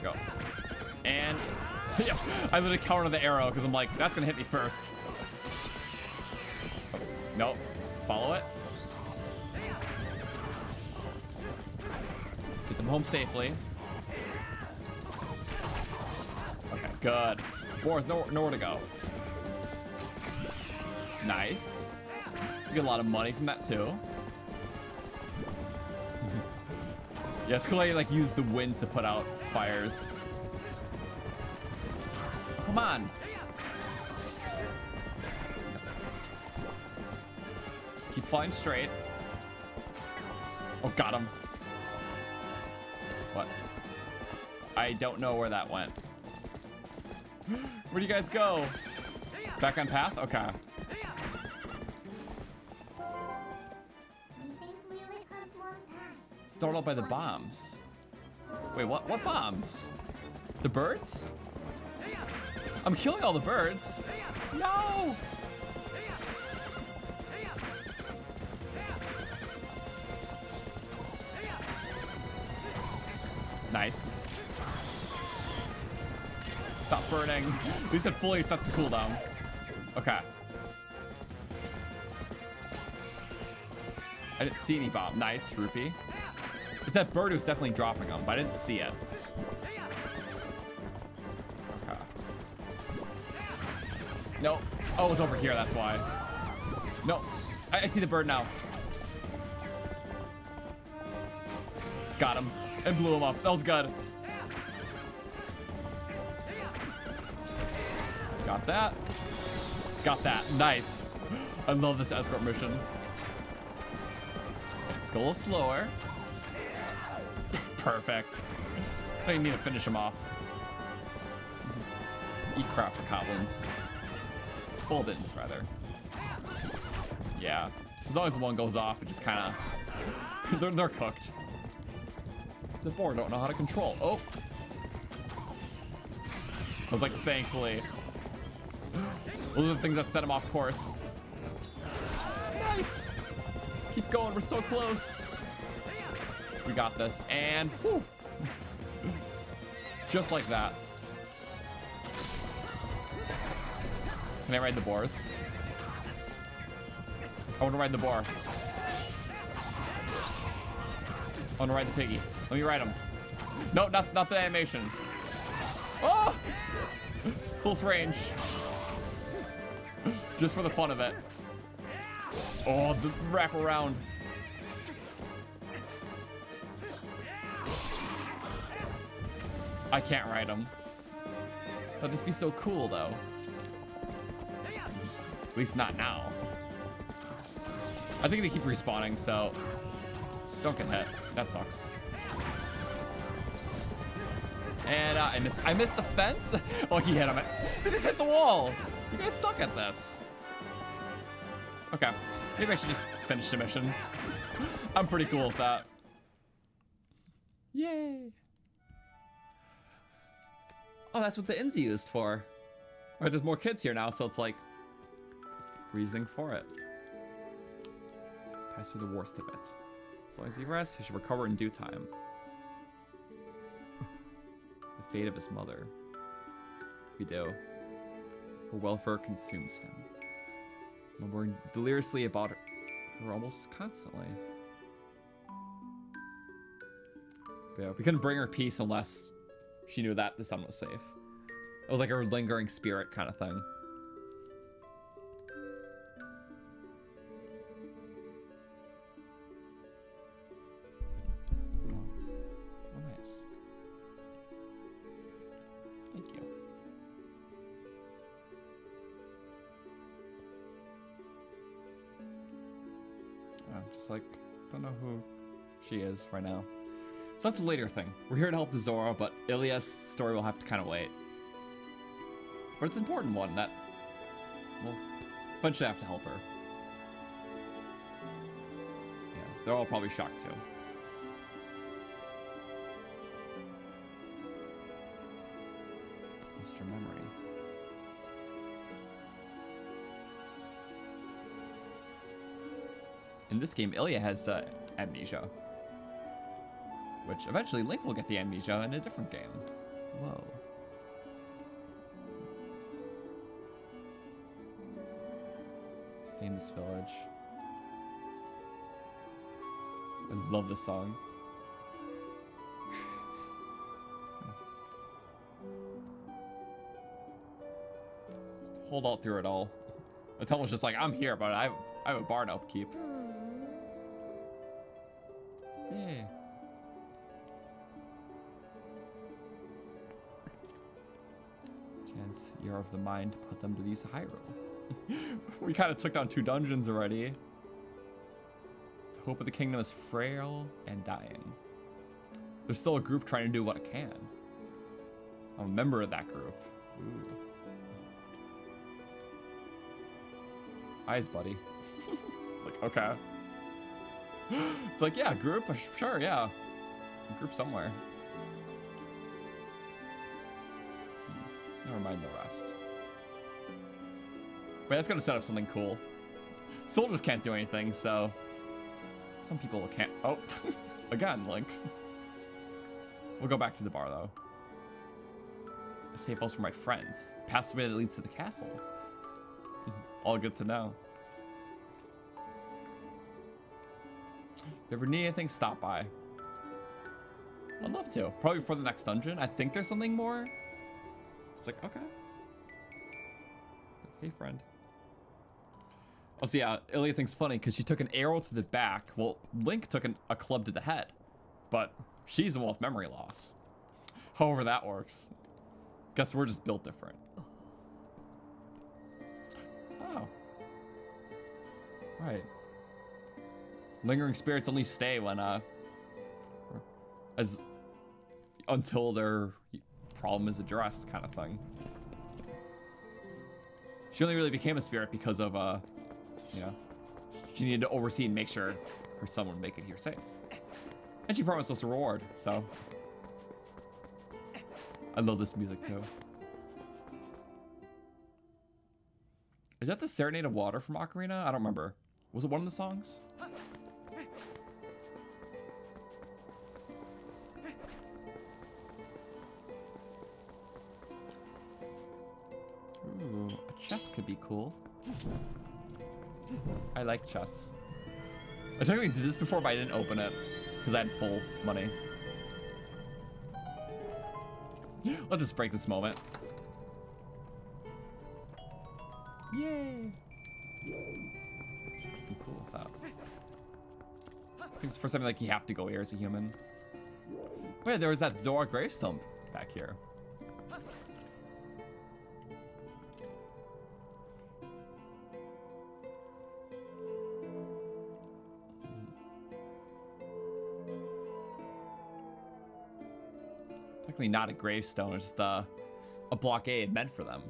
A: Go. And yeah, I literally counter the arrow because I'm like, that's gonna hit me first. Oh, nope. Follow it. Get them home safely. Okay, good. Boar's nowhere to go. Nice. You get a lot of money from that too. Yeah, it's cool how you like use the winds to put out fires. Oh, come on. Just keep flying straight. Oh, got him. What? I don't know where that went. Where do you guys go? Back on path? Okay. Startled by the bombs. Wait, what? What bombs? The birds? I'm killing all the birds. No! Nice. Stop burning. At least it fully sets the cooldown. Okay. I didn't see any bomb. Nice, rupee. It's that bird who's definitely dropping them, but I didn't see it. Okay. Nope. Oh, it was over here, that's why. No. I see the bird now. Got him. And blew him up. That was good. Got that. Got that. Nice. I love this escort mission. Let's go a little slower. Perfect. I don't even need to finish him off. Eat crap for goblins. Bulbins, rather. Yeah. As long as one goes off, it just kind of... they're cooked. The board don't know how to control. Oh. I was like, thankfully. Those are the things that set him off course. Nice. Keep going. We're so close. We got this. And whew. Just like that. Can I ride the boars? I want to ride the boar. I want to ride the piggy. Let me ride him. No, not the animation. Oh! Close range. Just for the fun of it. Oh, the wrap around. I can't ride him. That'd just be so cool, though. At least not now. I think they keep respawning, so don't get hit. That sucks. And I missed the fence. Oh, he hit him. They just hit the wall. You guys suck at this. Okay, maybe I should just finish the mission. I'm pretty cool with that. Yay. Oh, that's what the inn's used for. Or there's more kids here now, so it's like reasoning for it. Pass through the worst of it. As long as he rests, he should recover in due time. The fate of his mother. We do. Her welfare consumes him. Remembering deliriously about her almost constantly. But yeah, we couldn't bring her peace unless she knew that the sun was safe. It was like a lingering spirit kind of thing. Oh, nice. just like, don't know who she is right now. So that's a later thing. We're here to help the Zora, but Hylia's story will have to kind of wait. But it's an important one that we'll eventually have to help her. Yeah, they're all probably shocked too. Lost your memory. In this game, Hylia has amnesia. Which eventually Link will get the amnesia in a different game. Whoa. Stay in this village. I love this song. Hold out through it all. Until was just like, I'm here, but I have a barn upkeep. Yeah. Chance, you're of the mind to put them to use Hyrule. We kind of took down 2 dungeons already. The hope of the kingdom is frail and dying. There's still a group trying to do what it can. I'm a member of that group. Ooh. Eyes, buddy. Like, okay. It's like, yeah, group, sure, yeah. Group somewhere. Never mind the rest. But that's gonna set up something cool. Soldiers can't do anything, so some people can't. Oh, again, Link. We'll go back to the bar though. A safe house for my friends. Passageway that leads to the castle. All good to know. If you ever need anything, stop by. I'd love to. Probably before the next dungeon. I think there's something more. It's like, okay. Hey, friend. Oh, so yeah, Hylia thinks funny because she took an arrow to the back. Well, Link took a club to the head. But she's the one with memory loss. However that works. Guess we're just built different. Oh. Right. Lingering spirits only stay when, until their problem is addressed, kind of thing. She only really became a spirit because of, yeah, she needed to oversee and make sure her son would make it here safe. And she promised us a reward, so. I love this music too. Is that the Serenade of Water from Ocarina? I don't remember. Was it one of the songs? Ooh, a chest could be cool. I like chess. I technically did this before, but I didn't open it because I had full money. Let's just break this moment. Yay! I'm cool with that. I think it's for something like you have to go here as a human. Wait, there was that Zora gravestone back here. Technically not a gravestone, it's just a blockade meant for them.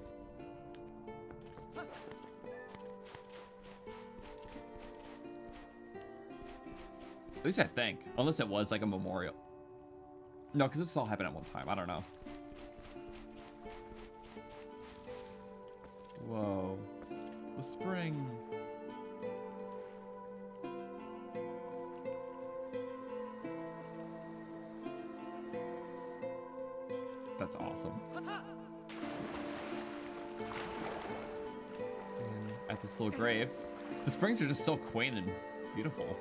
A: At least I think. Unless it was like a memorial. No, because this all happened at one time. I don't know. Whoa. The spring. That's awesome. And at this little grave. The springs are just so quaint and beautiful.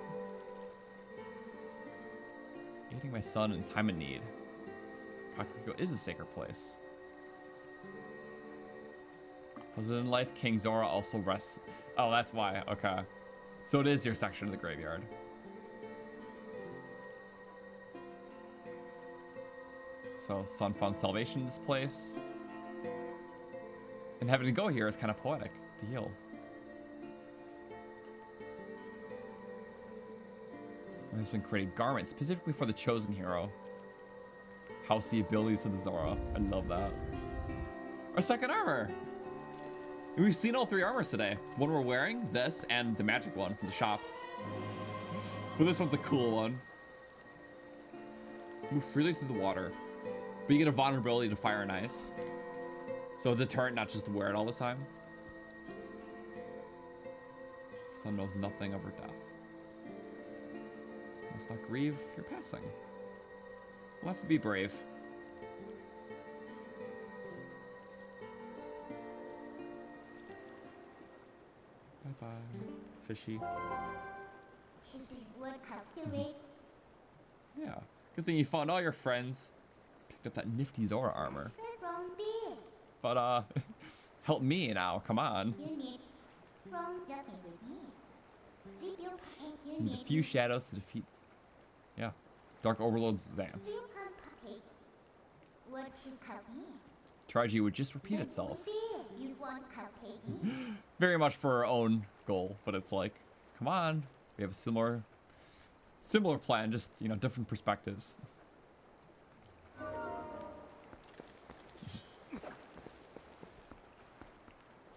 A: Aiding my son in time of need. Kakariko is a sacred place. Husband in life, King Zora also rests. Oh, that's why. Okay. So it is your section of the graveyard. So son found salvation in this place. And having to go here is kind of poetic to heal. Has been creating garments specifically for the chosen hero. House the abilities of the Zora. I love that. Our second armor. We've seen all 3 armors today. One we're wearing, this, and the magic one from the shop. But this one's a cool one. Move freely through the water, but you get a vulnerability to fire and ice. So a deterrent, not just to wear it all the time. Sun knows nothing of her death. Must not grieve your passing. We'll have to be brave. Bye-bye, fishy. Yeah, good thing you found all your friends. Picked up that nifty Zora armor. But, help me now, come on. Need a few shadows to defeat. Yeah. Dark Overlord's Zant. Tragedy would just repeat itself. Very much for our own goal, but it's like, come on. We have a similar plan, just, you know, different perspectives.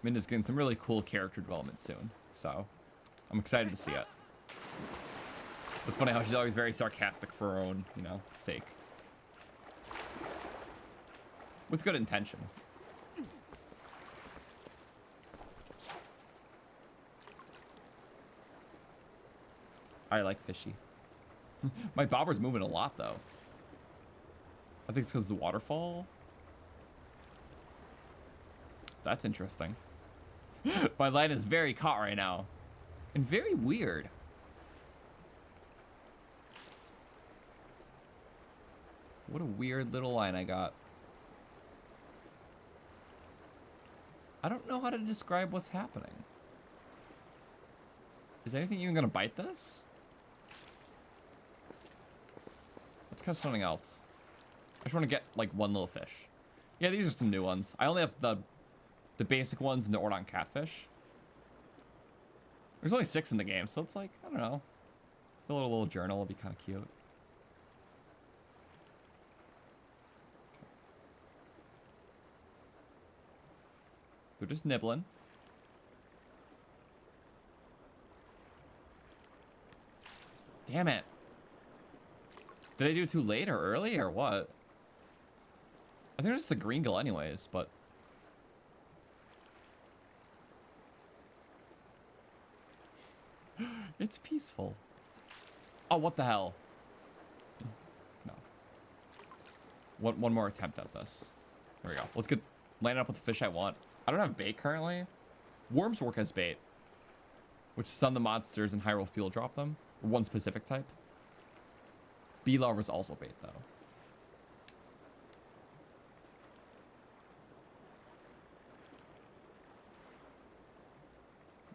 A: Minda's getting some really cool character development soon, so I'm excited to see it. It's funny how she's always very sarcastic for her own, you know, sake. With good intention. I like fishy. My bobber's moving a lot, though. I think it's because of the waterfall. That's interesting. My line is very caught right now. And very weird. What a weird little line I got. I don't know how to describe what's happening. Is anything even gonna bite this? Let's catch something else. I just want to get like one little fish. Yeah, these are some new ones. I only have the basic ones and the Ordon catfish. There's only 6 in the game, so it's like, I don't know. Fill out a little journal, it'll be kind of cute. They're just nibbling. Damn it. Did I do it too late or early or what? I think it's just the green gull anyways, but... It's peaceful. Oh, what the hell? No. One more attempt at this. There we go. Let's get landed up with the fish I want. I don't have bait currently. Worms work as bait, which stun the monsters in Hyrule Field drop them. Or one specific type. Bee larva's also bait though.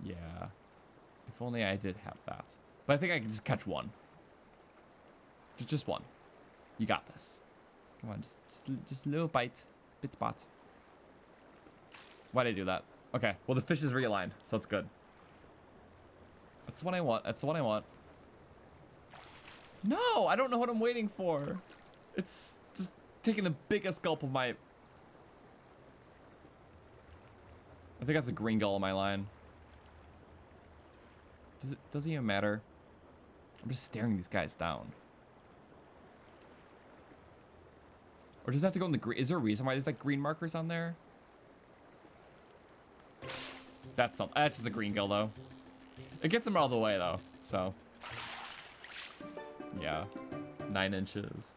A: Yeah. If only I did have that. But I think I can just catch one. Just one. You got this. Come on, just a little bite. Bit spot. Why'd I do that? Okay, well the fish is realigned, so that's good. That's what I want. That's the one I want. No, I don't know what I'm waiting for. It's just taking the biggest gulp of my... I think that's a green gull on my line. Does it even matter? I'm just staring these guys down. Or does it have to go in the green? Is there a reason why there's like green markers on there? That's something. That's just a green gill though. It gets them all the way though, so. Yeah, 9 inches.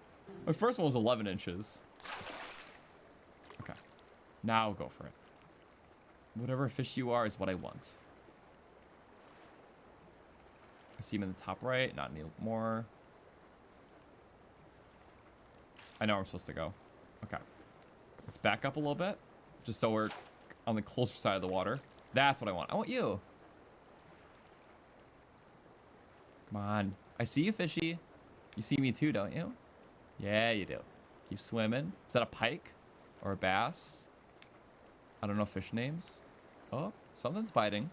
A: My first one was 11 inches. Okay, now go for it. Whatever fish you are is what I want. I see him in the top right, not any more. I know where I'm supposed to go. Okay. Let's back up a little bit. Just so we're on the closer side of the water. That's what I want. I want you. Come on. I see you, fishy. You see me too, don't you? Yeah, you do. Keep swimming. Is that a pike? Or a bass? I don't know fish names. Oh, something's biting.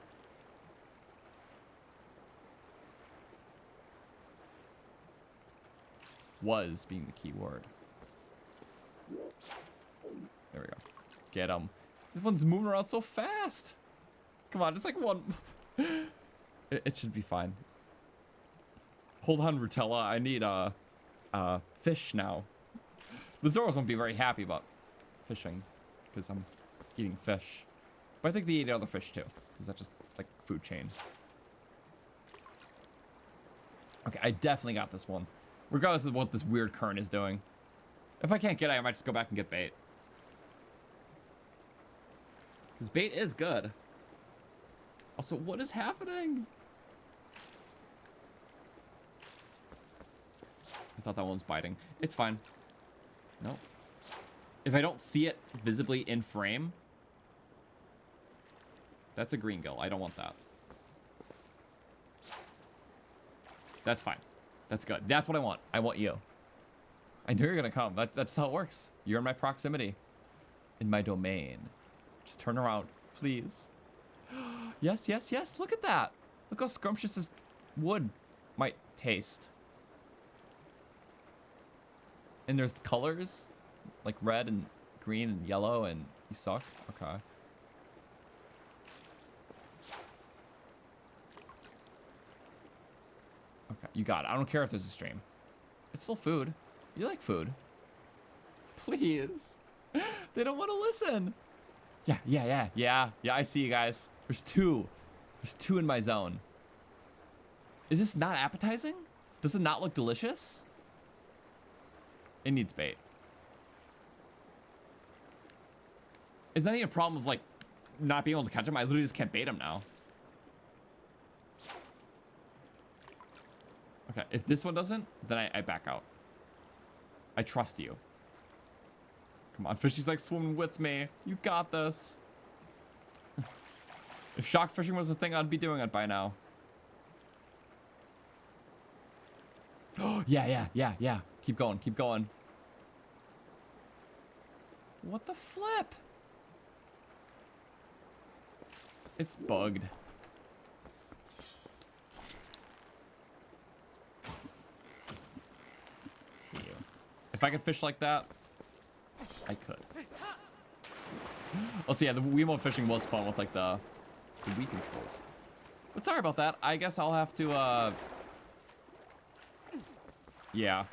A: Was being the key word. There we go. Get him. This one's moving around so fast. Come on, just like one. It should be fine. Hold on, Rutella. I need fish now. The Zoras won't be very happy about fishing because I'm eating fish. But I think they eat other fish too. Is that just like food chain? Okay, I definitely got this one. Regardless of what this weird current is doing. If I can't get it, I might just go back and get bait. Because bait is good. Also, what is happening? I thought that one was biting. It's fine. No. If I don't see it visibly in frame, that's a green gill. I don't want that. That's fine. That's good. That's what I want. I want you. I knew you were going to come. That's how it works. You're in my proximity. In my domain. Just turn around, please. Yes, yes, yes. Look at that. Look how scrumptious this wood might taste. And there's colors. Like red and green and yellow and you suck. Okay. Okay, you got it. I don't care if there's a stream. It's still food. You like food. Please. They don't want to listen. Yeah, I see you guys. There's two. There's two in my zone. Is this not appetizing? Does it not look delicious? It needs bait. Is that even a problem of like not being able to catch him? I literally just can't bait him now. Okay, if this one doesn't, then I back out. I trust you. Come on, fishy's like swimming with me. You got this. If shock fishing was a thing, I'd be doing it by now. Oh, yeah. Keep going, keep going. What the flip? It's bugged. If I could fish like that, I could. Oh, so yeah, the Wiimote fishing was fun with like the Wii controls. But sorry about that. I guess I'll have to, yeah.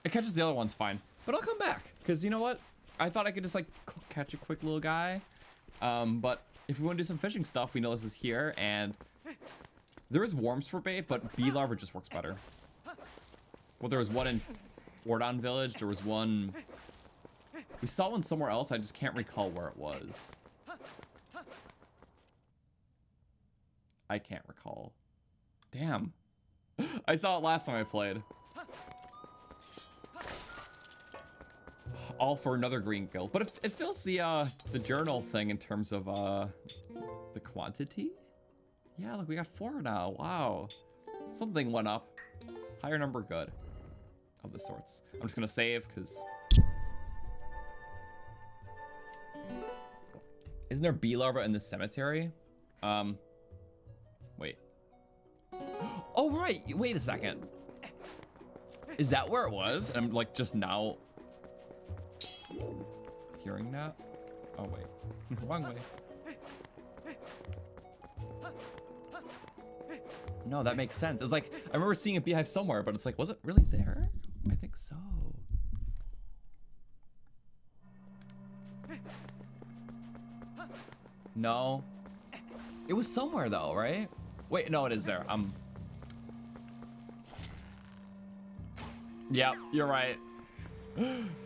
A: It catches the other ones fine. But I'll come back. Because you know what? I thought I could just like catch a quick little guy. But if we want to do some fishing stuff, we know this is here. And there is worms for bait, but bee larva just works better. Well, there was one in Croton village. There was one. We saw one somewhere else. I just can't recall where it was. I can't recall. Damn. I saw it last time I played. All for another green gill. But it fills the journal thing in terms of the quantity. Yeah, look, we got 4 now. Wow. Something went up. Higher number, good. Of the sorts. I'm just gonna save because isn't there bee larva in the cemetery? Wait. Oh right, wait a second. Is that where it was? And I'm like just now hearing that? Oh wait. Wrong way. No, that makes sense. It was like I remember seeing a beehive somewhere, but it's like, was it really there? I think so. No. It was somewhere though, right? Wait, no, it is there. Yep, you're right.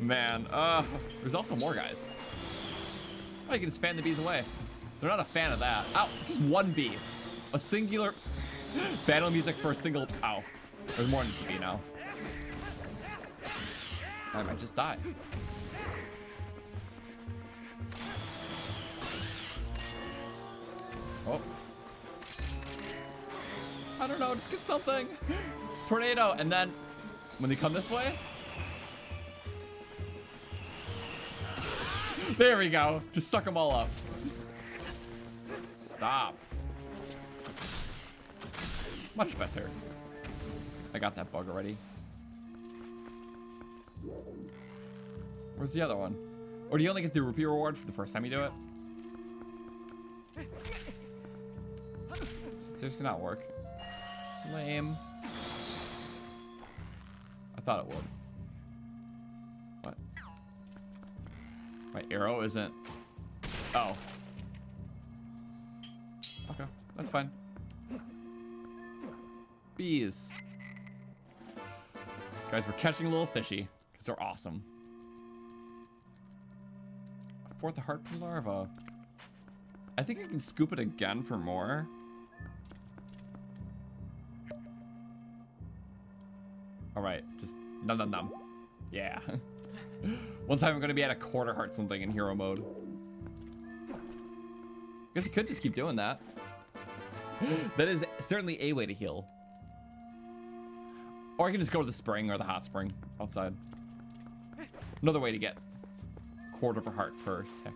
A: Man, there's also more guys. Oh, you can just fan the bees away. They're not a fan of that. Ow, just one bee. A singular battle music for a single. Ow. There's more than just a bee now. I might just die. Oh. I don't know, just get something. Tornado, and then when they come this way. There we go. Just suck them all up. Stop. Much better. I got that bug already. Where's the other one? Or do you only get the rupee reward for the first time you do it? Does it seriously not work? Lame. I thought it would. What? My arrow isn't... Oh. Okay, that's fine. Bees. Guys, we're catching a little fishy because they're awesome. A fourth heart per larva. I think I can scoop it again for more. All right, just num num num. Yeah. One time I'm gonna be at a quarter heart something in hero mode. Guess you could just keep doing that. That is certainly a way to heal. Or I can just go to the spring or the hot spring outside. Another way to get quarter of a heart per tick.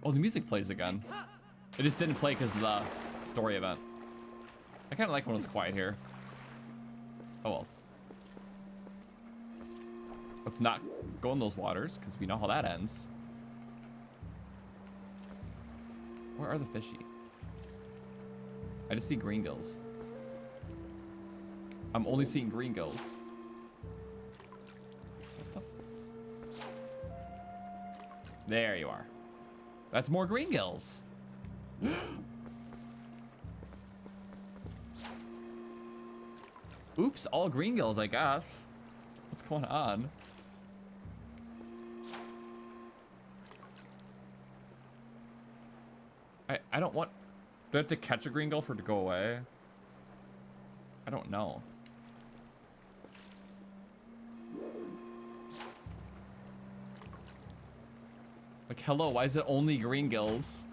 A: Oh, the music plays again. It just didn't play because of the story event. I kind of like when it's quiet here. Oh well. Let's not go in those waters because we know how that ends. Where are the fishy? I just see green gills. I'm only seeing green gills. There you are. That's more green gills. Oops, all green gills, I guess. What's going on? I don't want... Do I have to catch a green gill for it to go away? I don't know. Like, hello, why is it only green gills?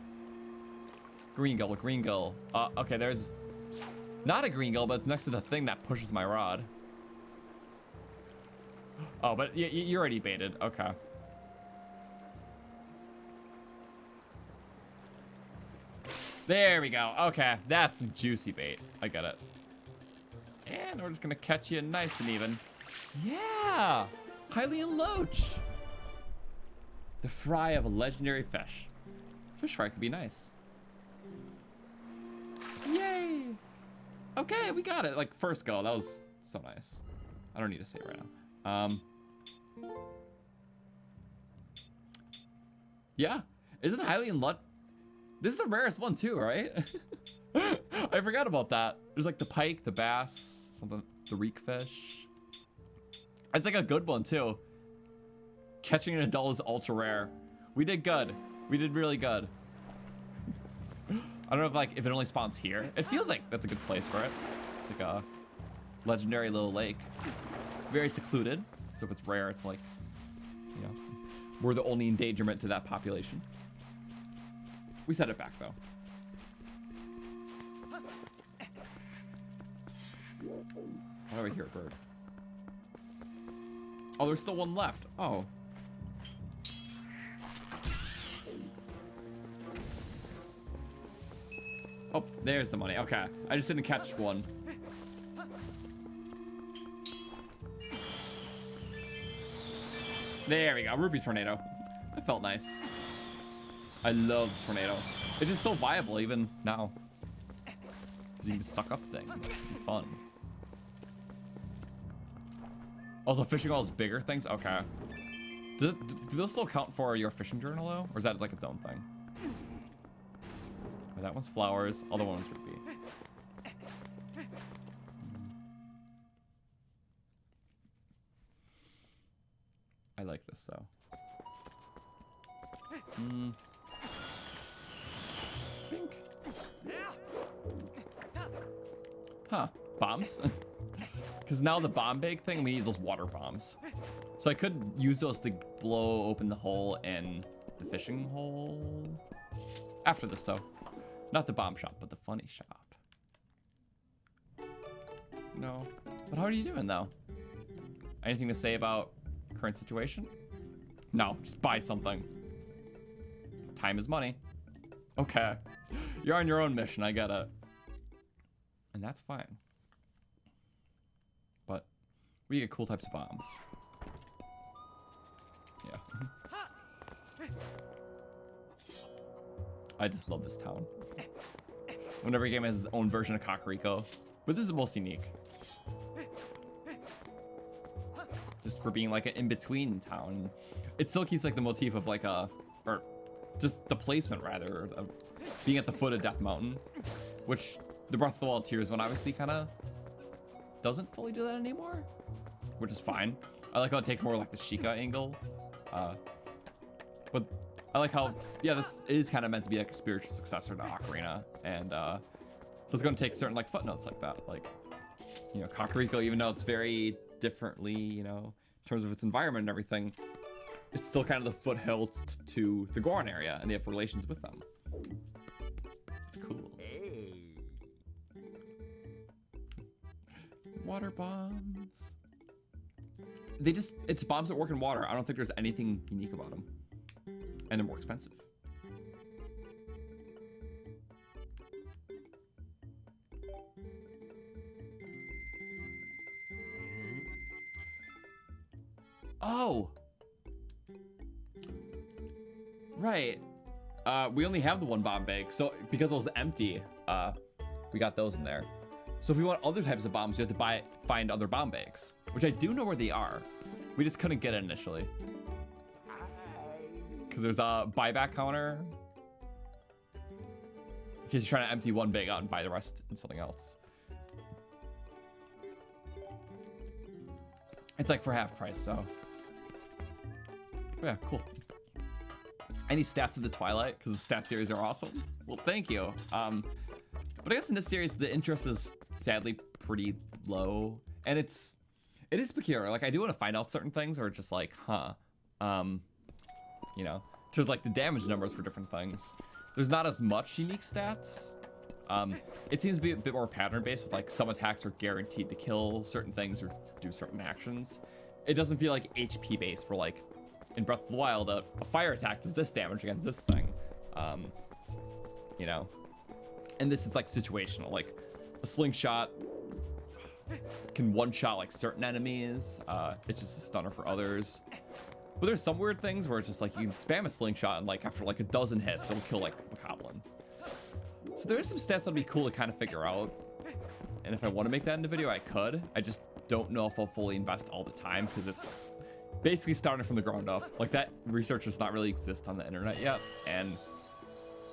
A: Green gill, green gill. Okay, there's not a green gill, but it's next to the thing that pushes my rod. Oh, but you already baited. Okay. There we go. Okay, that's some juicy bait. I get it. And we're just gonna catch you nice and even. Yeah! Hylia and loach. The fry of a legendary fish. Fish fry could be nice. Yay! Okay, we got it. Like, first go. That was so nice. I don't need to say it right now. Yeah. Isn't Hylia and loach... This is the rarest one too, right? I forgot about that. There's like the pike, the bass, something, the reek fish. It's like a good one too. Catching an adult is ultra rare. We did good. We did really good. I don't know if it only spawns here. It feels like that's a good place for it. It's like a legendary little lake. Very secluded. So if it's rare, it's like, you know, we're the only endangerment to that population. We set it back though. Why do I hear a bird? Oh, there's still one left. Oh. Oh, there's the money. Okay. I just didn't catch one. There we go. Ruby tornado. That felt nice. I love tornado. It's just so viable even now. Because you can suck up things. It's fun. Also, fishing all those bigger things? Okay. Do those still count for your fishing journal though? Or is that like its own thing? Oh, that one's flowers. Other one's ruby. I like this though. Pink. Huh. Bombs? Because now the bomb bag thing, we need those water bombs. So I could use those to blow open the hole in the fishing hole. After this though. Not the bomb shop, but the funny shop. No. But how are you doing though? Anything to say about current situation? No, just buy something. Time is money. Okay. You're on your own mission, I get it. And that's fine. But we get cool types of bombs. Yeah. I just love this town. When every game has its own version of Kakariko. But this is the most unique. Just for being like an in-between town. It still keeps like the motif of like a, or just the placement rather, of being at the foot of Death Mountain. Which the Breath of the Wild Tears one obviously kind of doesn't fully do that anymore. Which is fine. I like how it takes more like the Sheikah angle. But I like how, yeah, this is kind of meant to be like a spiritual successor to Ocarina. And so it's going to take certain like footnotes like that. Like, you know, Kakariko, even though it's very differently, you know, in terms of its environment and everything, it's still kind of the foothills to the Goron area, and they have relations with them. It's cool. Hey. Water bombs. They just, it's bombs that work in water. I don't think there's anything unique about them. And they're more expensive. Oh! Right. We only have the one bomb bag, so because it was empty, we got those in there. So if we want other types of bombs, you have to find other bomb bags, which I do know where they are. We just couldn't get it initially. Because there's a buyback counter. In case you're trying to empty one bag out and buy the rest in something else. It's like for half price, so. Yeah, cool. Any stats of the Twilight? Because the stat series are awesome. Well, thank you. But I guess in this series, the interest is sadly pretty low. And it is peculiar. Like, I do want to find out certain things, or just like, huh. You know, there's like the damage numbers for different things. There's not as much unique stats. It seems to be a bit more pattern-based with like some attacks are guaranteed to kill certain things or do certain actions. It doesn't feel like HP-based where like in Breath of the Wild, a fire attack does this damage against this thing. You know, and this is like situational, like a slingshot can one-shot like certain enemies. It's just a stunner for others. But there's some weird things where it's just like you can spam a slingshot and like after like a dozen hits, it'll kill like a goblin. So there is some stats that'd be cool to kind of figure out. And if I want to make that in a video, I could. I just don't know if I'll fully invest all the time because it's basically starting from the ground up. Like that research does not really exist on the internet yet. And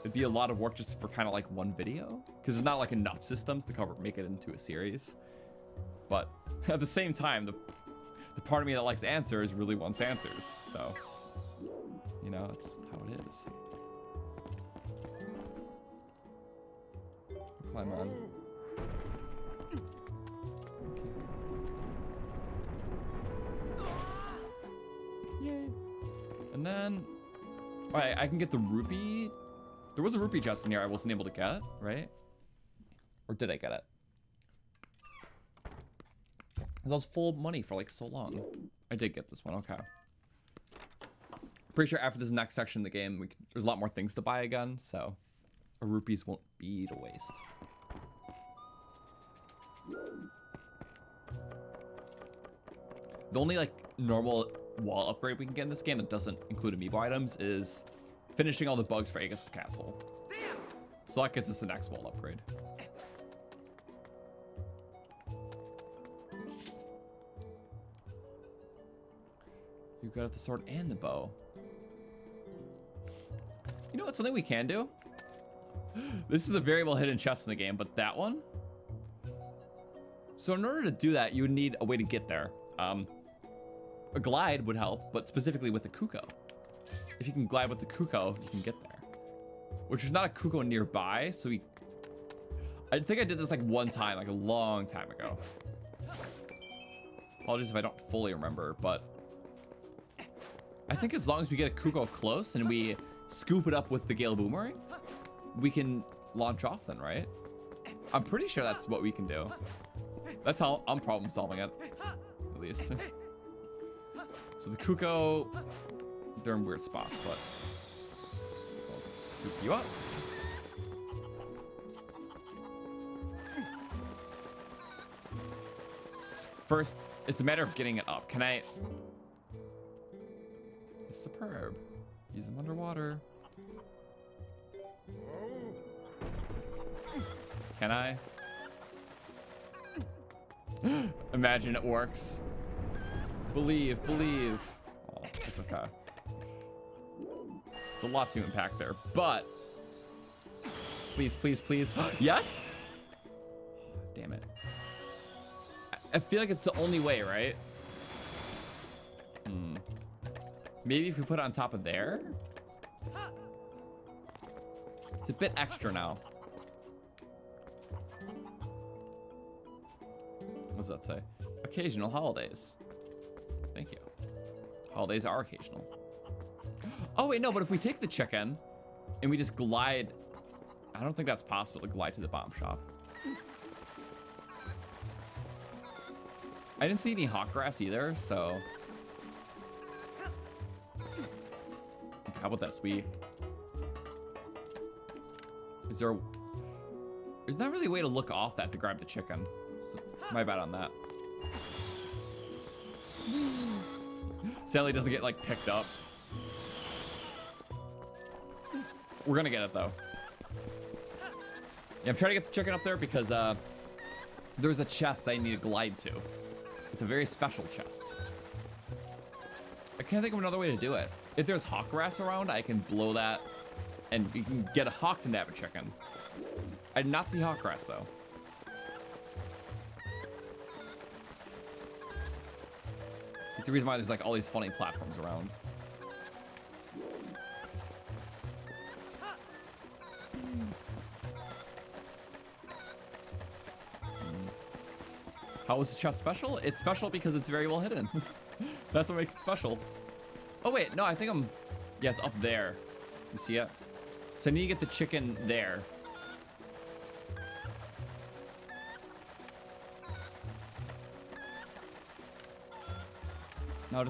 A: it'd be a lot of work just for kind of like one video because there's not like enough systems to make it into a series. But at the same time, the part of me that likes answers really wants answers. So, you know, that's how it is. I'll climb on. Okay. Yay. And then, all right, I can get the rupee. There was a rupee chest in here I wasn't able to get, right? Or did I get it? Because I was full of money for like so long. I did get this one, okay. Pretty sure after this next section of the game, there's a lot more things to buy again, so rupees won't be to waste. The only like normal wall upgrade we can get in this game that doesn't include amiibo items is finishing all the bugs for Agitha's castle. So that gets us the next wall upgrade. You got the sword and the bow. You know what? Something we can do? This is a very well hidden chest in the game, but that one? So in order to do that, you would need a way to get there. A glide would help, but specifically with the Kuko. If you can glide with the Kuko, you can get there. Which is not a Kuko nearby, so I think I did this like one time, like a long time ago. Apologies if I don't fully remember, but I think as long as we get a Kuko close and we scoop it up with the Gale Boomerang, we can launch off then, right? I'm pretty sure that's what we can do. That's how I'm problem solving it, at least. So the Kuko, they're in weird spots, but I'll soup you up. First, it's a matter of getting it up. Can I? It's superb. Use them underwater. Can I? Imagine it works. Believe, believe. Oh, it's okay. It's a lot to unpack there, but please, please, please. Yes? Damn it. I feel like it's the only way, right? Maybe if we put it on top of there? It's a bit extra now. What does that say? Occasional holidays. Thank you. Holidays are occasional. Oh, wait, no, but if we take the chicken and we just glide... I don't think that's possible to glide to the bomb shop. I didn't see any hawk grass either, so... How about this? Is there... There's not really a way to look off that to grab the chicken. So my bad on that. Sadly, it doesn't get, like, picked up. We're gonna get it, though. Yeah, I'm trying to get the chicken up there because, there's a chest I need to glide to. It's a very special chest. I can't think of another way to do it. If there's hawk grass around, I can blow that and you can get a hawk to nab a chicken. I did not see hawk grass, though. It's the reason why there's like all these funny platforms around. How is the chest special? It's special because it's very well hidden. That's what makes it special. Oh wait, no, I think I'm... Yeah, it's up there. You see it? So I need to get the chicken there. Now,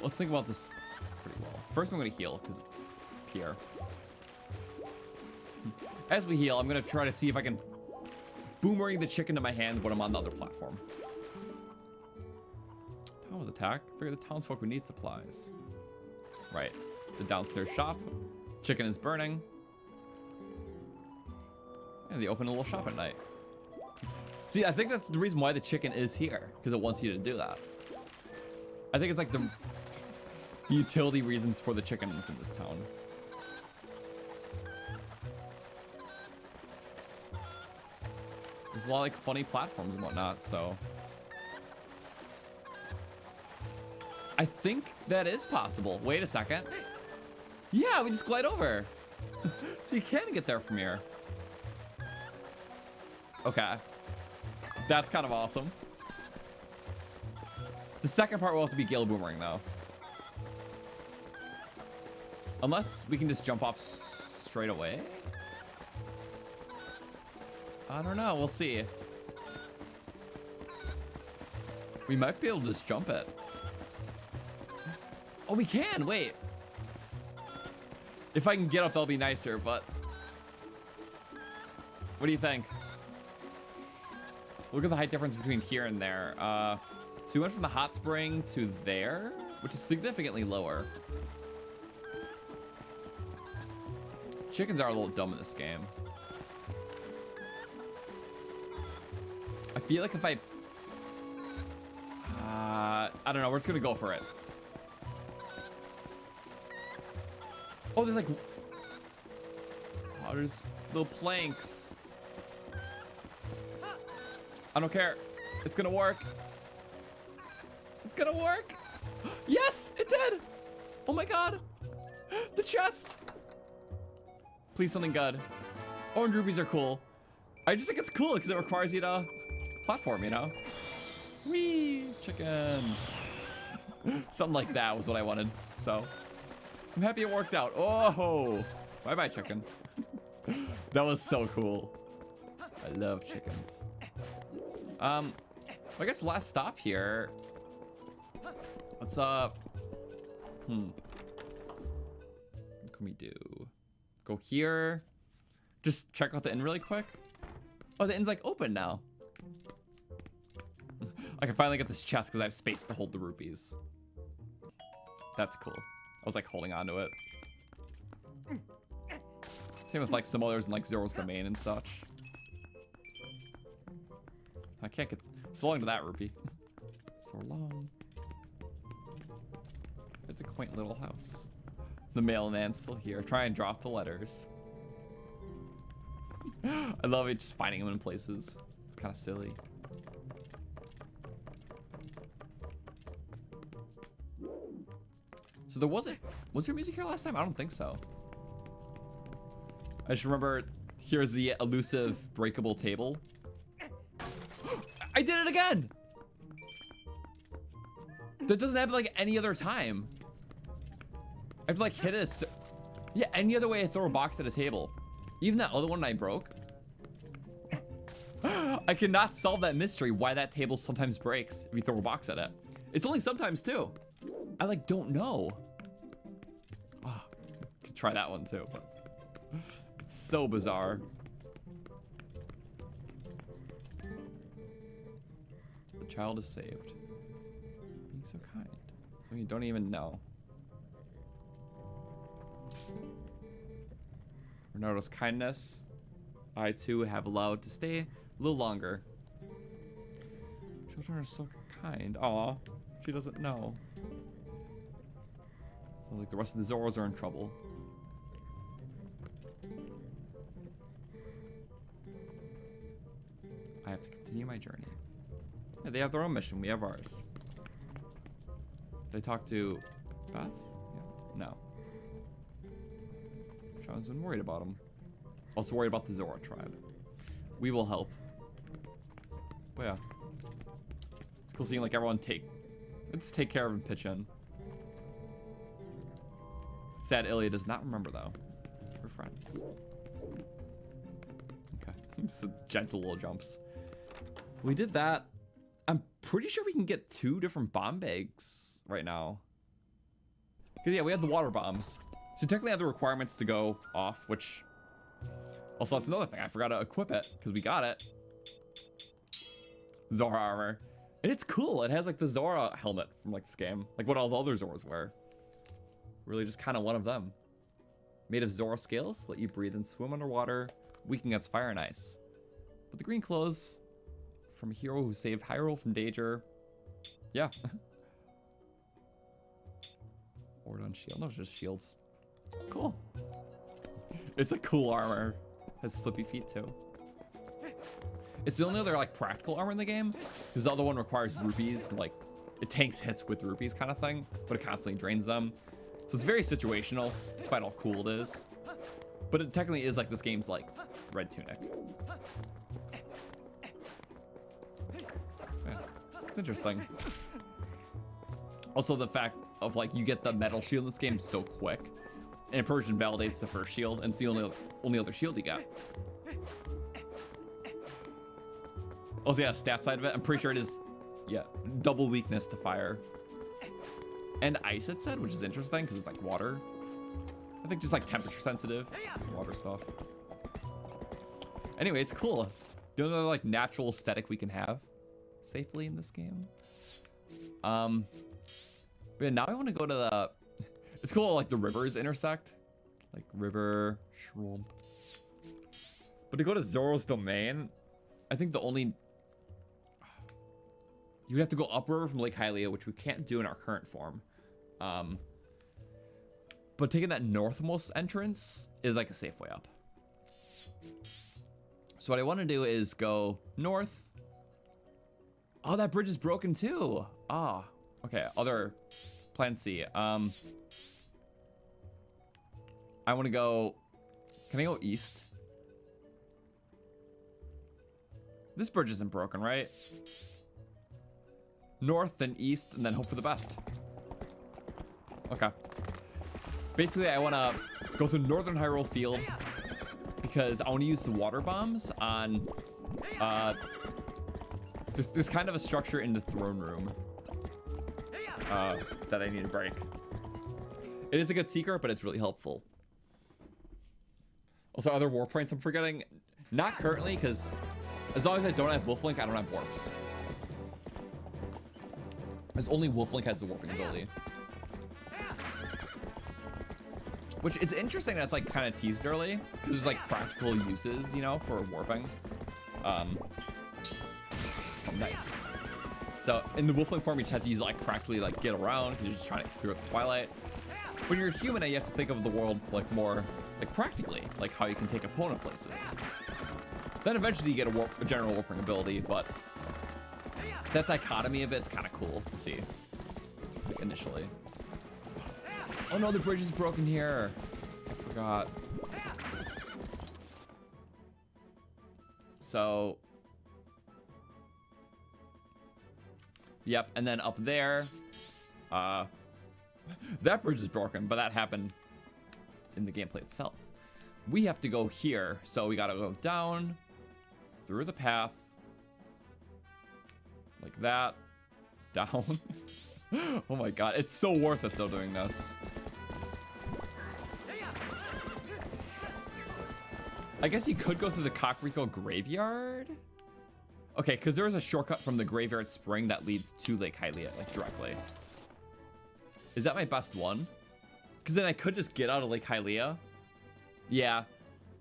A: let's think about this pretty well. First, I'm going to heal because it's pure. As we heal, I'm going to try to see if I can boomerang the chicken to my hand when I'm on the other platform. Town was attacked. Figure the townsfolk would need supplies. Right. The downstairs shop. Chicken is burning. And they open a little shop at night. See, I think that's the reason why the chicken is here. Because it wants you to do that. I think it's like the utility reasons for the chickens in this town. There's a lot of like funny platforms and whatnot, so. I think that is possible. Wait a second. Yeah, we just glide over. So you can get there from here. Okay. That's kind of awesome. The second part will have to be Gale Boomerang, though. Unless we can just jump off straight away. I don't know. We'll see. We might be able to just jump it. Oh, we can. Wait. If I can get up, that'll be nicer, but... What do you think? Look at the height difference between here and there. So we went from the hot spring to there, which is significantly lower. Chickens are a little dumb in this game. I feel like if I don't know, we're just gonna go for it. Oh, there's like, oh, there's little planks. I don't care. It's gonna work. It's gonna work. Yes, it did. Oh my God. The chest. Please something good. Orange rubies are cool. I just think it's cool because it requires you to platform, you know? Whee, chicken. Something like that was what I wanted. So I'm happy it worked out. Oh, bye-bye, chicken. That was so cool. I love chickens. I guess last stop here. What's up? What can we do? Go here. Just check out the inn really quick. Oh, the inn's like open now. I can finally get this chest because I have space to hold the rupees. That's cool. I was like holding on to it. Same with like some others in like Zora's Domain and such. I can't get so long to that rupee. So long. It's a quaint little house. The mailman's still here. Try and drop the letters. I love it, just finding them in places. It's kind of silly. So there wasn't... Was there music here last time? I don't think so. I just remember here's the elusive breakable table. I did it again! That doesn't happen like any other time. I have to like hit it. Yeah, any other way I throw a box at a table. Even that other one I broke. I cannot solve that mystery why that table sometimes breaks if you throw a box at it. It's only sometimes too. I like don't know. Oh, could try that one too, but it's so bizarre. The child is saved. Being so kind. So you don't even know. Renato's kindness, I too have allowed to stay a little longer. Children are so kind. Aw, she doesn't know. Sounds like the rest of the Zoras are in trouble. I have to continue my journey. Yeah, they have their own mission. We have ours. They talk to Beth? Yeah. No. Sean's been worried about him. Also worried about the Zora tribe. We will help. But yeah. It's cool seeing like everyone take care of and pitch in. Sad Hylia does not remember though. We're friends. Okay. Just gentle little jumps. We did that. I'm pretty sure we can get 2 different bomb bags right now. Cause yeah, we had the water bombs. So technically I have the requirements to go off, which also that's another thing. I forgot to equip it because we got it. Zora armor. And it's cool. It has like the Zora helmet from like this game. Like what all the other Zoras wear. Really just kind of one of them. Made of Zora scales, let you breathe and swim underwater, weaken against fire and ice. But the green clothes from a hero who saved Hyrule from danger. Yeah. Ordon shield. No, it's just shields. Cool. It's a cool armor. Has flippy feet too. It's the only other like practical armor in the game, because the other one requires rupees. And, like it tanks hits with rupees kind of thing, but it constantly drains them. So it's very situational, despite how cool it is. But it technically is like this game's like red tunic. Yeah, it's interesting. Also the fact of like you get the metal shield in this game so quick, and it Persian validates the first shield, and it's the only other shield you got. Also yeah, stat side of it, I'm pretty sure it is, yeah, double weakness to fire. And ice it said, which is interesting because it's like water. I think just like temperature sensitive, water stuff. Anyway, it's cool. The only like natural aesthetic we can have safely in this game. But now I want to go to the, it's cool like the rivers intersect. Like river, Shrump. But to go to Zora's domain, I think the only, you would have to go upriver from Lake Hylia, which we can't do in our current form. But taking that northmost entrance is like a safe way up. So what I want to do is go north. Oh, that bridge is broken too. Ah, okay. Other plan C. I want to go. Can I go east? This bridge isn't broken, right? North, then east, and then hope for the best. Okay. Basically, I want to go through Northern Hyrule Field because I want to use the water bombs on. There's kind of a structure in the throne room that I need to break. It is a good secret, but it's really helpful. Also, other warp points I'm forgetting. Not currently, because as long as I don't have Wolf Link, I don't have warps. As only Wolflink has the warping ability. Which it's interesting that's like kind of teased early, because there's like practical uses, you know, for warping. Nice. So in the Wolflink form, you just have to use like practically like get around because you're just trying to get through the Twilight. When you're a human, you have to think of the world like more like practically, like how you can take opponent places. Then eventually you get a general warping ability, but that dichotomy of it's kind of cool to see like, initially. Oh no, the bridge is broken here. I forgot. So, yep, and then up there, that bridge is broken, but that happened in the gameplay itself. We have to go here, so we gotta go down, through the path, like that, down. Oh my god, it's so worth it though doing this. I guess you could go through the Kakariko graveyard. Okay, because there is a shortcut from the graveyard spring that leads to Lake Hylia, like directly. Is that my best one? Because then I could just get out of Lake Hylia. Yeah,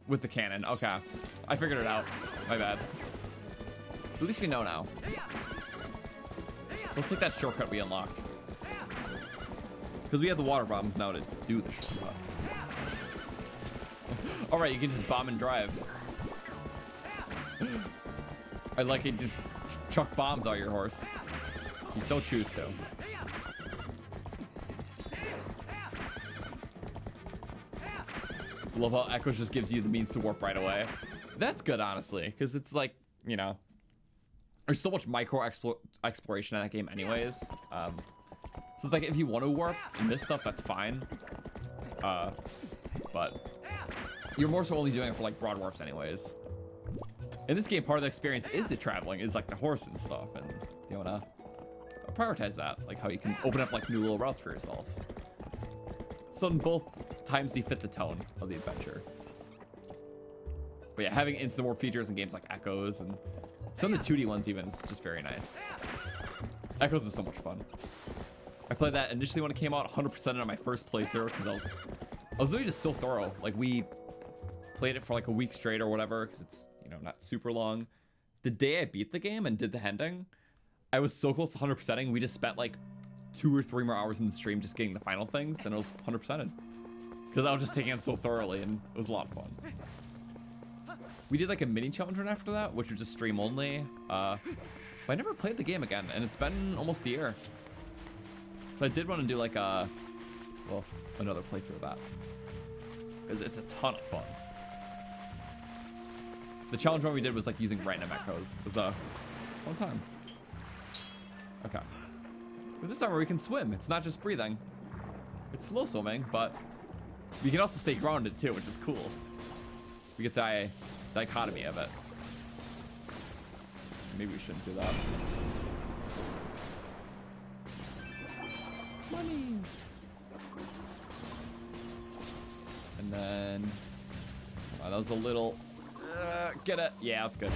A: with the cannon. Okay, I figured it out. My bad. At least we know now. So let's take that shortcut we unlocked. Because we have the water bombs now to do the shortcut. All right, you can just bomb and drive. I like it, just chuck bombs out your horse. You so choose to. So love how Echoes just gives you the means to warp right away. That's good, honestly, because it's like, you know, there's so much micro exploration in that game anyways. So it's like if you want to warp and this stuff, that's fine. But you're more so only doing it for like broad warps anyways. In this game, part of the experience is the traveling, is like the horse and stuff, and you wanna prioritize that, like how you can open up like new little routes for yourself. So in both times you fit the tone of the adventure. But yeah, having instant warp features in games like Echoes and some of the 2D ones even is just very nice. Echoes is so much fun. I played that initially when it came out, 100% on my first playthrough because I was literally just so thorough. Like we played it for like a week straight or whatever because it's, you know, not super long. The day I beat the game and did the ending, I was so close to 100%ing. We just spent like 2 or 3 more hours in the stream just getting the final things, and it was 100%ed because I was just taking it so thoroughly, and it was a lot of fun. We did like a mini challenge run after that, which was just stream only. But I never played the game again, and it's been almost a year. So I did want to do like a, well, another playthrough of that because it's a ton of fun. The challenge run we did was like using random echoes. It was a fun time. Okay. But this time we can swim. It's not just breathing. It's slow swimming, but we can also stay grounded too, which is cool. We get the dichotomy of it. Maybe we shouldn't do that. Monies. And then that was a little get it. Yeah, that's good.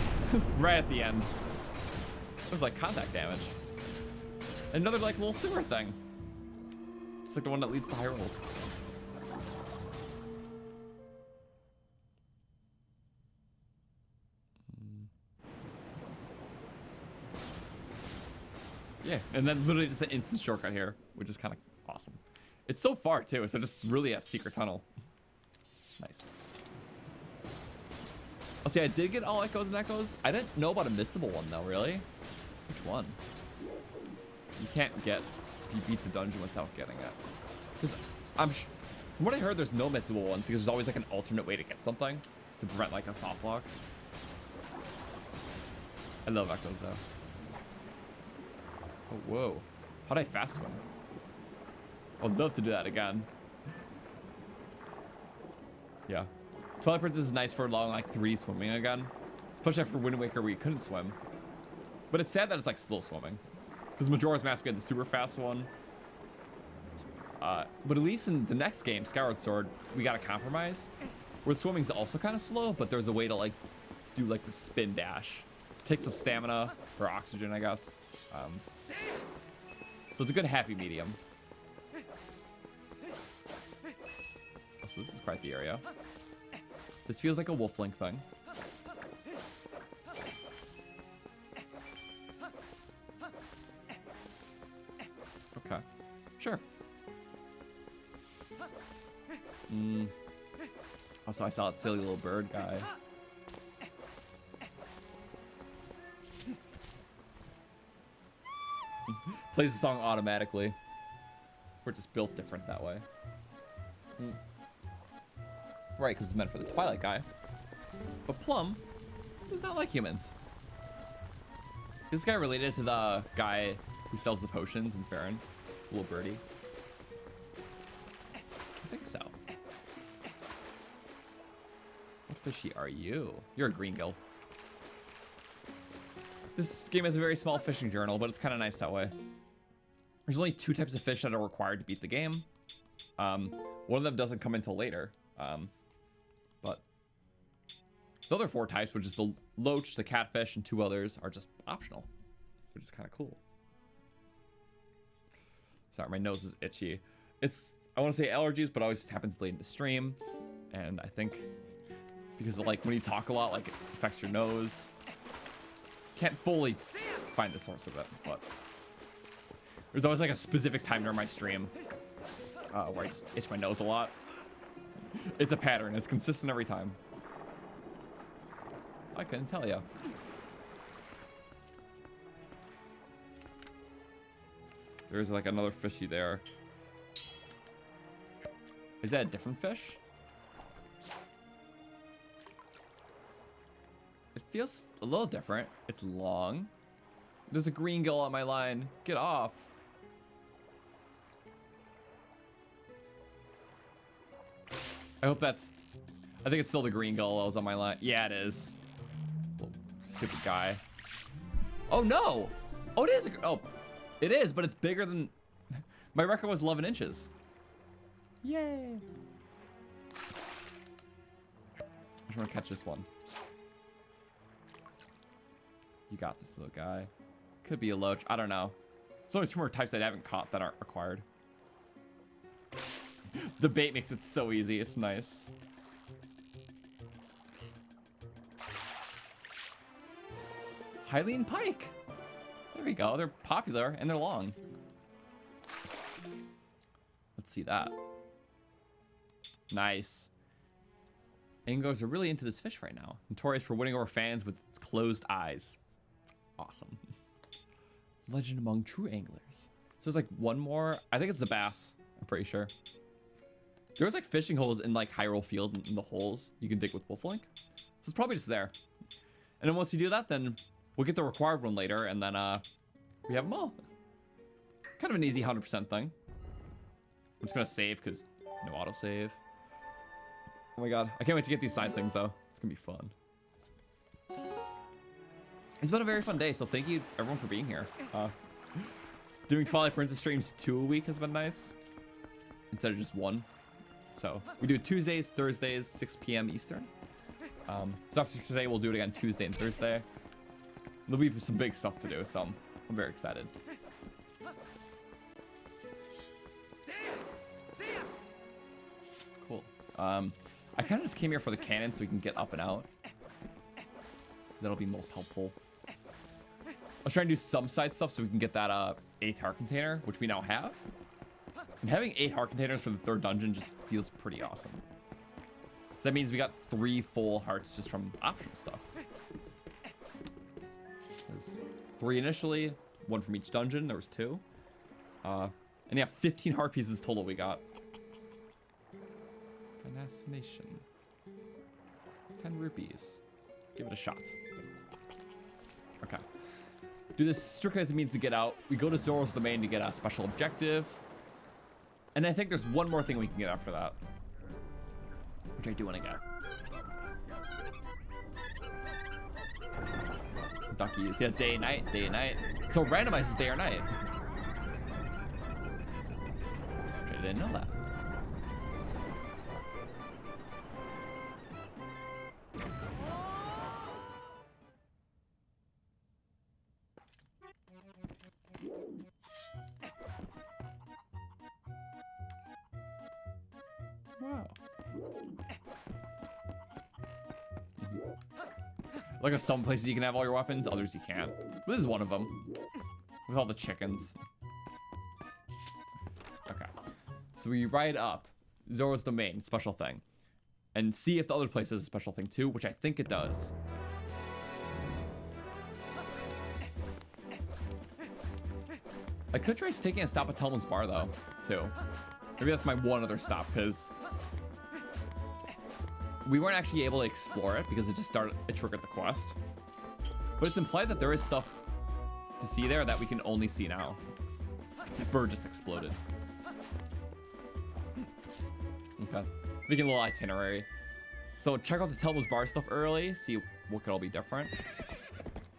A: Right at the end. It was like contact damage. Another like little sewer thing. It's like the one that leads to Hyrule. Yeah, and then literally just an instant shortcut here, which is kind of awesome. It's so far too, so just really a secret tunnel. Nice. Oh, see, I did get all echoes and echoes. I didn't know about a missable one though, really. Which one? You can't get, you beat the dungeon without getting it. Because from what I heard, there's no missable ones because there's always like an alternate way to get something to prevent like a soft lock. I love echoes though. Oh, whoa. How'd I fast swim? I'd love to do that again. Yeah. Twilight Princess is nice for long, like 3D swimming again. Especially after Wind Waker where you couldn't swim. But it's sad that it's like slow swimming. Because Majora's Mask, we had the super fast one. But at least in the next game, Skyward Sword, we got a compromise. Where the swimming's also kind of slow, but there's a way to like do like the spin dash. Take some stamina or oxygen, I guess. So it's a good happy medium. Oh, so this is quite the area. This feels like a wolf link thing. Okay. Sure. Also, I saw that silly little bird guy. Plays the song automatically. We're just built different that way. Right, because it's meant for the Twilight guy. But Plum does not like humans. Is this guy related to the guy who sells the potions in Farron? Little birdie. I think so. What fishy are you? You're a green gill. This game has a very small fishing journal, but it's kind of nice that way. There's only 2 types of fish that are required to beat the game. One of them doesn't come until later. But the other 4 types, which is the loach, the catfish, and 2 others, are just optional, which is kind of cool. Sorry, my nose is itchy. I want to say allergies, but it always happens late into stream. And I think because of, like, when you talk a lot, like, it affects your nose. Can't fully find the source of it, but there's always like a specific time during my stream where I just itch my nose a lot. It's a pattern. It's consistent every time. I couldn't tell you. There's like another fishy there. Is that a different fish? It feels a little different. It's long. There's a green gill on my line. Get off. I hope that's... I think it's still the green gill that was on my line. Yeah, it is. Little stupid guy. Oh, no. Oh, it is. Oh, it is, but it's bigger than... My record was 11 inches. Yay. I just want to catch this one. You got this little guy. Could be a loach. I don't know. There's only 2 more types that I haven't caught that aren't required. The bait makes it so easy. It's nice. Hylia and pike. There we go. They're popular and they're long. Let's see that. Nice. Angos are really into this fish right now. Notorious for winning over fans with its closed eyes. Awesome. Legend among true anglers. So there's like one more. I think it's the bass. I'm pretty sure. There's like fishing holes in like Hyrule Field in the holes you can dig with Wolflink. So it's probably just there. And then once we do that, then we'll get the required one later, and then we have them all. Kind of an easy 100% thing. I'm just gonna save because no autosave. Oh my god, I can't wait to get these side things though. It's gonna be fun. It's been a very fun day, so thank you everyone for being here. Doing Twilight Princess streams 2 a week has been nice, instead of just 1. So we do Tuesdays, Thursdays, 6 p.m. Eastern. So after today, we'll do it again Tuesday and Thursday. There'll be some big stuff to do, so I'm very excited. Cool. I kind of just came here for the cannon so we can get up and out. That'll be most helpful. I was trying to do some side stuff so we can get that 8th heart container, which we now have. And having 8 heart containers for the 3rd dungeon just feels pretty awesome. So that means we got 3 full hearts just from optional stuff. There's 3 initially, 1 from each dungeon. There was 2. And yeah, 15 heart pieces total we got. Fascination. 10 rupees. Give it a shot. Okay. Do this strictly as it means to get out. We go to Zora's domain to get a special objective. And I think there's one more thing we can get after that, which I do want to get. Duckies. Yeah, day and night, day and night. So it randomizes day or night. I didn't know that. Wow. Like at some places you can have all your weapons, others you can't. This is one of them. With all the chickens. Okay. So we ride up Zora's Domain, special thing. And see if the other place has a special thing too, which I think it does. I could try taking a stop at Telma's Bar though, too. Maybe that's my one other stop, because we weren't actually able to explore it because it triggered the quest. But it's implied that there is stuff to see there that we can only see now. The bird just exploded. Okay. Making a little itinerary. So check out the Telma's Bar stuff early, see what could all be different.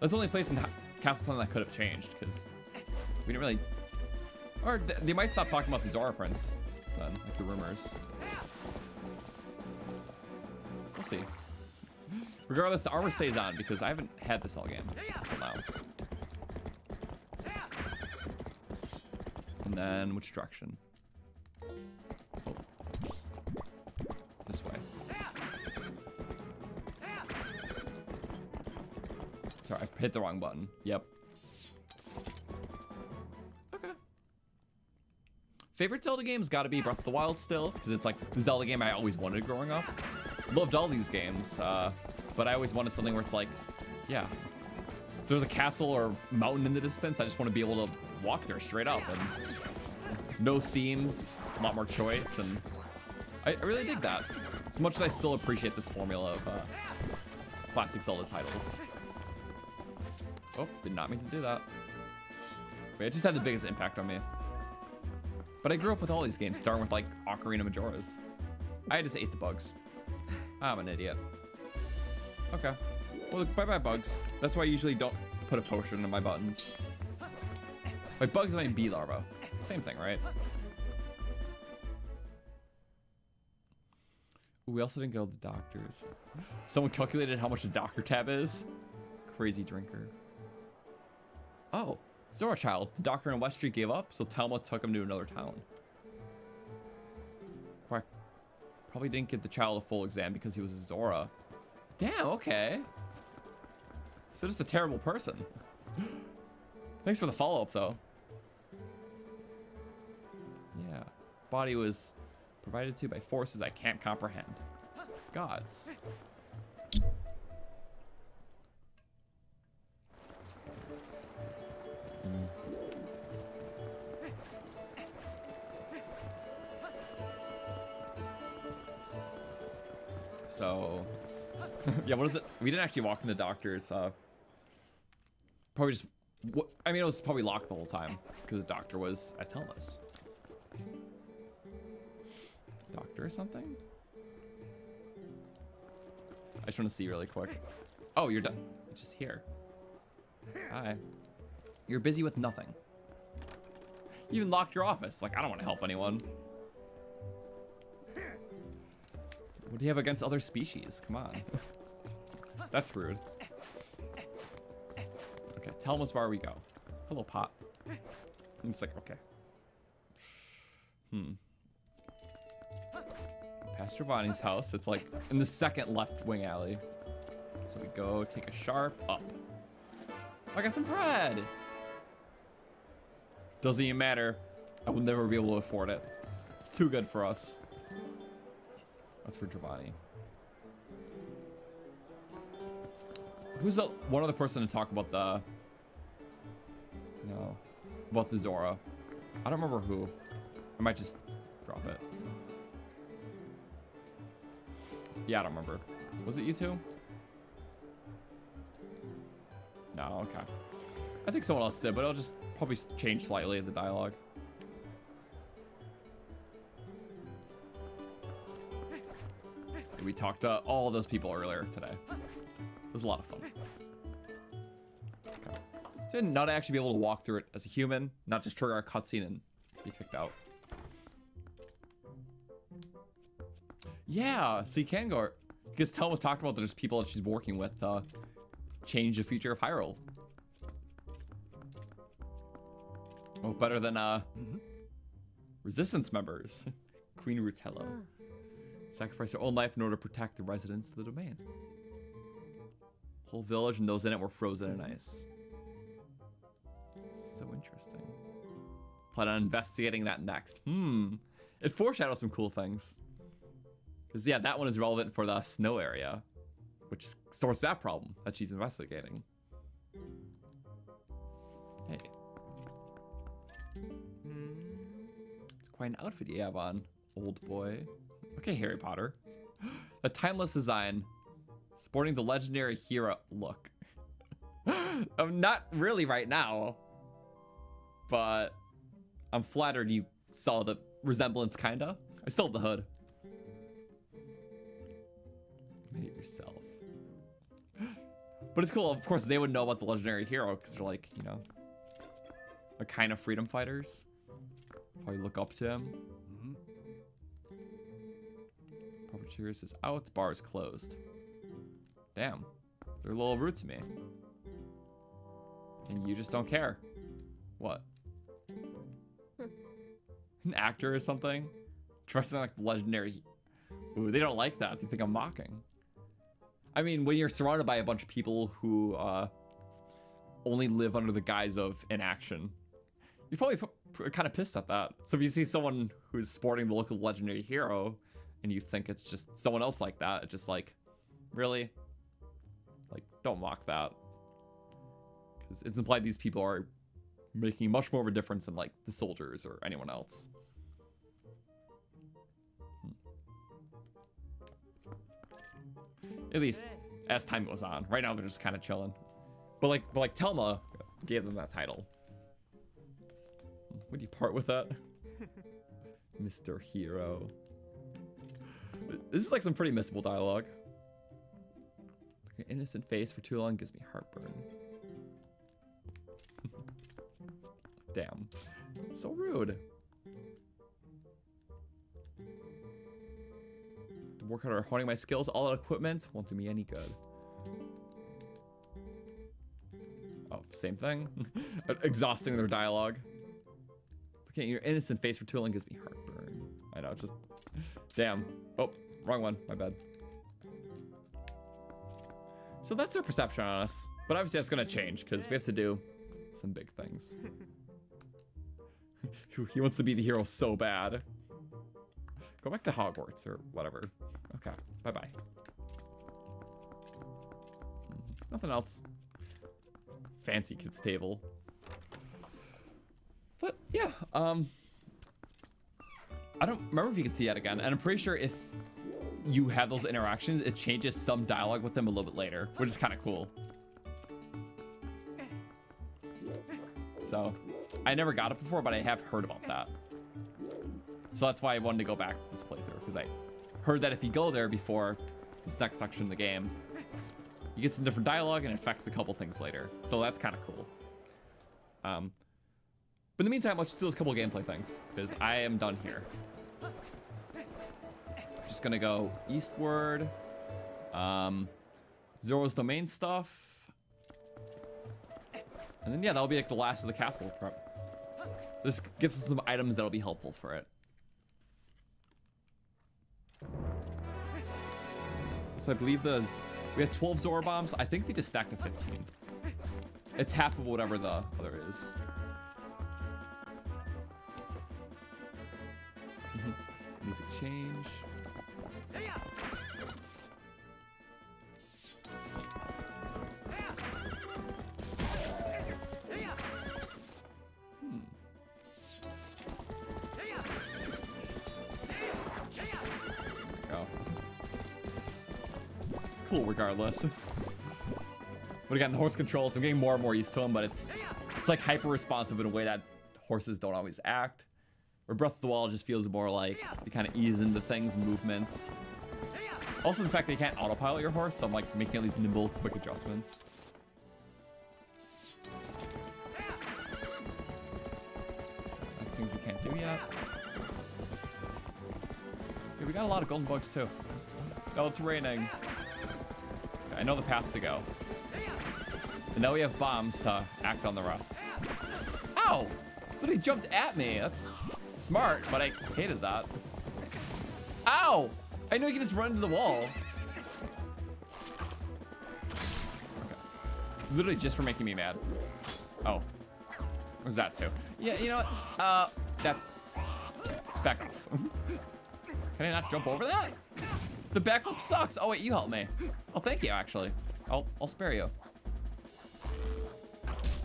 A: That's the only place in Castle Sun that could have changed, because we didn't really... Or they might stop talking about the Zora Prince, then, like the rumors. We'll see. Regardless, the armor stays on, because I haven't had this all game until now. And then, which direction? Oh. This way. Sorry, I hit the wrong button. Yep. Okay. Favorite Zelda game's gotta be Breath of the Wild still, because it's like the Zelda game I always wanted growing up. Loved all these games, but I always wanted something where it's like, yeah, there's a castle or mountain in the distance. I just want to be able to walk there straight up, and no seams, a lot more choice, and I really dig that. As much as I still appreciate this formula of classic Zelda titles. Oh, did not mean to do that. But it just had the biggest impact on me. But I grew up with all these games, starting with like Ocarina of Majora's. I just ate the bugs. I'm an idiot. Okay. Well, bye-bye bugs. That's why I usually don't put a potion in my buttons. By bugs, I mean bee larva. Same thing, right? Ooh, we also didn't go to the doctors. Someone calculated how much the doctor tab is. Crazy drinker. Oh, Zora child. The doctor in West Street gave up, so Telma took him to another town. Quack. Probably didn't give the child a full exam because he was a Zora. Damn, okay. So just a terrible person. Thanks for the follow-up, though. Yeah. Body was provided to by forces I can't comprehend. Gods. So, yeah, what is it? We didn't actually walk in the doctor's. Probably just, I mean, it was probably locked the whole time because the doctor was at Telma's. Doctor or something? I just want to see really quick. Oh, you're done. It's just here. Hi. You're busy with nothing. You even locked your office. Like, I don't want to help anyone. What do you have against other species? Come on. That's rude. Okay, Telma's Bar we go. Hello, pot. I'm just like, okay. Past Giovanni's house. It's like in the second left wing alley. So we go take a sharp up. I got some bread. Doesn't even matter. I will never be able to afford it. It's too good for us. That's for Giovanni. Who's the one other person to talk about the... No. About the Zora. I don't remember who. I might just drop it. Yeah, I don't remember. Was it you two? No, okay. I think someone else did, but I'll just probably change slightly the dialogue. We talked to all those people earlier today. It was a lot of fun. Okay. So not to actually be able to walk through it as a human, not just trigger a cutscene and be kicked out. Yeah, so you can go. Because Telma talked about there's people that she's working with change the future of Hyrule. Oh, better than Resistance members. Queen Rutello. Sacrifice their own life in order to protect the residents of the domain. Whole village and those in it were frozen in ice. So interesting. Plan on investigating that next. It foreshadows some cool things. Because, yeah, that one is relevant for the snow area, which sorts that problem that she's investigating. Hey. It's quite an outfit you have on, old boy. Okay, Harry Potter. A timeless design, sporting the legendary hero look. Not really right now, but I'm flattered you saw the resemblance, kinda. I still have the hood. Made it yourself. But it's cool, of course, they would know about the legendary hero, because they're like, you know, a kind of freedom fighters. Probably look up to him. Puppeteers is out, bar is closed. Damn, they're a little rude to me. And you just don't care. What? An actor or something? Dressing like the legendary. Ooh, they don't like that. They think I'm mocking. I mean, when you're surrounded by a bunch of people who only live under the guise of inaction, you're probably kind of pissed at that. So if you see someone who's sporting the look of the legendary hero, and you think it's just someone else like that, it's just like, really? Like, don't mock that. Because it's implied these people are making much more of a difference than, like, the soldiers or anyone else. At least as time goes on. Right now they're just kind of chilling. But like Telma gave them that title. Would you part with that? Mr. Hero. This is like some pretty missable dialogue. An innocent face for too long gives me heartburn. Damn. So rude. To work harder honing my skills, all that equipment won't do me any good. Oh, same thing. Exhausting their dialogue. Looking at your innocent face for too long gives me heartburn. I know, just... Damn. Oh, wrong one. My bad. So that's their perception on us. But obviously that's going to change because we have to do some big things. He wants to be the hero so bad. Go back to Hogwarts or whatever. Okay, bye-bye. Nothing else. Fancy kids table. But yeah, I don't remember if you can see that again. And I'm pretty sure if you have those interactions, it changes some dialogue with them a little bit later, which is kind of cool. So I never got it before, but I have heard about that. So that's why I wanted to go back this playthrough, because I heard that if you go there before this next section of the game, you get some different dialogue and it affects a couple things later. So that's kind of cool. But in the meantime, let's just do those couple gameplay things, because I am done here. Just gonna go eastward. Zora's domain stuff. And then yeah, that'll be like the last of the castle prep. Just get some items that'll be helpful for it. So I believe we have 12 Zora bombs. I think they just stacked to 15. It's half of whatever the other is. Music change. Cool regardless. But again, the horse controls, I'm getting more and more used to them, but it's like hyper responsive in a way that horses don't always act. Or Breath of the Wild just feels more like you kind of ease into things and movements. Also the fact that you can't autopilot your horse, so I'm like making all these nimble, quick adjustments. That's things we can't do yet. Yeah, we got a lot of golden bugs too. Oh, it's raining. I know the path to go. And now we have bombs to act on the rest. Ow! But he jumped at me. That's smart, but I hated that. Ow! I know you can just run into the wall. Okay. Literally just for making me mad. Oh. What was that too? Yeah, you know what? That's... Back off. Can I not jump over that? The backflip sucks. Oh wait, you helped me. Oh, thank you, actually. I'll spare you.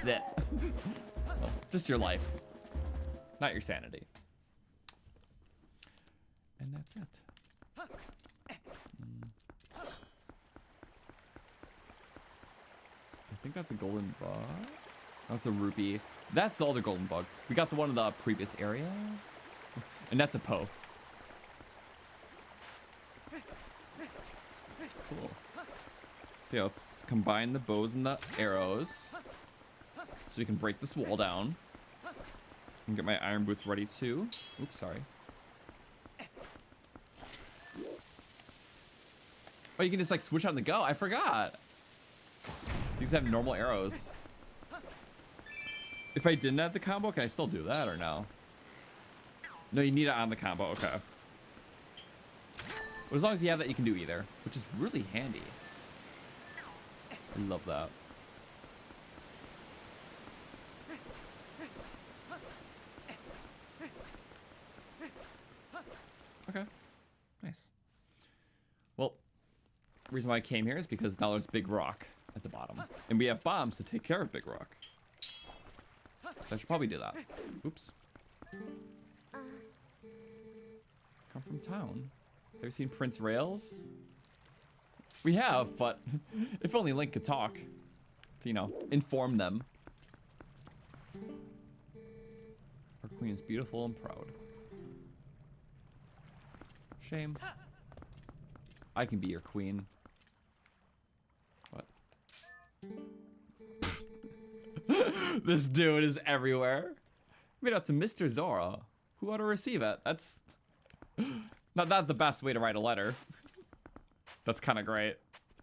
A: That. Well, just your life. Not your sanity. And that's it. I think that's a golden bug. That's a rupee. That's the other golden bug. We got the one in the previous area. And that's a Poe. Cool. So yeah, let's combine the bows and the arrows. So we can break this wall down. And get my iron boots ready too. Oops, sorry. Oh, you can just like switch on the go. I forgot. These have normal arrows. If I didn't have the combo, can I still do that or no? No, you need it on the combo. Okay. But as long as you have that, you can do either, which is really handy. I love that. Okay. Nice. Well, the reason why I came here is because now there's Big Rock at the bottom. And we have bombs to take care of Big Rock. So I should probably do that. Oops. Come from town. Have you seen Prince Rails? We have, but if only Link could talk. To, you know, inform them. Our queen is beautiful and proud. Shame. I can be your queen. What? This dude is everywhere. Made out to Mr. Zora. Who ought to receive it? That's not the best way to write a letter. That's kind of great.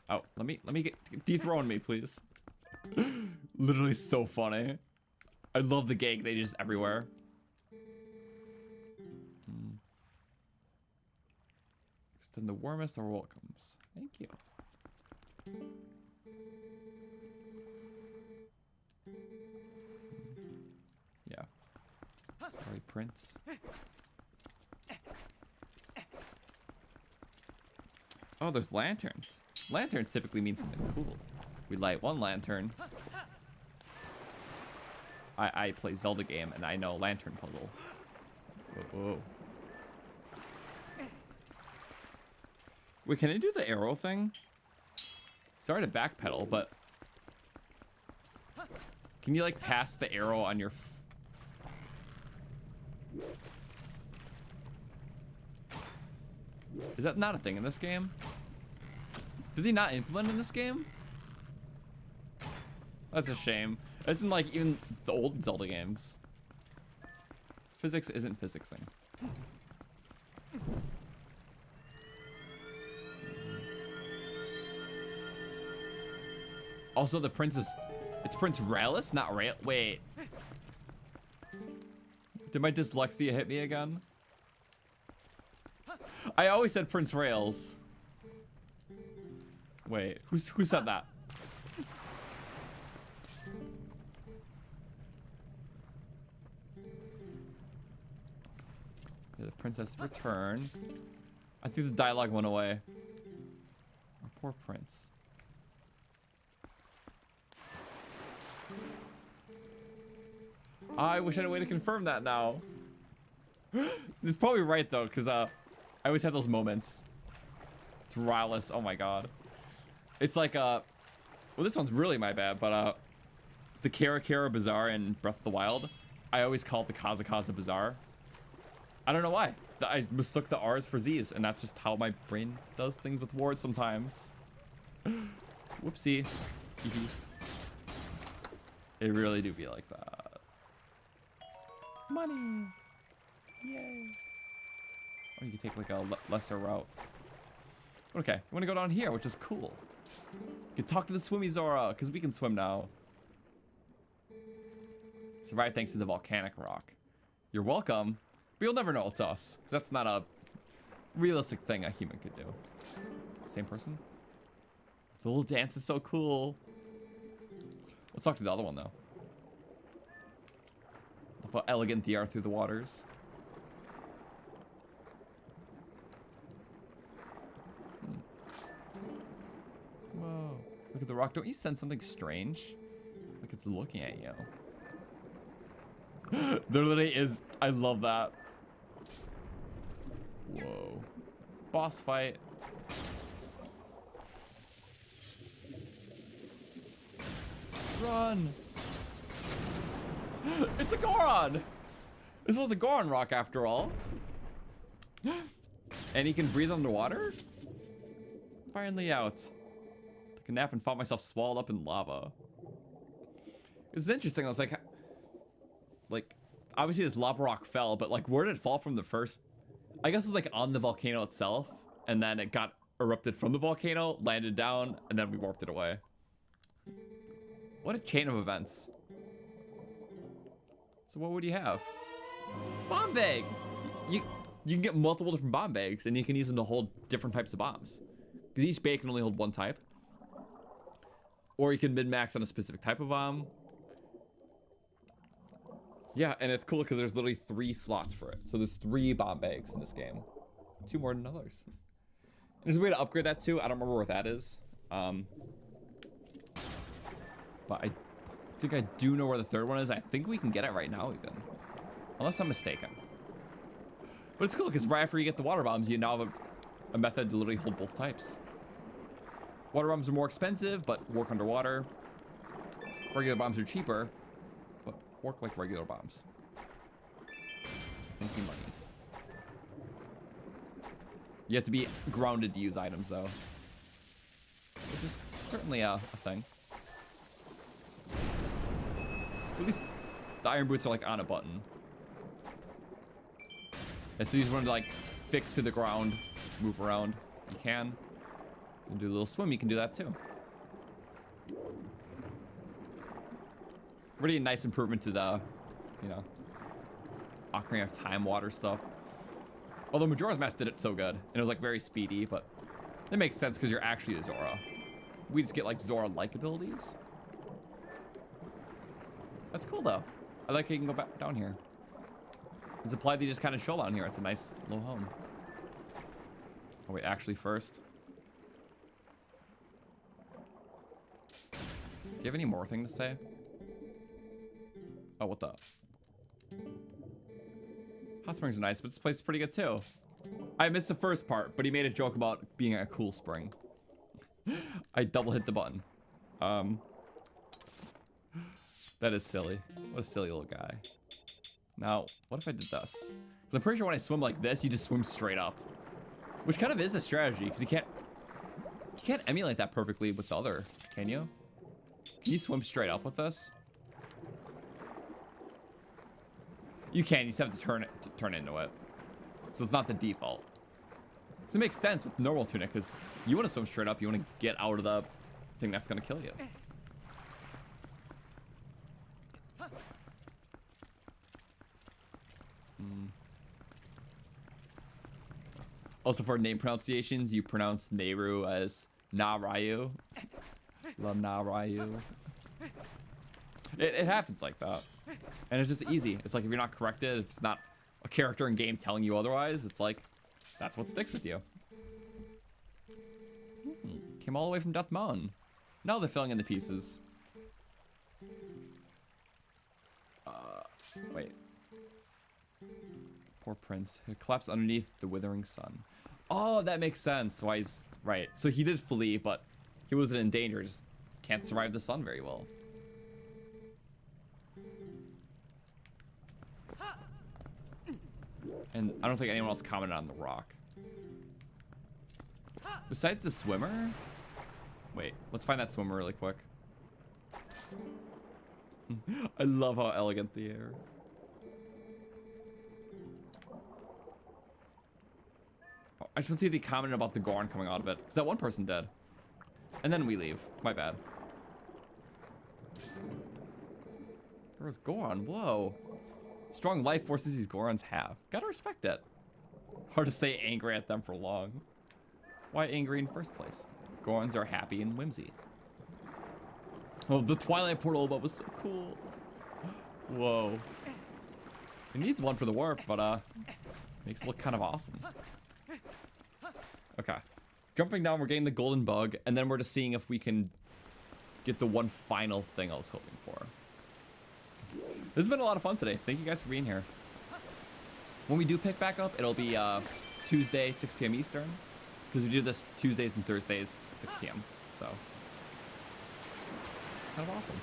A: Oh, let me get dethrone me, please. Literally so funny. I love the gag. They just everywhere. Extend the warmest of welcomes. Thank you. Yeah. Sorry, Prince. Oh, there's lanterns. Lanterns typically mean something cool. We light one lantern. I play Zelda game and I know lantern puzzle. Whoa. Wait, can I do the arrow thing? Sorry to backpedal, but can you like pass the arrow on your Is that not a thing in this game? Did they not implement it in this game? That's a shame. It's in like even the old Zelda games. Physics isn't physicsing. Also, the princess, it's Prince Ralis, not Rail. Wait. Did my dyslexia hit me again? I always said Prince Rails. Wait, who said that? Yeah, the princess returned. I think the dialogue went away. Our poor prince. I wish I had a way to confirm that now. It's probably right though, because I always have those moments. It's Rylus. Oh my god. It's like well, this one's really my bad, but the Kara Kara Bazaar in Breath of the Wild, I always call it the Kaza Kaza Bazaar. I don't know why. I mistook the R's for Z's, and that's just how my brain does things with words sometimes. Whoopsie. It really do be like that. Money. Yay. Or you can take like a lesser route. Okay, I'm gonna go down here, which is cool. You can talk to the swimmy Zora, because we can swim now. Survived thanks to the volcanic rock. You're welcome. But you'll never know it's us. That's not a realistic thing a human could do. Same person? The little dance is so cool. Let's talk to the other one, though. Look how elegant they are through the waters. Whoa. Look at the rock. Don't you sense something strange? Like it's looking at you. There literally is. I love that. Whoa. Boss fight. Run. It's a Goron. This was a Goron rock after all. And he can breathe underwater? Finally out. Took a nap and found myself swallowed up in lava. It's interesting. I was like, obviously this lava rock fell, but like, where did it fall from the first? I guess it was like on the volcano itself, and then it got erupted from the volcano, landed down, and then we warped it away. What a chain of events. So what would you have? Bomb bag! You can get multiple different bomb bags, and you can use them to hold different types of bombs. Because each bag can only hold one type. Or you can min-max on a specific type of bomb. Yeah, and it's cool because there's literally 3 slots for it. So there's 3 bomb bags in this game. 2 more than others. And there's a way to upgrade that too. I don't remember where that is. But I think I do know where the 3rd one is. I think we can get it right now even. Unless I'm mistaken. But it's cool because right after you get the water bombs, you now have a method to literally hold both types. Water bombs are more expensive, but work underwater. Regular bombs are cheaper, but work like regular bombs. So thank you, monies. You have to be grounded to use items, though. Which is certainly a thing. At least the iron boots are like on a button. And so you just want to like fix to the ground, move around. You can. You can do a little swim, you can do that too. Really a nice improvement to the, you know, Ocarina of Time water stuff. Although Majora's Mask did it so good, and it was like very speedy, but that makes sense because you're actually a Zora. We just get like Zora-like abilities. That's cool though. I like how you can go back down here. It's applied they just kind of chill down here. It's a nice little home. Oh wait, actually first. Do you have any more thing to say? Oh, what the? Hot springs are nice, but this place is pretty good too. I missed the first part, but he made a joke about being a cool spring. I double hit the button. That is silly. What a silly little guy. Now, what if I did this? Because I'm pretty sure when I swim like this, you just swim straight up. Which kind of is a strategy, because you can't emulate that perfectly with the other, can you? Can you swim straight up with this? You can, you just have to turn into it. So it's not the default. So it makes sense with normal tunic, because you want to swim straight up, you want to get out of the thing that's going to kill you. Also for name pronunciations, you pronounce Nehru as Narayu. La Narayu. It happens like that. And it's just easy. It's like if you're not corrected, if it's not a character in game telling you otherwise, it's like, that's what sticks with you. Came all the way from Death Mountain. Now they're filling in the pieces. Wait. Poor prince. He collapsed underneath the withering sun. Oh, that makes sense. Why he's right. So he did flee, but he wasn't in danger. Just can't survive the sun very well. And I don't think anyone else commented on the rock. Besides the swimmer? Wait, let's find that swimmer really quick. I love how elegant they are. I just want to see the comment about the Goron coming out of it. Because that one person did. And then we leave. My bad. There's Goron. Whoa. Strong life forces these Gorons have. Gotta respect it. Hard to stay angry at them for long. Why angry in first place? Gorons are happy and whimsy. Oh, the Twilight portal above was so cool. Whoa. It needs one for the warp, but makes it look kind of awesome. Okay. Jumping down, we're getting the golden bug, and then we're just seeing if we can get the one final thing I was hoping for. This has been a lot of fun today. Thank you guys for being here. When we do pick back up, it'll be Tuesday, 6 p.m. Eastern. Because we do this Tuesdays and Thursdays, 6 p.m. So, it's kind of awesome.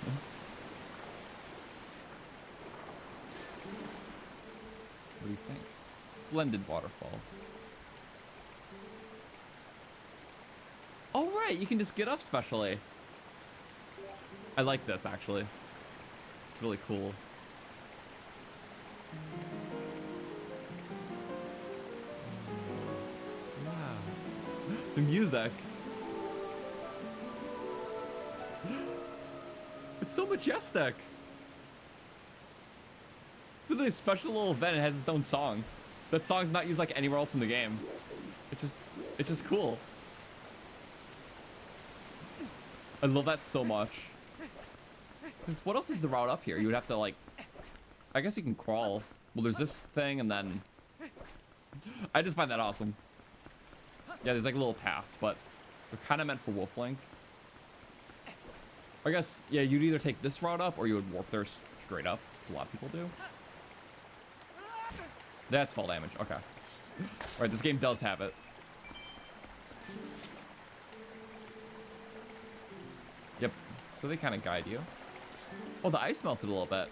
A: What do you think? Splendid waterfall. Oh, right, you can just get up specially. I like this, actually. It's really cool. The music. It's so majestic. It's literally a special little event. It has its own song. That song's not used like anywhere else in the game. It's just cool. I love that so much. 'Cause what else is the route up here? You would have to like, I guess you can crawl. Well, there's this thing and then, I just find that awesome. Yeah, there's like little paths, but they're kind of meant for Wolflink. I guess, yeah, you'd either take this route up or you would warp there straight up. A lot of people do. That's fall damage. Okay. Alright, this game does have it. Yep. So they kind of guide you. Oh, the ice melted a little bit.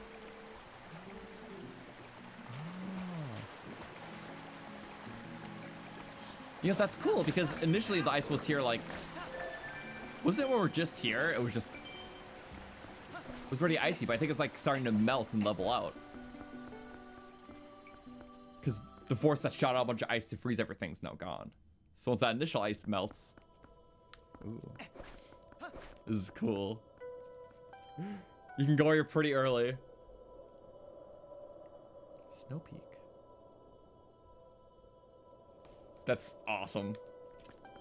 A: You know, that's cool because initially the ice was here like, wasn't it when we were just here? It was already icy, but I think it's like starting to melt and level out. Because the force that shot out a bunch of ice to freeze everything's now gone. So once that initial ice melts, ooh, this is cool. You can go here pretty early. Snow Peak. That's awesome.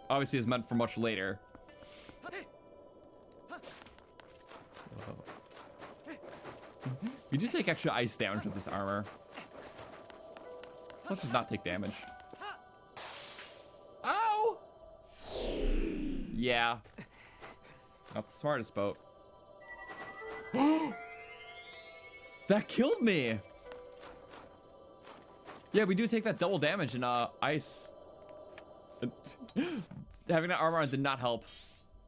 A: Obviously, it's meant for much later. Whoa. You do take extra ice damage with this armor. So let's just not take damage. Ow! Yeah. Not the smartest boat. That killed me! Yeah, we do take that double damage in ice. Having that armor on did not help.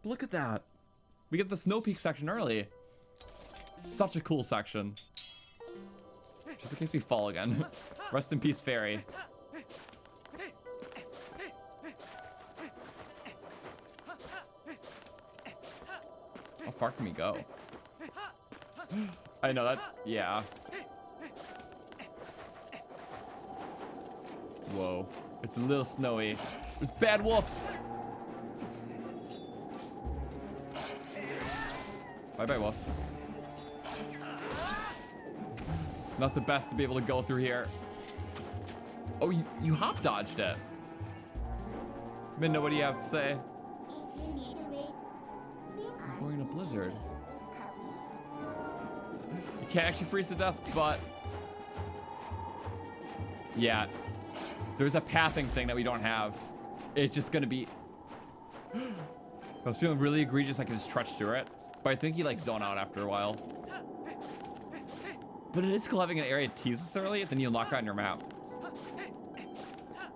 A: But look at that. We get the Snow Peak section early. Such a cool section. Just in case we fall again. Rest in peace, fairy. How far can we go? I know that. Yeah. Whoa. It's a little snowy. There's bad wolves. Bye-bye, wolf. Not the best to be able to go through here. Oh, you hop dodged it. Minna, what do you have to say? I'm going in a blizzard. You can't actually freeze to death, but yeah, there's a pathing thing that we don't have. It's just gonna be. I was feeling really egregious. I could just trudge through it, but I think you like zone out after a while. But it is cool having an area tease this early, then you unlock it on your map.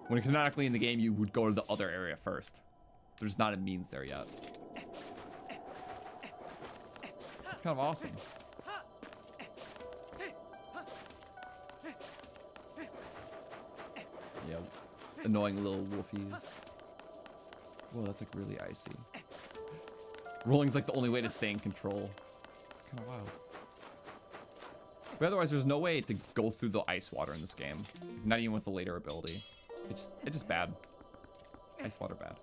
A: When canonically in the game, you would go to the other area first. There's not a means there yet. It's kind of awesome. Yeah, annoying little wolfies. Whoa, that's like really icy. Rolling's like the only way to stay in control. It's kind of wild. But otherwise, there's no way to go through the ice water in this game. Not even with the later ability. It's just bad. Ice water bad.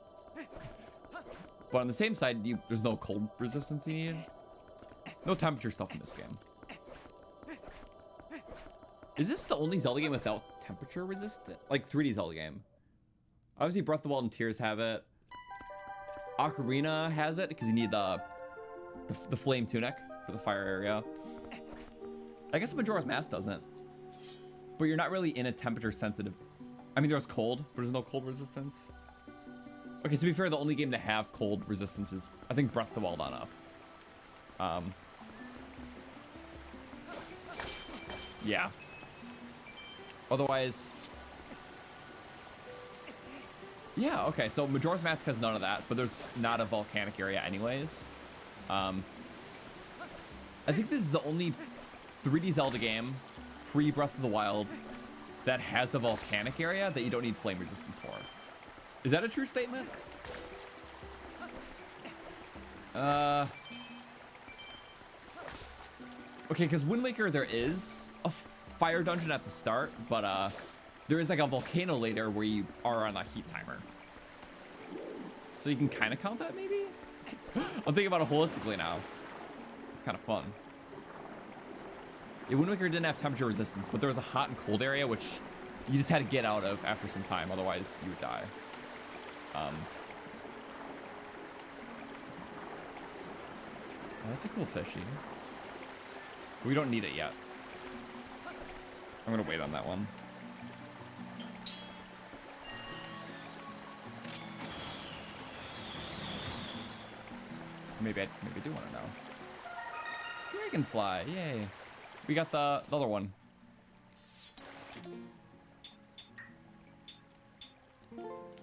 A: But on the same side, there's no cold resistance you need. No temperature stuff in this game. Is this the only Zelda game without temperature resistant? Like 3D Zelda game. Obviously, Breath of the Wild and Tears have it. Ocarina has it because you need the flame tunic for the fire area. I guess Majora's Mask doesn't. But you're not really in a temperature sensitive. I mean, there's cold, but there's no cold resistance. Okay, to be fair, the only game to have cold resistance is, I think, Breath of the Wild on up. Yeah. Otherwise... Yeah, okay, so Majora's Mask has none of that, but there's not a volcanic area anyways. I think this is the only 3D Zelda game, pre-Breath of the Wild, that has a volcanic area that you don't need flame resistance for. Is that a true statement? Okay, because Wind Waker, there is a fire dungeon at the start, but there is like a volcano later where you are on a heat timer. So you can kind of count that, maybe? I'm thinking about it holistically now. It's kind of fun. Yeah, Wind Waker didn't have temperature resistance, but there was a hot and cold area, which you just had to get out of after some time. Otherwise, you would die. Oh, that's a cool fishy. We don't need it yet. I'm going to wait on that one. Maybe I do want to know. Dragonfly, yay. We got the other one.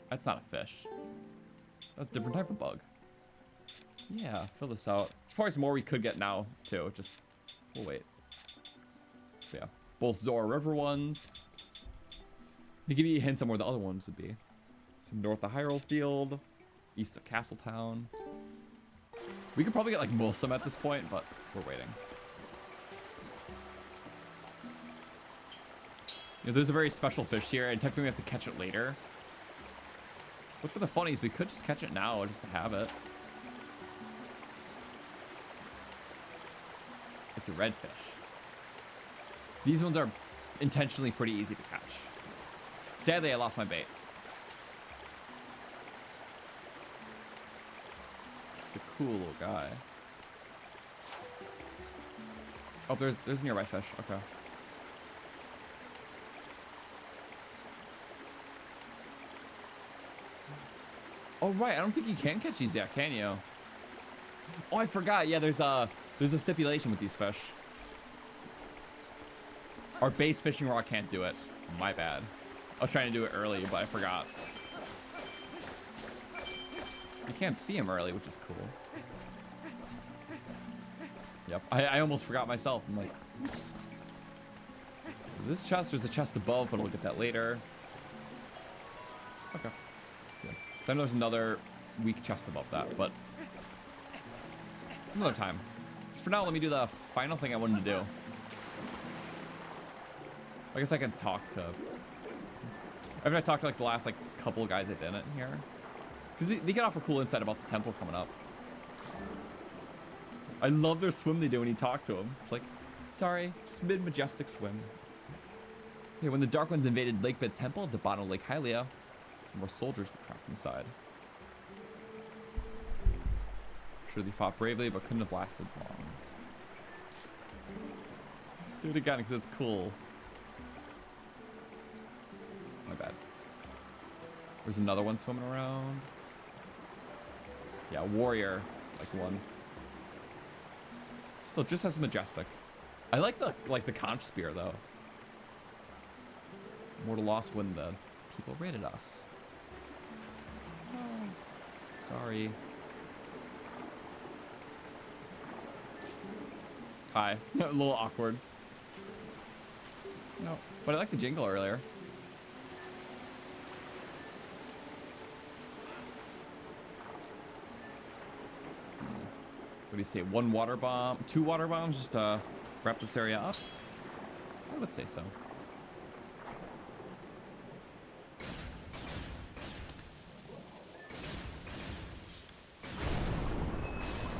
A: That's not a fish. That's a different type of bug. Yeah, fill this out. There's probably some more we could get now, too. Just, we'll wait. So yeah, both Zora River ones. They give you hints on where the other ones would be. So north of Hyrule Field, east of Castletown. We could probably get like most of them at this point, but we're waiting. You know, there's a very special fish here, and technically we have to catch it later. But for the funnies, we could just catch it now just to have it. It's a redfish. These ones are intentionally pretty easy to catch. Sadly, I lost my bait. It's a cool little guy. Oh, there's a nearby fish. Okay. Oh right, I don't think you can catch these yet, can you? Oh, I forgot. Yeah, there's a stipulation with these fish. Our base fishing rod can't do it. My bad. I was trying to do it early, but I forgot. You can't see him early, which is cool. Yep, I almost forgot myself. I'm like, oops. This chest, there's a chest above, but I'll get that later. Okay. Yes. So I know there's another weak chest above that, but another time. So for now, let me do the final thing I wanted to do. I guess I can talk to... After I talked to like the last like couple of guys that didn't here. Because they can offer cool insight about the temple coming up. I love their swim they do when you talk to them. It's like, sorry, just mid-majestic swim. Hey, when the Dark Ones invaded Lakebed Temple at the bottom of Lake Hylia, some more soldiers were trapped inside. Sure, they fought bravely, but couldn't have lasted long. Do it again, because it's cool. My bad. There's another one swimming around. Yeah, warrior, like one. Still just as majestic. I like the conch spear though. Mortal lost when the people raided us. Oh, sorry. Hi. A little awkward. No, but I like the jingle earlier. What do you say? One water bomb, 2 water bombs, just to wrap this area up? I would say so.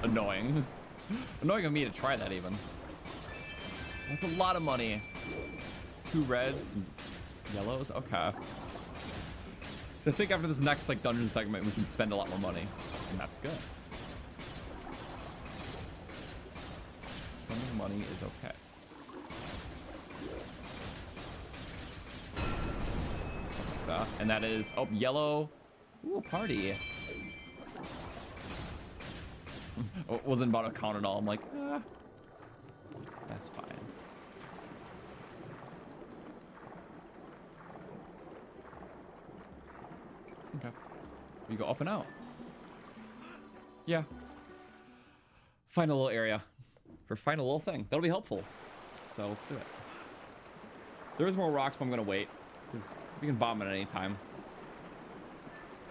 A: Annoying. Annoying of me to try that even. That's a lot of money. 2 reds, some yellows. Okay. So I think after this next like dungeon segment, we can spend a lot more money, and that's good. Spending money is okay. Something like that. And that is, oh, yellow. Ooh, a party. Wasn't about to count at all. I'm like, that's fine. Okay. We go up and out. Yeah. Find a little area. Or find a little thing. That'll be helpful. So let's do it. There is more rocks, but I'm gonna wait. Because we can bomb it at any time.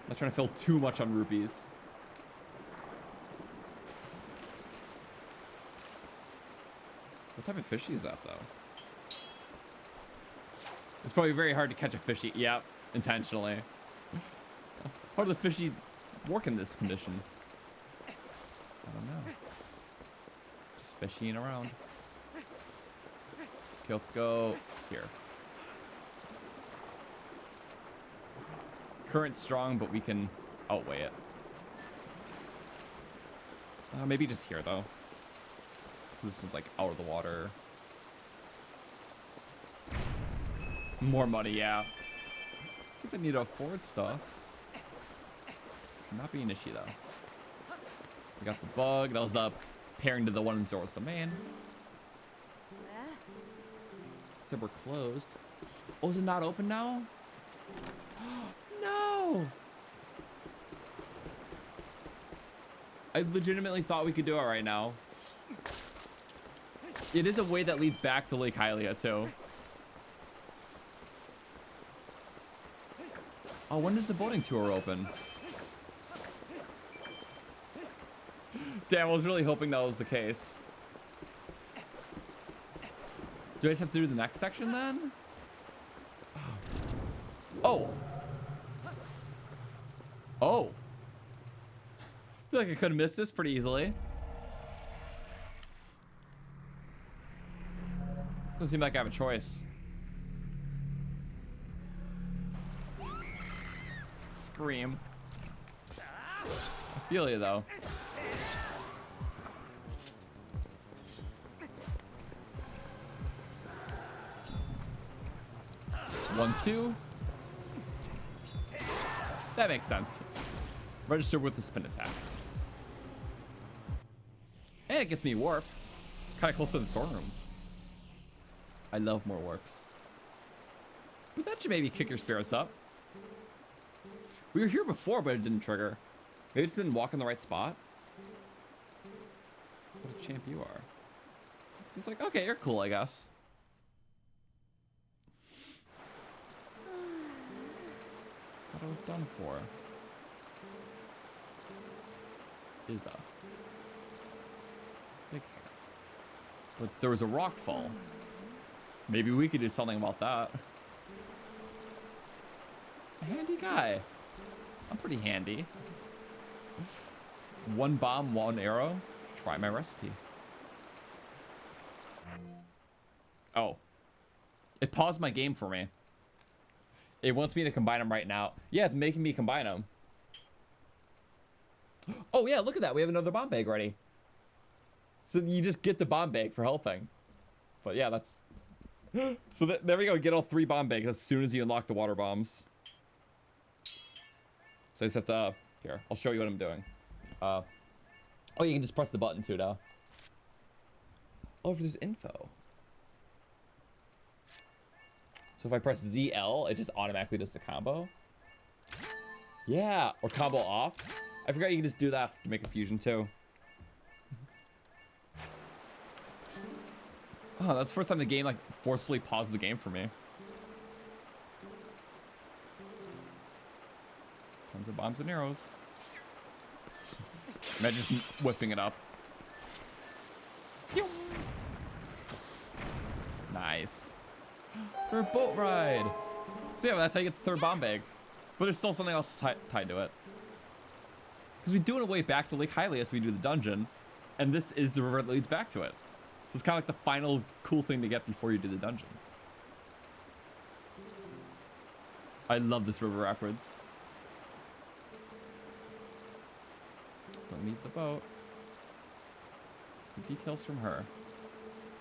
A: Not trying to fill too much on rupees. What type of fishy is that, though? It's probably very hard to catch a fishy. Yep, intentionally. How do the fishy work in this condition? I don't know. Just fishying around. Okay, let's go here. Current strong, but we can outweigh it. Maybe just here, though. This one's like out of the water. More money, yeah. Guess I need to afford stuff. Should not be an issue, though. We got the bug. That was the pairing to the one in Zora's domain. Said we're closed. Oh, is it not open now? No! I legitimately thought we could do it right now. It is a way that leads back to Lake Hylia, too. Oh, when does the boating tour open? Damn, I was really hoping that was the case. Do I just have to do the next section then? Oh. Oh. I feel like I could have missed this pretty easily. Doesn't seem like I have a choice. Scream. I feel you though. One, two. That makes sense. Register with the spin attack. And it gets me warp. Kind of close to the throne room. I love more warps. But that should maybe kick your spirits up. We were here before, but it didn't trigger. Maybe it just didn't walk in the right spot. What a champ you are. Just like, okay, you're cool, I guess. Thought I was done for. Izza. Big hair. But there was a rock fall. Maybe we could do something about that. A handy guy. I'm pretty handy. One bomb, one arrow. Try my recipe. Oh. It paused my game for me. It wants me to combine them right now. Yeah, it's making me combine them. Oh yeah, look at that. We have another bomb bag ready. So you just get the bomb bag for helping. But yeah, that's... So there we go. Get all 3 bomb bags as soon as you unlock the water bombs. So I just have to... here, I'll show you what I'm doing. Oh, you can just press the button too now. Oh, if there's info. So if I press ZL, it just automatically does the combo. Yeah, or combo off. I forgot you can just do that to make a fusion too. Oh, that's the first time the game like forcefully paused the game for me. Tons of bombs and arrows. Imagine just whiffing it up. Nice. For a boat ride. So yeah, that's how you get the 3rd bomb bag. But there's still something else tied to it. Because we do it a way back to Lake Hylia, so we do the dungeon. And this is the river that leads back to it. So it's kind of like the final cool thing to get before you do the dungeon. I love this river rapids. Don't leave the boat. The details from her.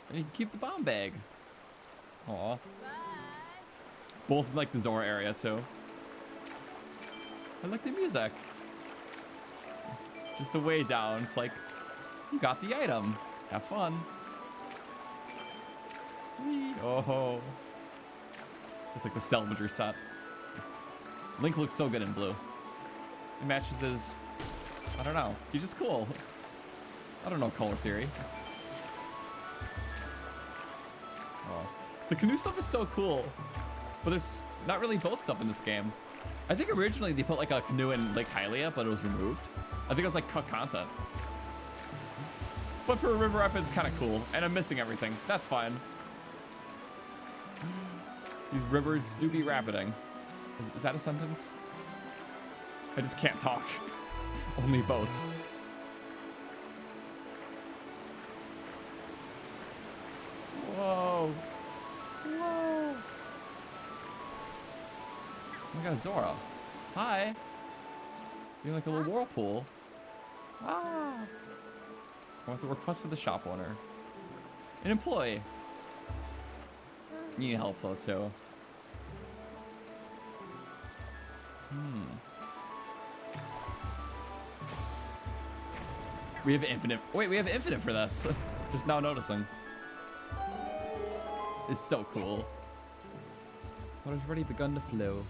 A: And you can keep the bomb bag. Aw. Both in, like, the Zora area, too. I like the music. Just the way down. It's like, you got the item. Have fun. Whee. Oh. It's like the salvager set. Link looks so good in blue. It matches his... I don't know. He's just cool. I don't know color theory. Oh. The canoe stuff is so cool. But there's not really boat stuff in this game. I think originally they put like a canoe in Lake Hylia, but it was removed. I think it was like cut content. But for a river up, it's kind of cool. And I'm missing everything. That's fine. These rivers do be rapiding. Is that a sentence? I just can't talk. Only boat. Whoa. Whoa. We got Zora. Hi. You're like a little whirlpool. Ah. I want the request of the shop owner. An employee. You need help though too. We have infinite. Wait, we have infinite for this. Just now noticing. It's so cool. Water's already begun to flow.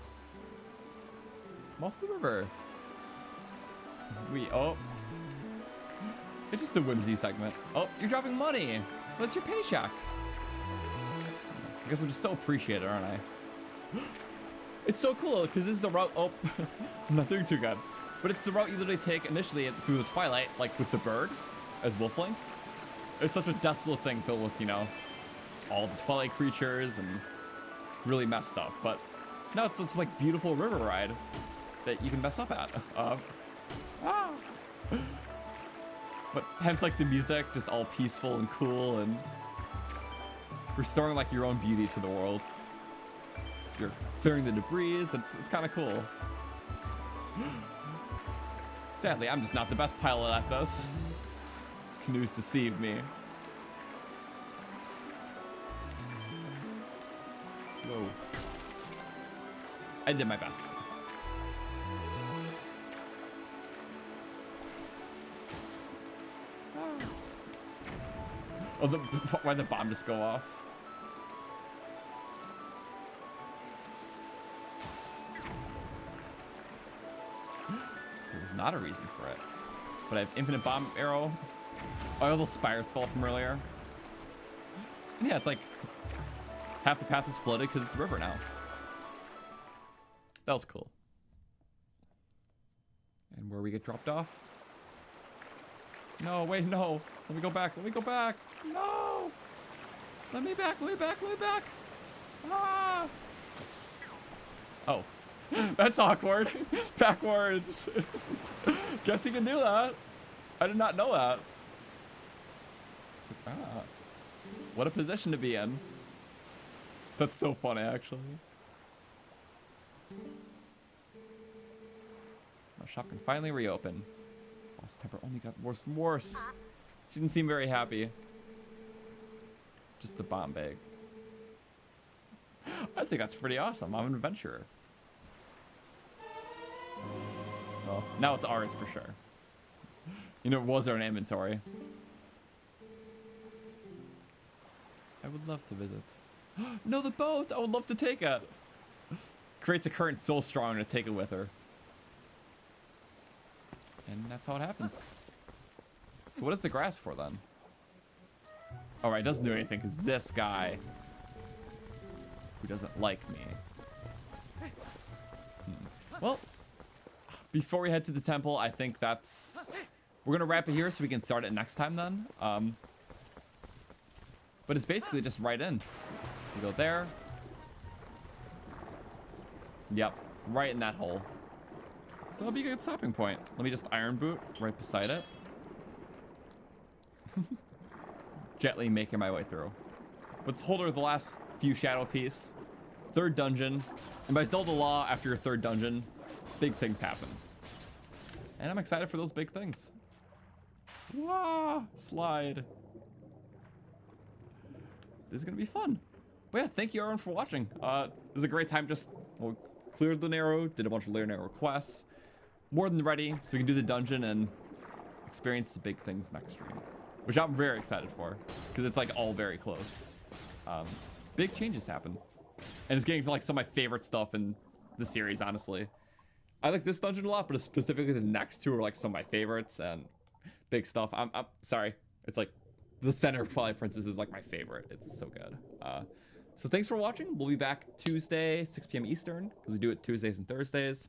A: I'm off the river. Oh. It's just the whimsy segment. Oh, you're dropping money. That's your paycheck. I guess I'm just so appreciated, aren't I? It's so cool because this is the route. Oh, I'm not doing too good. But it's the route you literally take initially through the Twilight, like with the bird as Wolfling. It's such a desolate thing filled with, you know, all the Twilight creatures and really messed up. But no, it's this like beautiful river ride that you can mess up at. But hence like the music, just all peaceful and cool and restoring like your own beauty to the world. You're clearing the debris. It's kind of cool. Sadly, I'm just not the best pilot at this. Canoes deceive me. Whoa. I did my best. Oh, why'd the bomb just go off? There was not a reason for it. But I have infinite bomb arrow. Oh, all those spires fall from earlier. And yeah, it's like half the path is flooded because it's a river now. That was cool. And where we get dropped off? No, wait, no. Let me go back. Let me go back. No. Let me back. Let me back. Let me back. Ah. Oh. That's awkward. Backwards. Guess you can do that. I did not know that. Like, ah. What a position to be in. That's so funny, actually. Our shop can finally reopen. Boss temper only got worse and worse. She didn't seem very happy. Just the bomb bag. I think that's pretty awesome. I'm an adventurer. Well, now it's ours for sure. You know, it was our inventory. I would love to visit. No, the boat! I would love to take it. Creates a current so strong to take it with her. And that's how it happens. So what is the grass for then? All right, it doesn't do anything because this guy who doesn't like me. Well, before we head to the temple, I think we're gonna wrap it here so we can start it next time then. But it's basically just right in. You go there. Yep, right in that hole. So that'll be a good stopping point. Let me just iron boot right beside it. Gently making my way through. Let's hold her the last few shadow piece. Third dungeon. And by Zelda law, after your third dungeon, big things happen. And I'm excited for those big things. Wah, slide. This is gonna be fun. But yeah, thank you everyone for watching. This is a great time. Just cleared the narrow, did a bunch of layer narrow quests. More than ready, so we can do the dungeon and experience the big things next stream, which I'm very excited for because it's like all very close. Big changes happen, and it's getting to like some of my favorite stuff in the series. Honestly, I like this dungeon a lot, but specifically the next two are like some of my favorites and big stuff. I'm sorry, it's like the center of Twilight Princess is like my favorite. It's so good. So thanks for watching. We'll be back Tuesday, 6 p.m. Eastern, because we do it Tuesdays and Thursdays.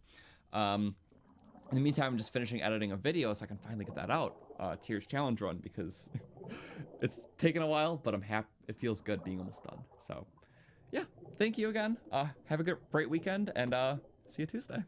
A: In the meantime, I'm just finishing editing a video so I can finally get that out. Tears Challenge Run, because it's taken a while, but I'm happy. It feels good being almost done. So yeah, thank you again. Have a great weekend, and see you Tuesday.